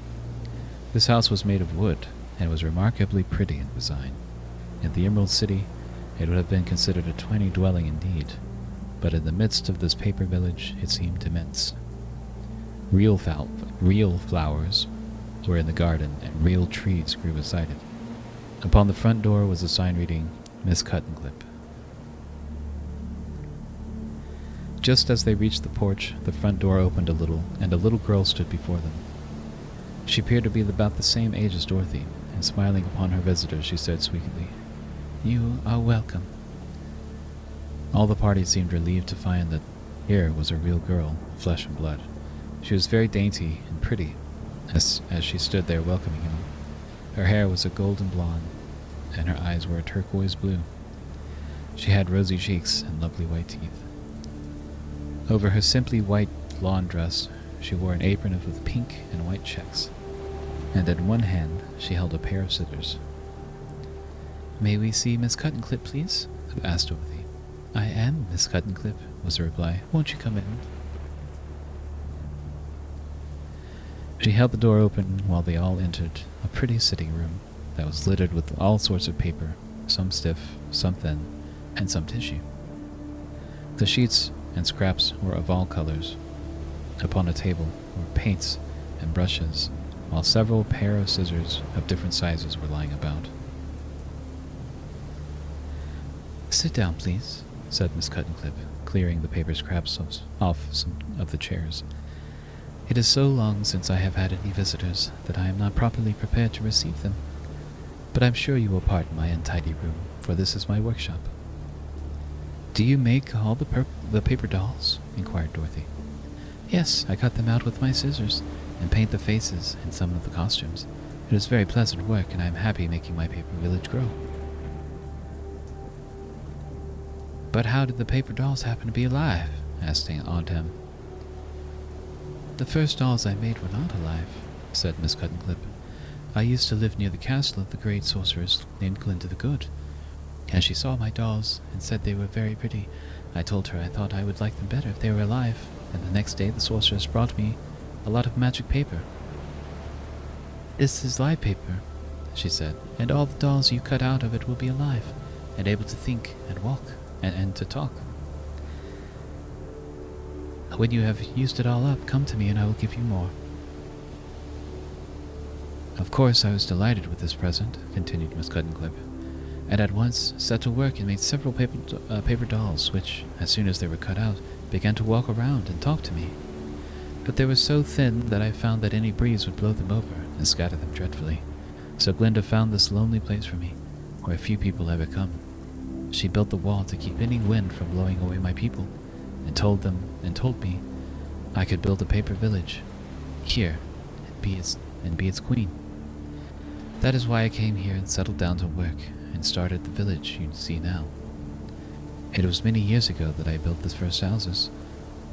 This house was made of wood and was remarkably pretty in design. In the Emerald City, it would have been considered a tiny dwelling indeed, but in the midst of this paper village it seemed immense. Real flowers were in the garden, and real trees grew beside it. Upon the front door was a sign reading, Miss Cuttenclip. Just as they reached the porch, the front door opened a little, and a little girl stood before them. She appeared to be about the same age as Dorothy, and smiling upon her visitors, she said sweetly, "You are welcome." All the party seemed relieved to find that here was a real girl, flesh and blood. She was very dainty and pretty, as she stood there welcoming him. Her hair was a golden blonde, and her eyes were a turquoise blue. She had rosy cheeks and lovely white teeth. Over her simply white lawn dress, she wore an apron with pink and white checks, and in one hand she held a pair of scissors. "May we see Miss Cuttenclip, please?" asked Dorothy. "I am Miss Cuttenclip," was the reply. "Won't you come in?" She held the door open while they all entered a pretty sitting room that was littered with all sorts of paper, some stiff, some thin, and some tissue. The sheets and scraps were of all colors. Upon a table were paints and brushes, while several pair of scissors of different sizes were lying about. "Sit down, please," said Miss Cuttenclip, clearing the paper scraps off some of the chairs. "It is so long since I have had any visitors that I am not properly prepared to receive them. But I'm sure you will pardon my untidy room, for this is my workshop." "Do you make all the paper dolls?" inquired Dorothy. "Yes, I cut them out with my scissors, and paint the faces and some of the costumes. It is very pleasant work, and I am happy making my paper village grow." "But how did the paper dolls happen to be alive?" asked Aunt Em. "The first dolls I made were not alive," said Miss Cuttenclip. "I used to live near the castle of the great sorceress named Glinda the Good. As she saw my dolls and said they were very pretty, I told her I thought I would like them better if they were alive, and the next day the sorceress brought me a lot of magic paper. 'This is live paper,' she said, 'and all the dolls you cut out of it will be alive, and able to think and walk, and to talk. When you have used it all up, come to me and I will give you more.' Of course I was delighted with this present," continued Miss Cuttenclip, "and at once set to work and made several paper dolls, which, as soon as they were cut out, began to walk around and talk to me. But they were so thin that I found that any breeze would blow them over and scatter them dreadfully. So Glinda found this lonely place for me, where few people ever come. She built the wall to keep any wind from blowing away my people, and told me I could build a paper village here and be its queen. That is why I came here and settled down to work and started the village you see now. It was many years ago that I built the first houses,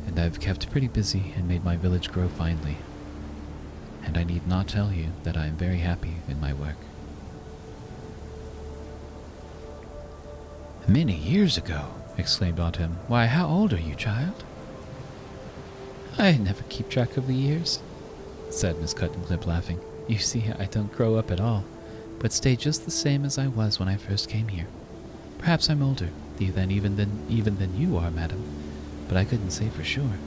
and I've kept pretty busy and made my village grow finely. And I need not tell you that I am very happy in my work." "Many years ago!" exclaimed Aunt Em. "Why, how old are you, child?" "I never keep track of the years," said Miss Cuttenclip, laughing. "You see, I don't grow up at all, but stay just the same as I was when I first came here. Perhaps I'm older even than you are, madam, but I couldn't say for sure."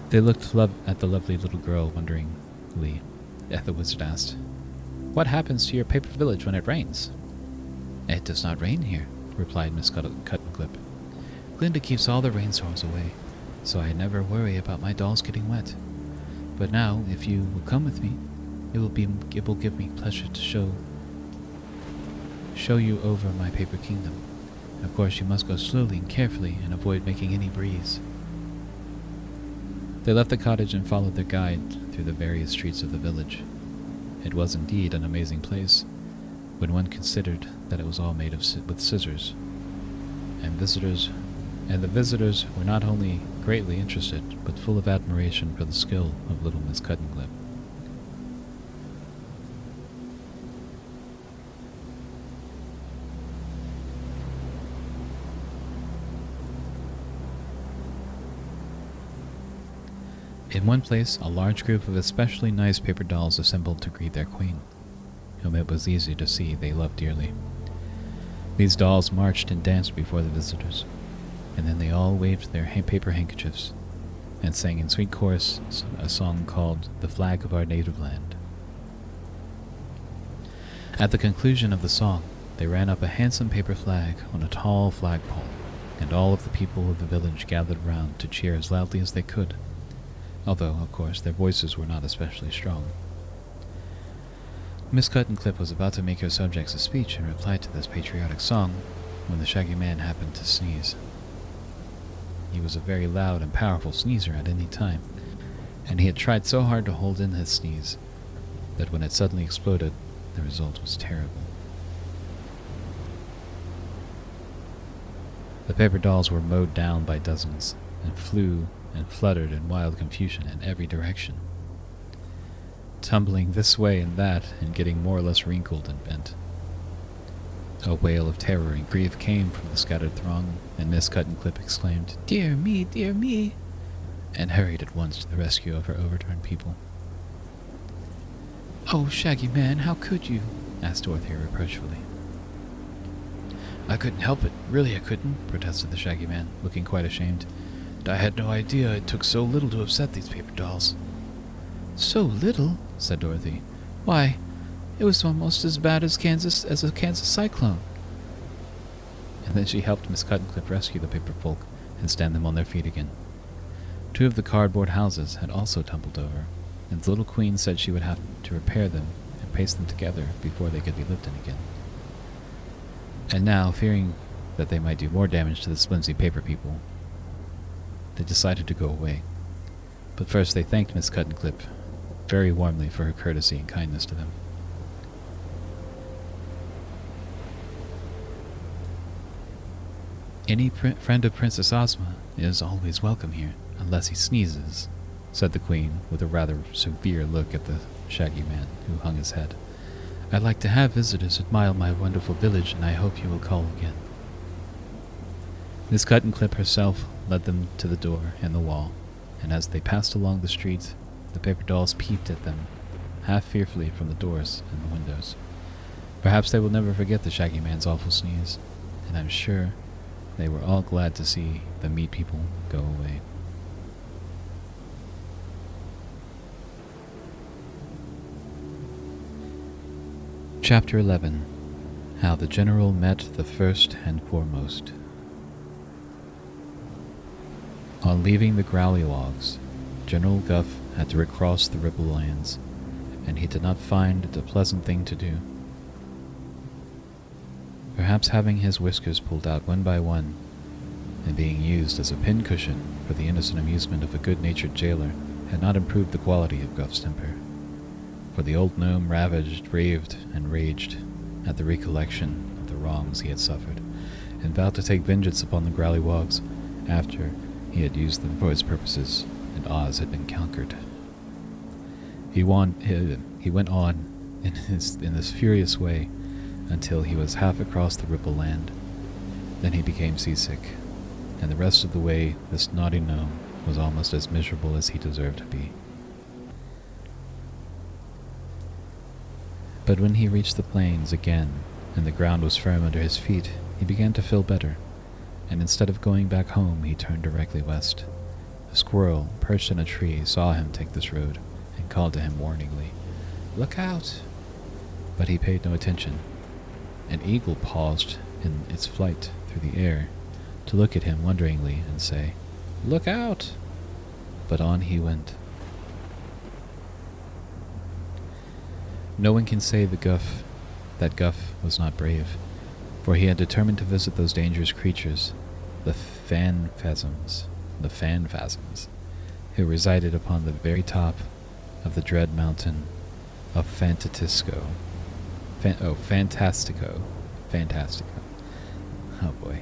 They looked at the lovely little girl wonderingly. The wizard asked, "What happens to your paper village when it rains?" "It does not rain here," replied Miss Cuttenclip. "Glinda keeps all the rainstorms away, so I never worry about my dolls getting wet. But now, if you will come with me, it will give me pleasure to show you over my paper kingdom. Of course, you must go slowly and carefully and avoid making any breeze." They left the cottage and followed their guide through the various streets of the village. It was indeed an amazing place, when one considered that it was all made with scissors. And the visitors were not only greatly interested, but full of admiration for the skill of little Miss Cuttenclip. In one place, a large group of especially nice paper dolls assembled to greet their queen, whom it was easy to see they loved dearly. These dolls marched and danced before the visitors, and then they all waved their paper handkerchiefs and sang in sweet chorus a song called "The Flag of Our Native Land." At the conclusion of the song, they ran up a handsome paper flag on a tall flagpole, and all of the people of the village gathered round to cheer as loudly as they could, although, of course, their voices were not especially strong. Miss Cuttenclip was about to make her subjects a speech in reply to this patriotic song when the Shaggy Man happened to sneeze. He was a very loud and powerful sneezer at any time, and he had tried so hard to hold in his sneeze that when it suddenly exploded, the result was terrible. The paper dolls were mowed down by dozens, and flew and fluttered in wild confusion in every direction, tumbling this way and that and getting more or less wrinkled and bent. A wail of terror and grief came from the scattered throng, and Miss Cuttenclip exclaimed, dear me," and hurried at once to the rescue of her overturned people. "Oh, Shaggy Man, how could you?" asked Dorothy reproachfully. "I couldn't help it, really I couldn't," protested the Shaggy Man, looking quite ashamed. "I had no idea it took so little to upset these paper dolls." "So little?" said Dorothy. "Why, it was almost as bad as a Kansas cyclone." And then she helped Miss Cuttenclip rescue the paper folk and stand them on their feet again. 2 of the cardboard houses had also tumbled over, and the little queen said she would have to repair them and paste them together before they could be lived in again. And now, fearing that they might do more damage to the flimsy paper people, they decided to go away. But first they thanked Miss Cuttenclip very warmly for her courtesy and kindness to them. "Any friend of Princess Ozma is always welcome here, unless he sneezes," said the Queen, with a rather severe look at the Shaggy Man, who hung his head. "I'd like to have visitors admire my wonderful village, and I hope you will call again." Miss Cuttenclip herself led them to the door in the wall, and as they passed along the street, the paper dolls peeped at them, half fearfully from the doors and the windows. Perhaps they will never forget the Shaggy Man's awful sneeze, and I'm sure they were all glad to see the meat people go away. Chapter 11. How the General Met the First and Foremost. On leaving the Growlywogs, General Guff had to recross the Ripple Lands, and he did not find it a pleasant thing to do. Perhaps having his whiskers pulled out one by one, and being used as a pincushion for the innocent amusement of a good-natured jailer, had not improved the quality of Guff's temper. For the old gnome raved and raged at the recollection of the wrongs he had suffered, and vowed to take vengeance upon the Growlywogs after he had used them for his purposes, and Oz had been conquered. He went on in this furious way until he was half across the Ripple Land. Then he became seasick, and the rest of the way this naughty gnome was almost as miserable as he deserved to be. But when he reached the plains again, and the ground was firm under his feet, he began to feel better, and instead of going back home, he turned directly west. A squirrel, perched in a tree, saw him take this road, and called to him warningly, "Look out!" But he paid no attention. An eagle paused in its flight through the air to look at him wonderingly and say, "Look out!" But on he went. No one can say that Guff was not brave, for he had determined to visit those dangerous creatures, the Phanfasms, who resided upon the very top of the dread mountain of Fantastico. Fantastico. Fantastico. Oh boy.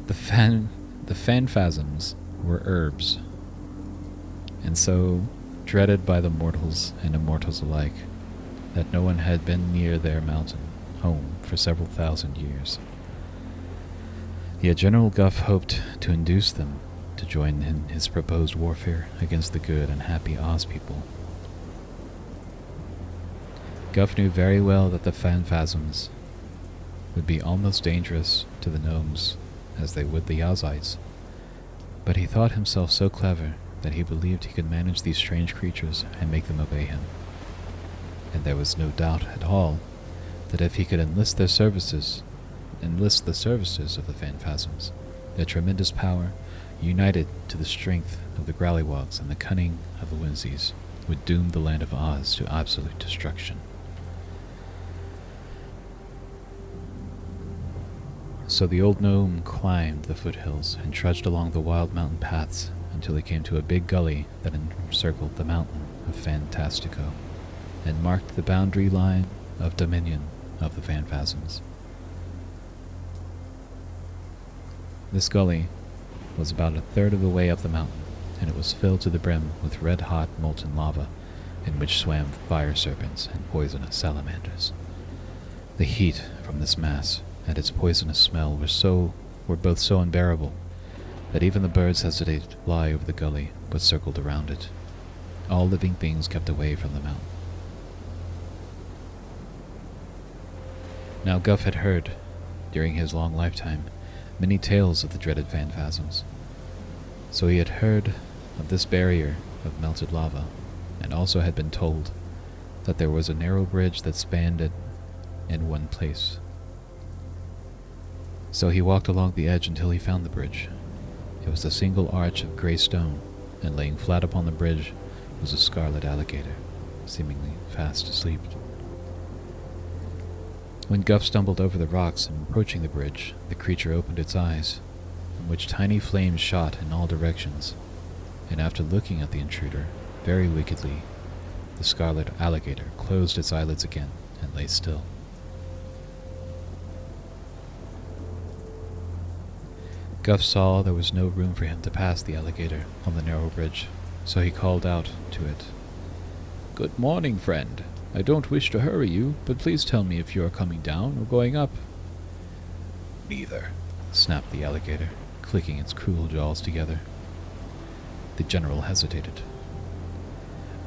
The phantasms were herbs, and so dreaded by the mortals and immortals alike that no one had been near their mountain home for several thousand years. Yet General Guff hoped to induce them to join in his proposed warfare against the good and happy Oz people. Guff knew very well that the phantasms would be almost dangerous to the gnomes as they would the Ozites, but he thought himself so clever that he believed he could manage these strange creatures and make them obey him. And there was no doubt at all that if he could enlist the services of the phantasms, their tremendous power, united to the strength of the Growlywogs and the cunning of the Whimsies, would doom the land of Oz to absolute destruction. So the old gnome climbed the foothills and trudged along the wild mountain paths until he came to a big gully that encircled the mountain of Fantastico and marked the boundary line of dominion of the phantasms. This gully was about a third of the way up the mountain, and it was filled to the brim with red-hot molten lava, in which swam fire serpents and poisonous salamanders. The heat from this mass and its poisonous smell were both so unbearable that even the birds hesitated to fly over the gully, but circled around it. All living things kept away from the mountain. Now Guff had heard, during his long lifetime, many tales of the dreaded phantasms. So he had heard of this barrier of melted lava, and also had been told that there was a narrow bridge that spanned it in one place. So he walked along the edge until he found the bridge. It was a single arch of gray stone, and laying flat upon the bridge was a scarlet alligator, seemingly fast asleep. When Guff stumbled over the rocks and approaching the bridge, the creature opened its eyes, from which tiny flames shot in all directions, and after looking at the intruder very wickedly, the scarlet alligator closed its eyelids again and lay still. Guff saw there was no room for him to pass the alligator on the narrow bridge, so he called out to it, "Good morning, friend. I don't wish to hurry you, but please tell me if you are coming down or going up." "Neither," snapped the alligator, clicking its cruel jaws together. The general hesitated.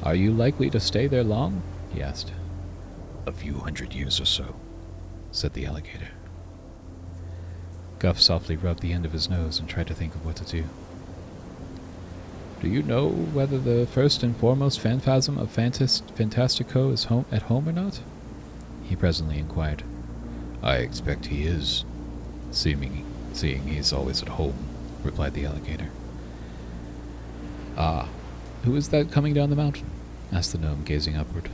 "Are you likely to stay there long?" he asked. "A few 100 years or so," said the alligator. Guff softly rubbed the end of his nose and tried to think of what to do. "Do you know whether the first and foremost phantasm of Fantastico is at home or not?" he presently inquired. "I expect he is, seeing he's always at home," replied the alligator. "Ah, who is that coming down the mountain?" asked the gnome, gazing upward.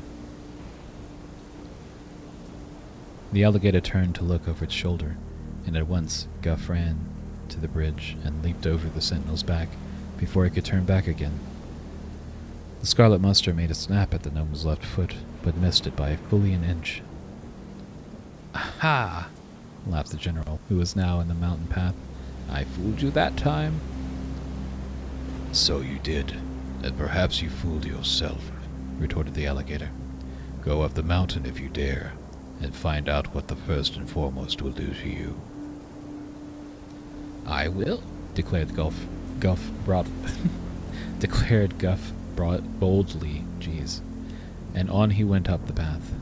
The alligator turned to look over its shoulder, and at once Guff ran to the bridge and leaped over the sentinel's back before he could turn back again. The scarlet monster made a snap at the gnome's left foot, but missed it by fully an inch. "Aha!" laughed the general, who was now in the mountain path. "I fooled you that time." "So you did, and perhaps you fooled yourself," retorted the alligator. "Go up the mountain if you dare, and find out what the first and foremost will do to you." "I will," declared Guff boldly, and on he went up the path.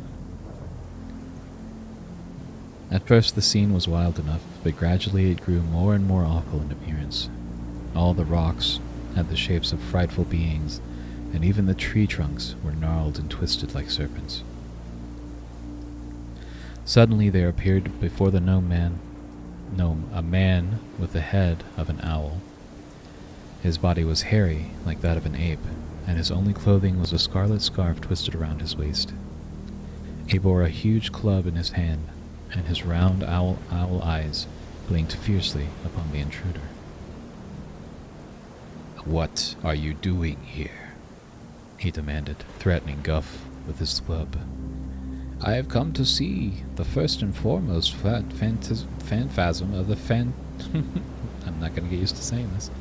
At first the scene was wild enough, but gradually it grew more and more awful in appearance. All the rocks had the shapes of frightful beings, and even the tree trunks were gnarled and twisted like serpents. Suddenly there appeared before the gnome a man with the head of an owl. His body was hairy like that of an ape, and his only clothing was a scarlet scarf twisted around his waist. He bore a huge club in his hand, and his round owl eyes blinked fiercely upon the intruder. "What are you doing here?" he demanded, threatening Guff with his club. I have come to see the first and foremost phantasm of the fan... I'm not going to get used to saying this.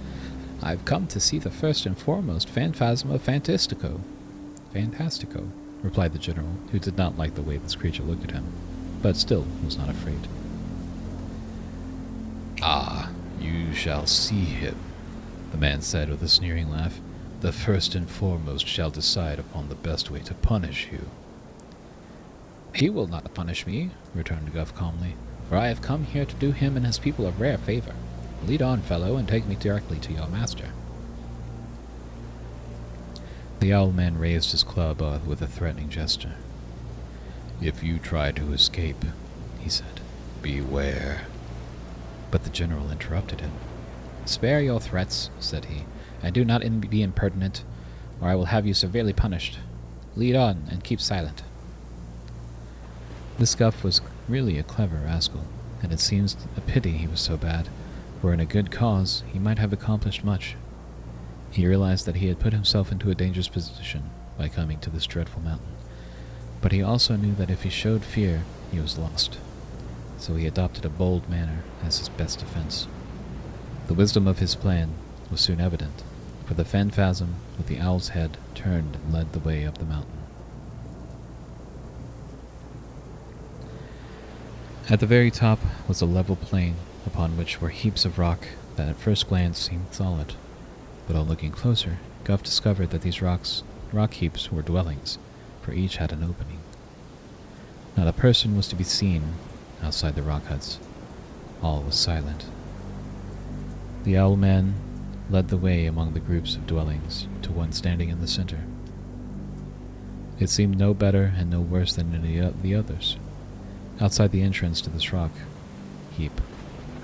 I've come to see the first and foremost phantasm of Fantastico. Fantastico, replied the general, who did not like the way this creature looked at him, but still was not afraid. Ah, you shall see him, the man said with a sneering laugh. The first and foremost shall decide upon the best way to punish you. He will not punish me, returned Guff calmly, for I have come here to do him and his people a rare favor. Lead on, fellow, and take me directly to your master. The owl man raised his club with a threatening gesture. If you try to escape, he said, beware. But the general interrupted him. Spare your threats, said he, and do not be impertinent, or I will have you severely punished. Lead on, and keep silent. This Guff was really a clever rascal, and it seems a pity he was so bad, for in a good cause he might have accomplished much. He realized that he had put himself into a dangerous position by coming to this dreadful mountain, but he also knew that if he showed fear, he was lost. So he adopted a bold manner as his best defense. The wisdom of his plan was soon evident, for the phantasm with the owl's head turned and led the way up the mountain. At the very top was a level plain upon which were heaps of rock that at first glance seemed solid, but on looking closer, Guff discovered that these rock heaps were dwellings, for each had an opening. Not a person was to be seen outside the rock huts. All was silent. The owl man led the way among the groups of dwellings to one standing in the center. It seemed no better and no worse than any of the others. Outside the entrance to this rock heap,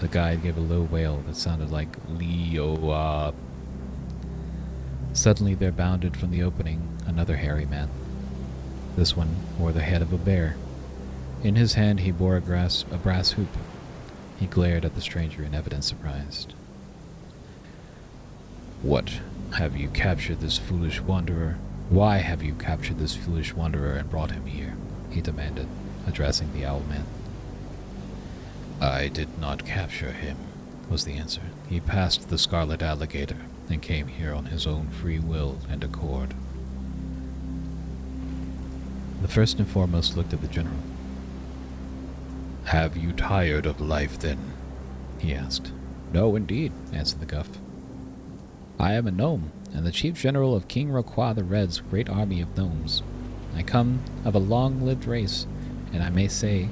the guide gave a low wail that sounded like Leo. Suddenly there bounded from the opening another hairy man. This one wore the head of a bear. In his hand he bore a brass hoop. He glared at the stranger in evident surprise. What, have you captured this foolish wanderer? Why have you captured this foolish wanderer and brought him here? He demanded, addressing the owl man. I did not capture him, was the answer. He passed the scarlet alligator and came here on his own free will and accord. The first and foremost looked at the general. Have you tired of life, then? He asked. No, indeed, answered the Guff. I am a gnome, and the chief general of King Roquois the Red's great army of gnomes. I come of a long-lived race, and I may say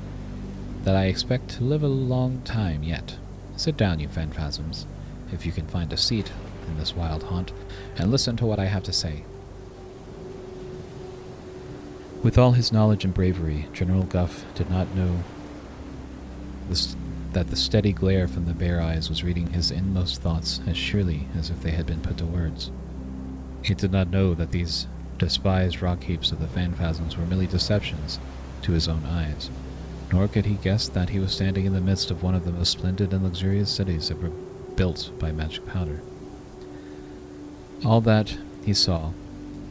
that I expect to live a long time yet. Sit down, you phantasms, if you can find a seat in this wild haunt, and listen to what I have to say. With all his knowledge and bravery, General Guff did not know that the steady glare from the bare eyes was reading his inmost thoughts as surely as if they had been put to words. He did not know that these despised rock heaps of the phantasms were merely deceptions to his own eyes, nor could he guess that he was standing in the midst of one of the most splendid and luxurious cities ever built by magic powder. All that he saw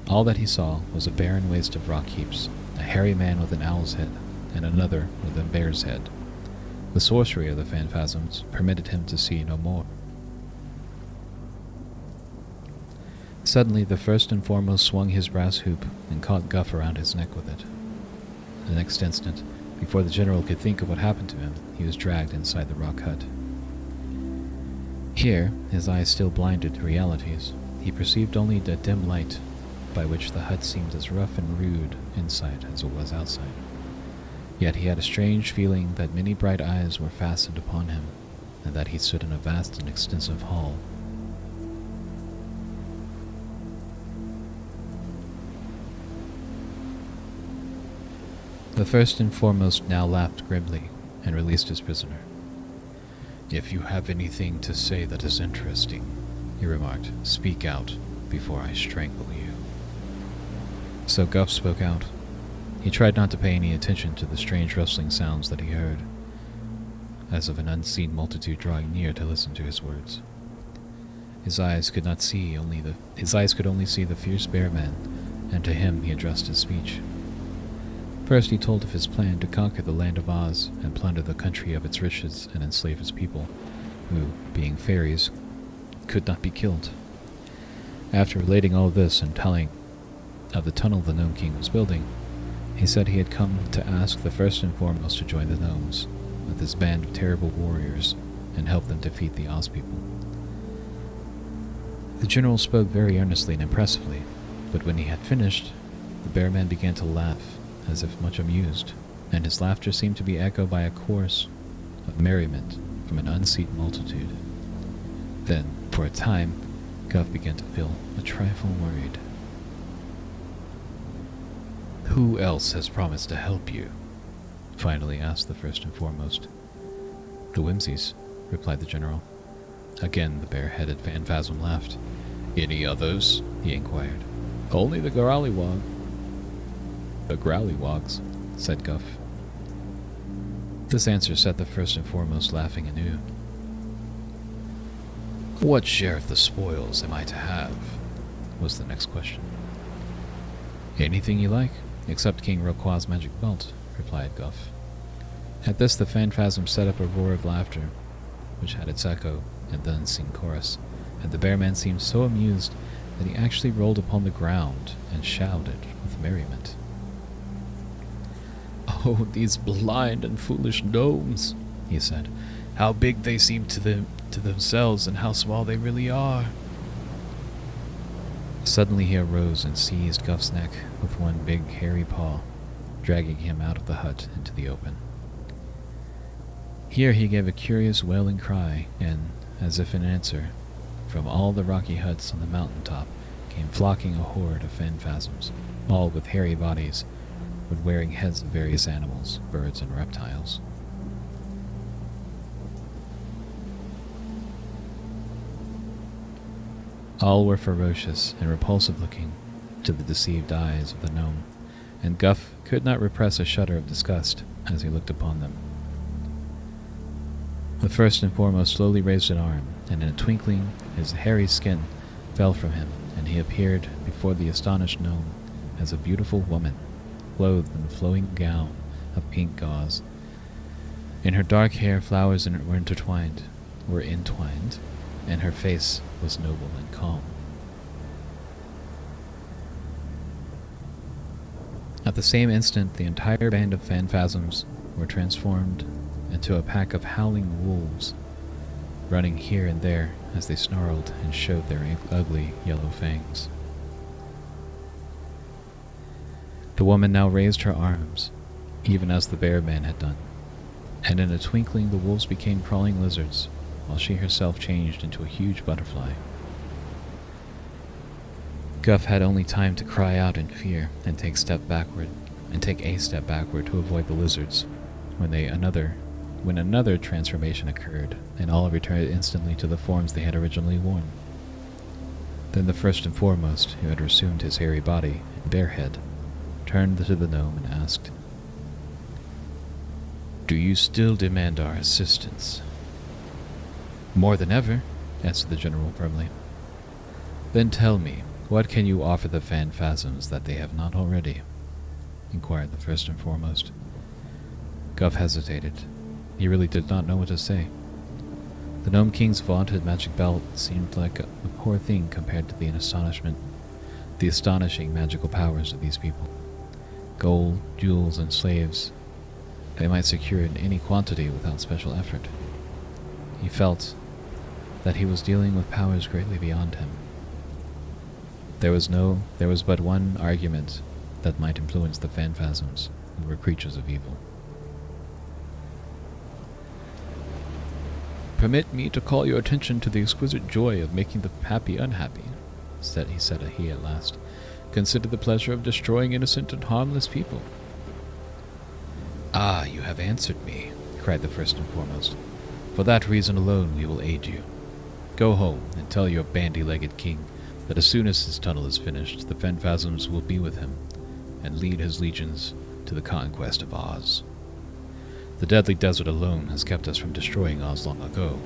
was a barren waste of rock heaps, a hairy man with an owl's head, and another with a bear's head. The sorcery of the phantasms permitted him to see no more. Suddenly, the first and foremost swung his brass hoop and caught Guff around his neck with it. The next instant, before the general could think of what happened to him, he was dragged inside the rock hut. Here, his eyes still blinded to realities, he perceived only a dim light by which the hut seemed as rough and rude inside as it was outside. Yet he had a strange feeling that many bright eyes were fastened upon him, and that he stood in a vast and extensive hall. The first and foremost now laughed grimly and released his prisoner. If you have anything to say that is interesting, he remarked, speak out before I strangle you. So Guff spoke out. He tried not to pay any attention to the strange rustling sounds that he heard, as of an unseen multitude drawing near to listen to his words. His eyes could only see the fierce bear man and to him he addressed his speech. First he told of his plan to conquer the land of Oz and plunder the country of its riches and enslave its people, who, being fairies, could not be killed. After relating all this and telling of the tunnel the Gnome King was building, he said he had come to ask the first and foremost to join the gnomes with his band of terrible warriors and help them defeat the Oz people. The general spoke very earnestly and impressively, but when he had finished, the bear man began to laugh, as if much amused, and his laughter seemed to be echoed by a chorus of merriment from an unseated multitude. Then, for a time, Guff began to feel a trifle worried. "Who else has promised to help you?" finally asked the first and foremost. "The Whimsies," replied the general. Again the bare-headed Phanphasm laughed. "Any others?" he inquired. Only the Growlywogs, said Guff. This answer set the first and foremost laughing anew. "What share of the spoils am I to have?" was the next question. "Anything you like, except King Rokwa's magic belt," replied Guff. At this the Phanphasm set up a roar of laughter, which had its echo in the unseen chorus, and the bear man seemed so amused that he actually rolled upon the ground and shouted with merriment. "Oh, these blind and foolish gnomes," he said. "How big they seem to themselves and how small they really are." Suddenly he arose and seized Guff's neck with one big hairy paw, dragging him out of the hut into the open. Here he gave a curious wailing cry, and, as if in answer, from all the rocky huts on the mountain top came flocking a horde of Phanphasms, all with hairy bodies, but wearing heads of various animals, birds, and reptiles. All were ferocious and repulsive-looking to the deceived eyes of the gnome, and Guff could not repress a shudder of disgust as he looked upon them. The first and foremost slowly raised an arm, and in a twinkling his hairy skin fell from him, and he appeared before the astonished gnome as a beautiful woman, clothed in a flowing gown of pink gauze. In her dark hair flowers were entwined, and her face was noble and calm. At the same instant, the entire band of Phanphasms were transformed into a pack of howling wolves, running here and there as they snarled and showed their ugly yellow fangs. The woman now raised her arms, even as the bear man had done, and in a twinkling the wolves became crawling lizards, while she herself changed into a huge butterfly. Guff had only time to cry out in fear and take a step backward to avoid the lizards, when another transformation occurred, and all returned instantly to the forms they had originally worn. Then the first and foremost, who had resumed his hairy body and bare head, turned to the gnome and asked, "Do you still demand our assistance?" "More than ever," answered the general firmly. "Then tell me, what can you offer the Phanphasms that they have not already?" inquired the first and foremost. Guff hesitated. He really did not know what to say. The Gnome King's vaunted magic belt seemed like a poor thing compared to the astonishing magical powers of these people. Gold, jewels, and slaves they might secure in any quantity without special effort. He felt that he was dealing with powers greatly beyond him. There was but one argument that might influence the Phanphasms, who were creatures of evil. "Permit me to call your attention to the exquisite joy of making the happy unhappy," he said at last. "Consider the pleasure of destroying innocent and harmless people." "Ah, you have answered me," cried the first and foremost. "For that reason alone we will aid you. Go home and tell your bandy-legged king that as soon as his tunnel is finished, the Phanphasms will be with him and lead his legions to the conquest of Oz. The deadly desert alone has kept us from destroying Oz long ago,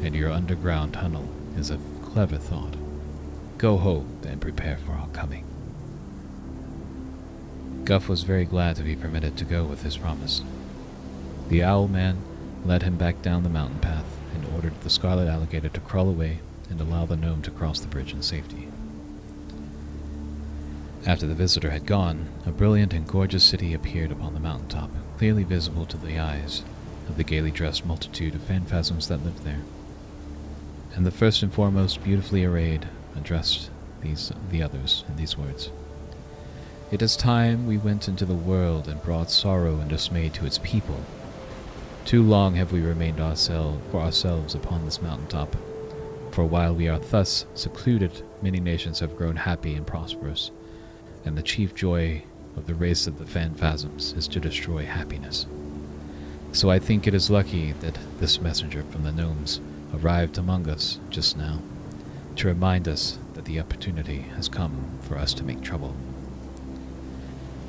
and your underground tunnel is a clever thought. Go home and prepare for our coming." Guff was very glad to be permitted to go with his promise. The owl man led him back down the mountain path and ordered the scarlet alligator to crawl away and allow the gnome to cross the bridge in safety. After the visitor had gone, a brilliant and gorgeous city appeared upon the mountaintop, clearly visible to the eyes of the gaily dressed multitude of phantasms that lived there. And the first and foremost, beautifully arrayed, addressed the others in these words. "It is time we went into the world and brought sorrow and dismay to its people. Too long have we remained for ourselves upon this mountaintop. For while we are thus secluded, many nations have grown happy and prosperous, and the chief joy of the race of the phantasms is to destroy happiness. So I think it is lucky that this messenger from the gnomes arrived among us just now, to remind us that the opportunity has come for us to make trouble.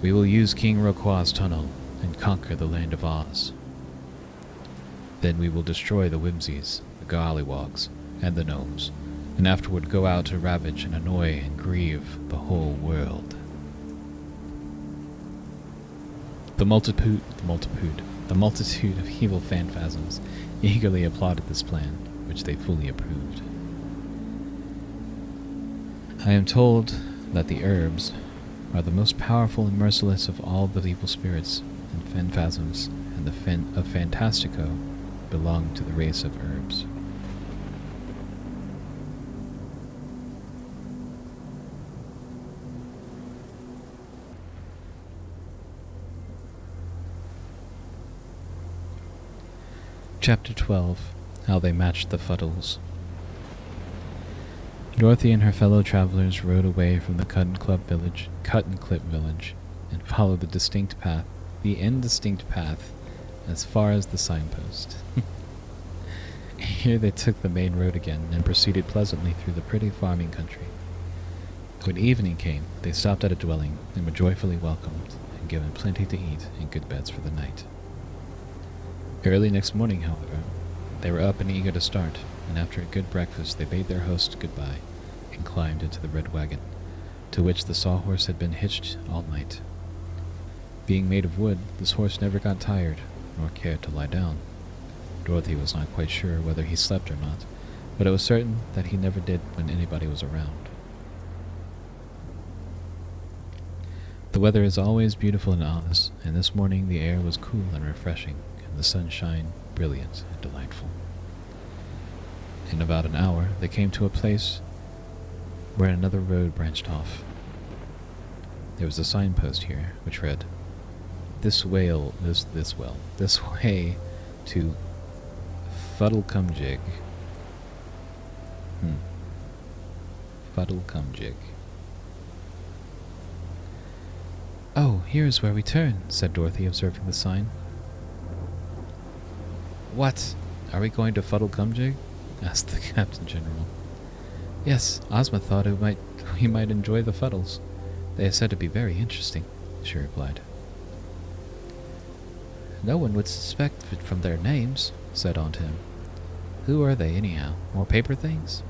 We will use King Roquois' tunnel and conquer the land of Oz. Then we will destroy the Whimsies, the Gollywogs, and the gnomes, and afterward go out to ravage and annoy and grieve the whole world." The multitude of evil phantasms eagerly applauded this plan, which they fully approved. I am told that the herbs are the most powerful and merciless of all the evil spirits, and phantasms and of Fantastico belong to the race of herbs. Chapter 12. How They Matched the Fuddles. Dorothy and her fellow travelers rode away from the Cut and Clip village, and followed the indistinct path, as far as the signpost. Here they took the main road again, and proceeded pleasantly through the pretty farming country. When evening came, they stopped at a dwelling, and were joyfully welcomed, and given plenty to eat, and good beds for the night. Early next morning, however, they were up and eager to start, and after a good breakfast they bade their host goodbye, and climbed into the red wagon, to which the sawhorse had been hitched all night. Being made of wood, this horse never got tired, nor cared to lie down. Dorothy was not quite sure whether he slept or not, but it was certain that he never did when anybody was around. The weather is always beautiful in Oz, and this morning the air was cool and refreshing, and the sunshine brilliant and delightful. In about an hour, they came to a place where another road branched off. There was a signpost here, which read, this way to Fuddlecumjig. Fuddlecumjig. "Oh, here is where we turn," said Dorothy, observing the sign. "What? Are we going to Fuddlecumjig?" asked the Captain General. "Yes, Ozma thought we might enjoy the Fuddles. They are said to be very interesting," she replied. "No one would suspect it from their names," said Aunt Em. "Who are they, anyhow? More paper things?"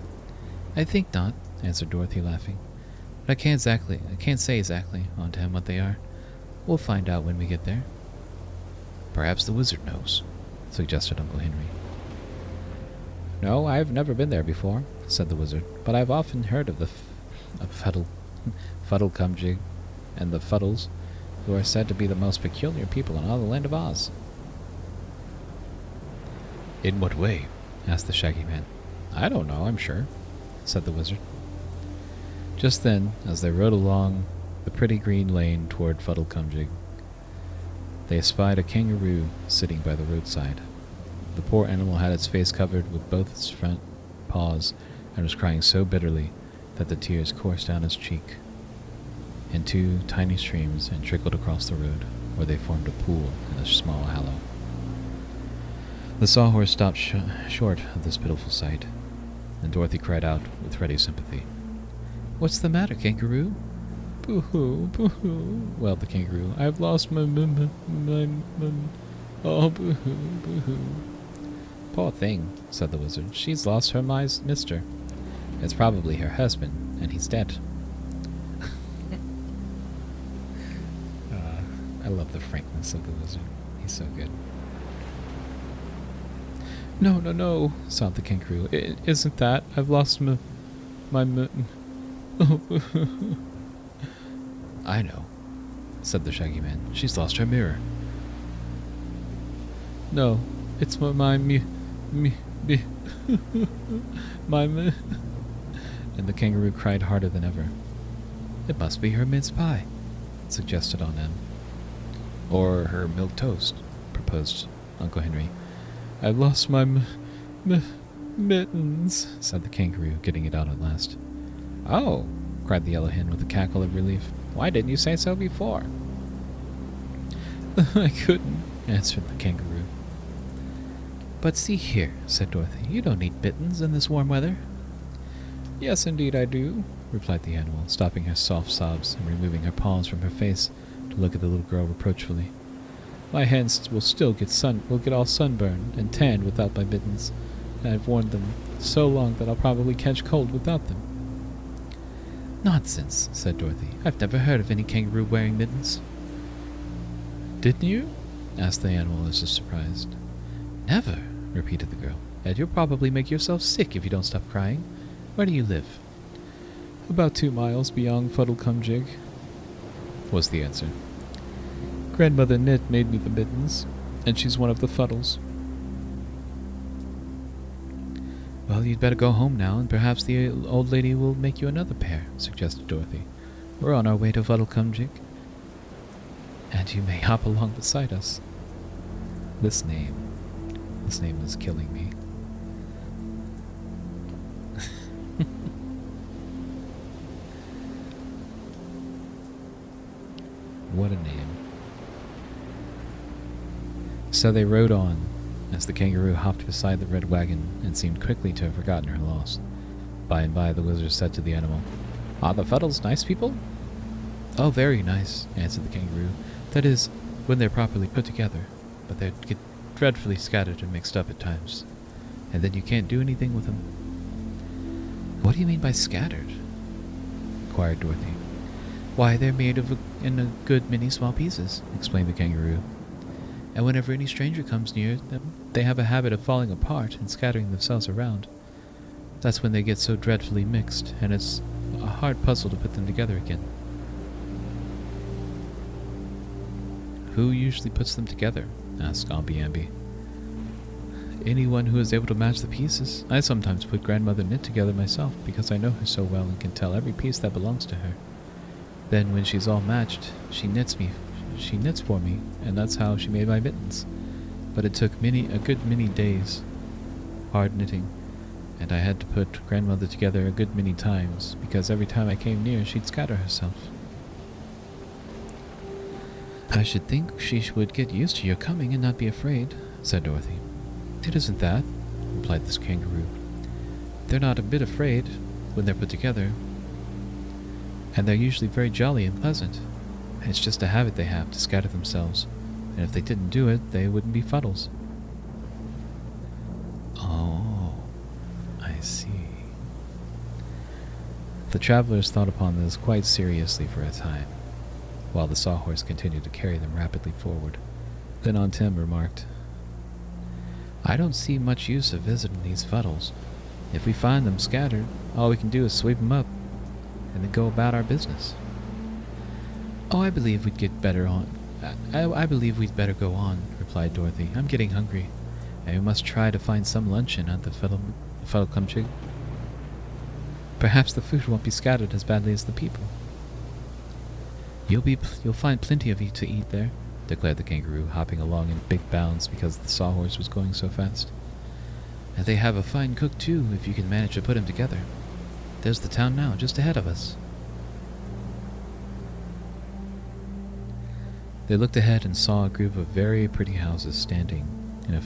"I think not," answered Dorothy, laughing. "But I can't say exactly, Aunt Em, what they are. We'll find out when we get there." "Perhaps the wizard knows," suggested Uncle Henry. "No, I've never been there before," said the wizard, "but I've often heard of Fuddlecumjig and the Fuddles, who are said to be the most peculiar people in all the land of Oz." "In what way?" asked the Shaggy Man. "I don't know, I'm sure," said the wizard. Just then, as they rode along the pretty green lane toward Fuddlecumjig, they espied a kangaroo sitting by the roadside. The poor animal had its face covered with both its front paws, and was crying so bitterly that the tears coursed down its cheek in two tiny streams and trickled across the road, where they formed a pool in a small hollow. The sawhorse stopped short of this pitiful sight, and Dorothy cried out with ready sympathy, "What's the matter, kangaroo?" "Boo-hoo, boo-hoo," wailed the kangaroo. "I've lost my oh, boo-hoo, boo-hoo." "Poor thing," said the wizard. "She's lost her mister. It's probably her husband, and he's dead." I love the frankness of the wizard. He's so good. No, no, no, sobbed the kangaroo. It isn't that. I've lost my I know, said the Shaggy Man. She's lost her mirror. No, it's my and the kangaroo cried harder than ever. It must be her mince pie, suggested Aunt Em. Or her milk toast, proposed Uncle Henry. I've lost my mittens, said the kangaroo, getting it out at last. Oh, cried the yellow hen with a cackle of relief. Why didn't you say so before? I couldn't, answered the kangaroo. But see here, said Dorothy, you don't need mittens in this warm weather. Yes, indeed I do, replied the animal, stopping her soft sobs and removing her paws from her face to look at the little girl reproachfully. My hands will get all sunburned and tanned without my mittens, and I've worn them so long that I'll probably catch cold without them. Nonsense, said Dorothy. I've never heard of any kangaroo wearing mittens. Didn't you? Asked the animal as if surprised. Never, repeated the girl. And you'll probably make yourself sick if you don't stop crying. Where do you live? About 2 miles beyond Fuddlecumjig, was the answer. Grandmother Knit made me the mittens, and she's one of the Fuddles. Well, you'd better go home now, and perhaps the old lady will make you another pair, suggested Dorothy. We're on our way to Fuddlecumjig. And you may hop along beside us. This name is killing me. What a name. So they rode on, as the kangaroo hopped beside the red wagon and seemed quickly to have forgotten her loss. By and by the wizard said to the animal, Are the Fuddles nice people? Oh, very nice, answered the kangaroo. That is, when they're properly put together, but they get dreadfully scattered and mixed up at times, and then you can't do anything with them. What do you mean by scattered? Inquired Dorothy. Why, they're made in a good many small pieces, explained the kangaroo. And whenever any stranger comes near them, they have a habit of falling apart and scattering themselves around. That's when they get so dreadfully mixed, and it's a hard puzzle to put them together again. Who usually puts them together? Asked Omby Amby. Anyone who is able to match the pieces. I sometimes put Grandmother Knit together myself, because I know her so well and can tell every piece that belongs to her. Then when she's all matched, she knits for me, and that's how she made my mittens. But it took a good many days, hard knitting, and I had to put Grandmother together a good many times, because every time I came near, she'd scatter herself. I should think she would get used to your coming and not be afraid, said Dorothy. It isn't that, replied this kangaroo. They're not a bit afraid when they're put together, and they're usually very jolly and pleasant. It's just a habit they have to scatter themselves, and if they didn't do it, they wouldn't be Fuddles. Oh, I see. The travelers thought upon this quite seriously for a time, while the sawhorse continued to carry them rapidly forward. Then Aunt Em remarked, I don't see much use of visiting these Fuddles. If we find them scattered, all we can do is sweep them up, and then go about our business. Oh, I believe we'd get better on. I believe we'd better go on, replied Dorothy. I'm getting hungry, and we must try to find some luncheon at the Fuddlecumjig. Perhaps the food won't be scattered as badly as the people. You'll find plenty of to eat there, declared the kangaroo, hopping along in big bounds because the sawhorse was going so fast. And they have a fine cook, too, if you can manage to put him together. There's the town now, just ahead of us. They looked ahead and saw a group of very pretty houses standing in a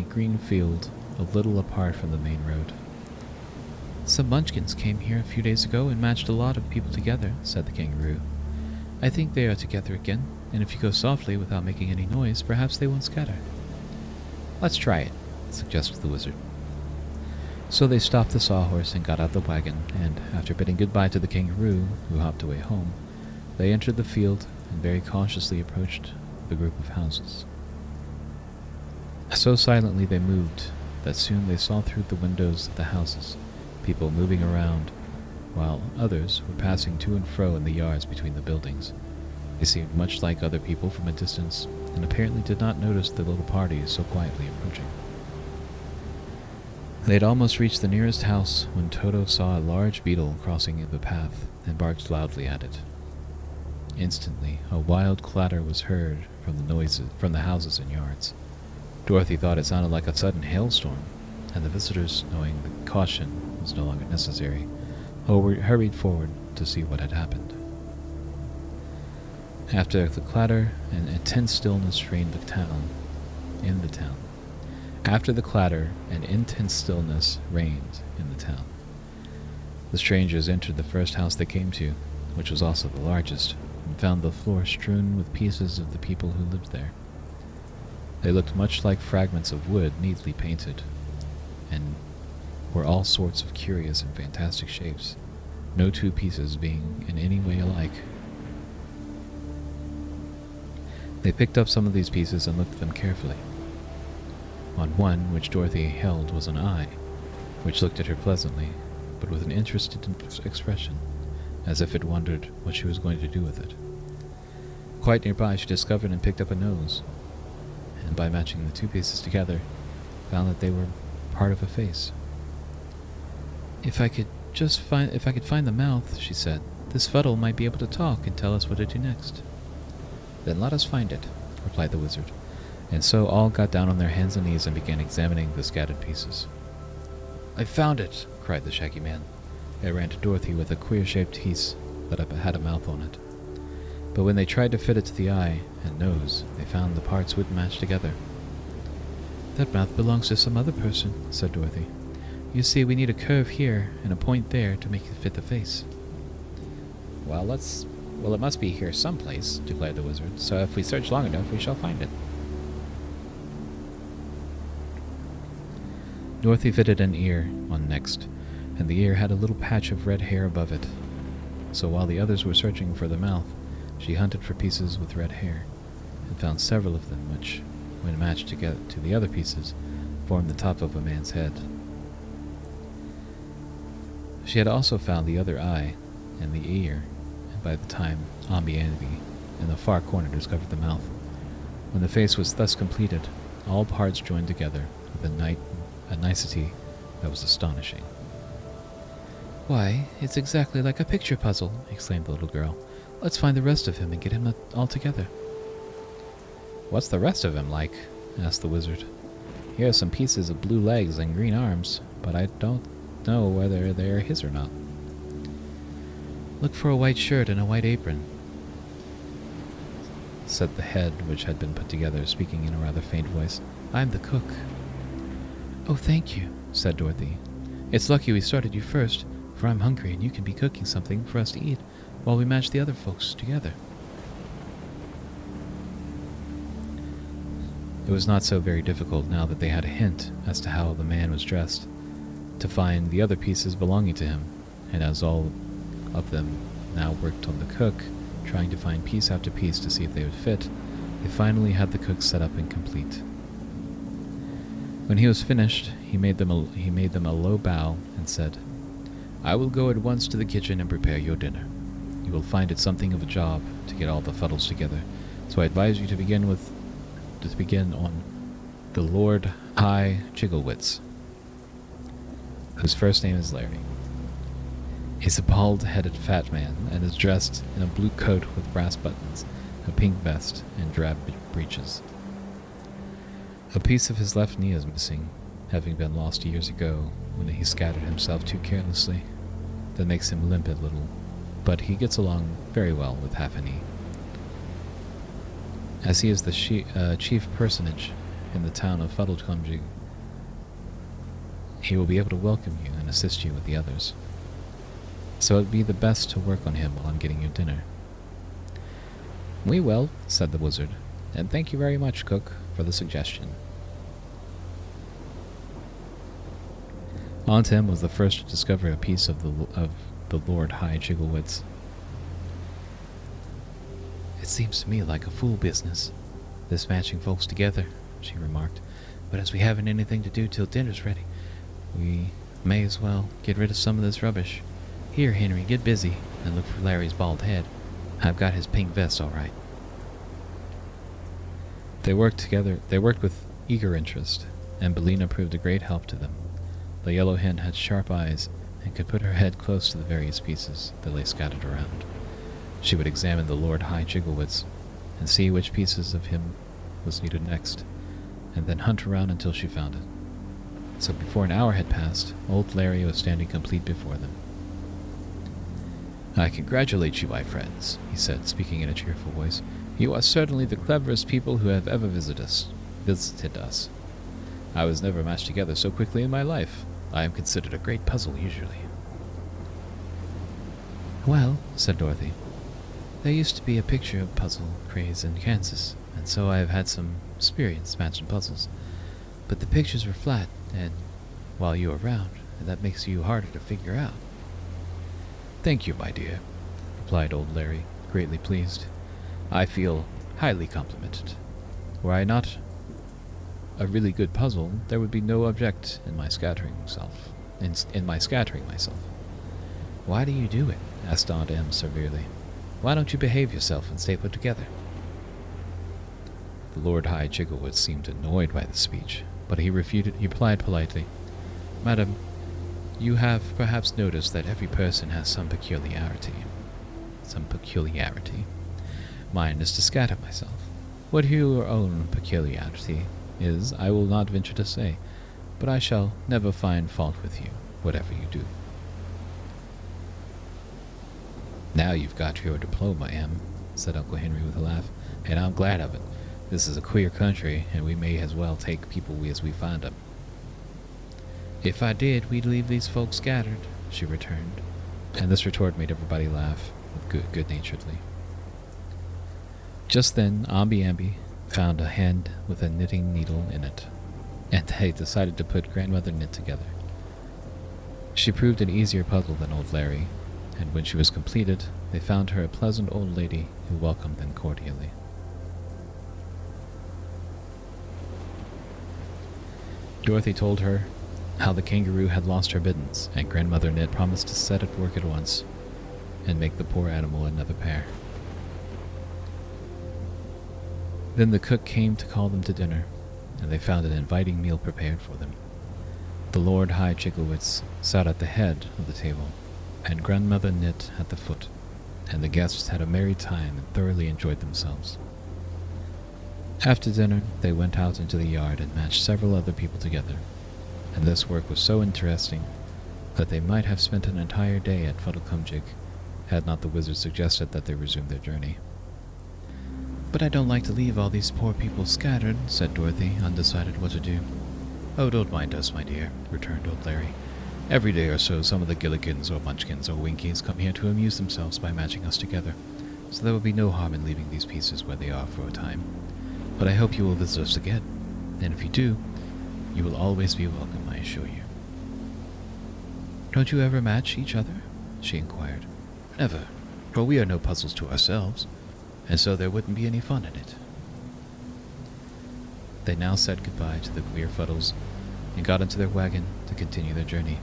green field a little apart from the main road. Some munchkins came here a few days ago and matched a lot of people together, said the kangaroo. I think they are together again, and if you go softly without making any noise, perhaps they won't scatter. Let's try it, suggested the wizard. So they stopped the sawhorse and got out the wagon, and after bidding goodbye to the kangaroo, who hopped away home, They entered the field and very cautiously approached the group of houses. So silently they moved that soon they saw through the windows of the houses, people moving around, while others were passing to and fro in the yards between the buildings. They seemed much like other people from a distance, and apparently did not notice the little party so quietly approaching. They had almost reached the nearest house when Toto saw a large beetle crossing the path and barked loudly at it. Instantly, a wild clatter was heard from the houses and yards. Dorothy thought it sounded like a sudden hailstorm, and the visitors, knowing that caution was no longer necessary, hurried forward to see what had happened. After the clatter, an intense stillness reigned in the town. After the clatter, an intense stillness reigned in the town. The strangers entered the first house they came to, which was also the largest, and found the floor strewn with pieces of the people who lived there. They looked much like fragments of wood neatly painted, and were all sorts of curious and fantastic shapes, no two pieces being in any way alike. They picked up some of these pieces and looked at them carefully. On one, which Dorothy held, was an eye, which looked at her pleasantly, but with an interested expression, as if it wondered what she was going to do with it. Quite nearby, she discovered and picked up a nose, and by matching the two pieces together, found that they were part of a face. If I could find the mouth," she said, "this fuddle might be able to talk and tell us what to do next." "Then let us find it," replied the wizard, and so all got down on their hands and knees and began examining the scattered pieces. "I found it!" cried the Shaggy Man. It ran to Dorothy with a queer-shaped piece that had a mouth on it. But when they tried to fit it to the eye and nose, they found the parts wouldn't match together. "That mouth belongs to some other person," said Dorothy. "You see, we need a curve here and a point there to make it fit the face." Well, it must be here someplace," declared the wizard, "so if we search long enough, we shall find it." Dorothy fitted an ear on next, and the ear had a little patch of red hair above it. So while the others were searching for the mouth, she hunted for pieces with red hair, and found several of them which, when matched together to the other pieces, formed the top of a man's head. She had also found the other eye and the ear, and by the time Ambianbi in the far corner discovered the mouth. When the face was thus completed, all parts joined together with a nicety that was astonishing. "Why, it's exactly like a picture puzzle," exclaimed the little girl. "Let's find the rest of him and get him all together." "What's the rest of him like?" asked the wizard. "Here are some pieces of blue legs and green arms, but I don't know whether they're his or not." "Look for a white shirt and a white apron," said the head, which had been put together, speaking in a rather faint voice. "I'm the cook." "Oh, thank you," said Dorothy. "It's lucky we started you first, for I'm hungry and you can be cooking something for us to eat while we match the other folks together." It was not so very difficult, now that they had a hint as to how the man was dressed, to find the other pieces belonging to him, and as all of them now worked on the cook, trying to find piece after piece to see if they would fit, they finally had the cook set up and complete. When he was finished, he made them a low bow and said, "I will go at once to the kitchen and prepare your dinner. You will find it something of a job to get all the fuddles together, so I advise you to begin on the Lord High Chigglewitz, whose first name is Larry. He's a bald-headed fat man and is dressed in a blue coat with brass buttons, a pink vest, and drab breeches. A piece of his left knee is missing, having been lost years ago when he scattered himself too carelessly. That makes him limp a little, but he gets along very well with half a knee. As he is the chief personage in the town of Fuddlecumjig, he will be able to welcome you and assist you with the others. So it'd be the best to work on him while I'm getting your dinner." "We will," said the wizard, "and thank you very much, cook, for the suggestion." Auntem was the first to discover a piece of the Lord High Chigglewitz. It seems to me like a fool business, this matching folks together, she remarked. But as we haven't anything to do till dinner's ready, we may as well get rid of some of this rubbish. Here, Henry, get busy and look for Larry's bald head. I've got his pink vest all right. They worked together. They worked with eager interest, and Bellina proved a great help to them. The yellow hen had sharp eyes and could put her head close to the various pieces that lay scattered around. She would examine the Lord High Chigglewitz and see which pieces of him was needed next, and then hunt around until she found it. So before an hour had passed, old Larry was standing complete before them. I congratulate you, my friends, he said, speaking in a cheerful voice. You are certainly the cleverest people who have ever visited us. I was never matched together so quickly in my life. I am considered a great puzzle usually. Well, said Dorothy, there used to be a picture of puzzle craze in Kansas, and so I have had some experience matching puzzles. But the pictures were flat, and while you were round, and that makes you harder to figure out. Thank you, my dear, replied old Larry, greatly pleased. I feel highly complimented. Were I not a really good puzzle, there would be no object in my scattering myself. Why do you do it? Asked Aunt Em severely. Why don't you behave yourself and stay put together? The Lord High Chigglewitz seemed annoyed by the speech, but he replied politely, Madam, you have perhaps noticed that every person has some peculiarity. Mine is to scatter myself. What your own peculiarity is, I will not venture to say, but I shall never find fault with you, whatever you do. Now you've got your diploma, Em, said Uncle Henry with a laugh, and I'm glad of it. This is a queer country, and we may as well take people as we find them. If I did, we'd leave these folks scattered, she returned, and this retort made everybody laugh good-naturedly. Just then, Ambi found a hand with a knitting needle in it, and they decided to put Grandmother Knit together. She proved an easier puzzle than old Larry, and when she was completed, they found her a pleasant old lady who welcomed them cordially. Dorothy told her how the kangaroo had lost her mittens, and Grandmother Knit promised to set at work at once and make the poor animal another pair. Then the cook came to call them to dinner, and they found an inviting meal prepared for them. The Lord High Chigglewitz sat at the head of the table, and Grandmother Knit at the foot, and the guests had a merry time and thoroughly enjoyed themselves. After dinner, they went out into the yard and matched several other people together, and this work was so interesting that they might have spent an entire day at Fuddlecumjig had not the wizard suggested that they resume their journey. But I don't like to leave all these poor people scattered, said Dorothy, undecided what to do. Oh, don't mind us, my dear, returned old Larry. Every day or so some of the Gillikins or Munchkins or Winkies come here to amuse themselves by matching us together, so there will be no harm in leaving these pieces where they are for a time. But I hope you will visit us again, and if you do, you will always be welcome, I assure you. Don't you ever match each other? She inquired. Never, for we are no puzzles to ourselves, and so there wouldn't be any fun in it. They now said goodbye to the queer Fuddles and got into their wagon to continue their journey.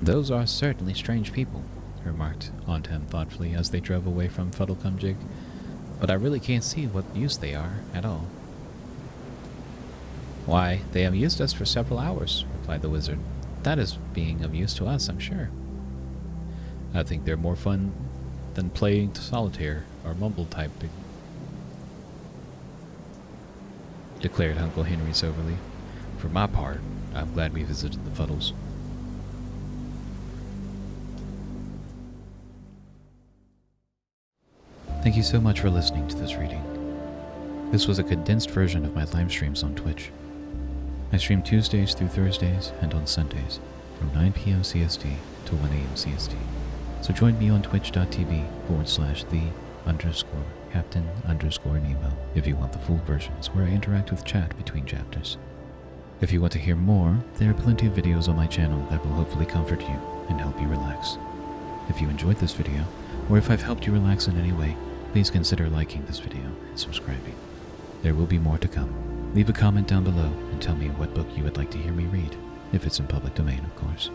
Those are certainly strange people, remarked Aunt Em thoughtfully as they drove away from Fuddlecumjig, but I really can't see what use they are at all. Why, they amused us for several hours, replied the wizard. That is being of use to us, I'm sure. I think they're more fun than playing solitaire or mumble type, declared Uncle Henry soberly. For my part, I'm glad we visited the Fuddles. Thank you so much for listening to this reading. This was a condensed version of my live streams on Twitch. I stream Tuesdays through Thursdays and on Sundays from 9 PM CST to 1 AM CST. So join me on twitch.tv/the_Captain_Nemo if you want the full versions where I interact with chat between chapters. If you want to hear more, there are plenty of videos on my channel that will hopefully comfort you and help you relax. If you enjoyed this video, or if I've helped you relax in any way, please consider liking this video and subscribing. There will be more to come. Leave a comment down below and tell me what book you would like to hear me read, if it's in public domain, of course.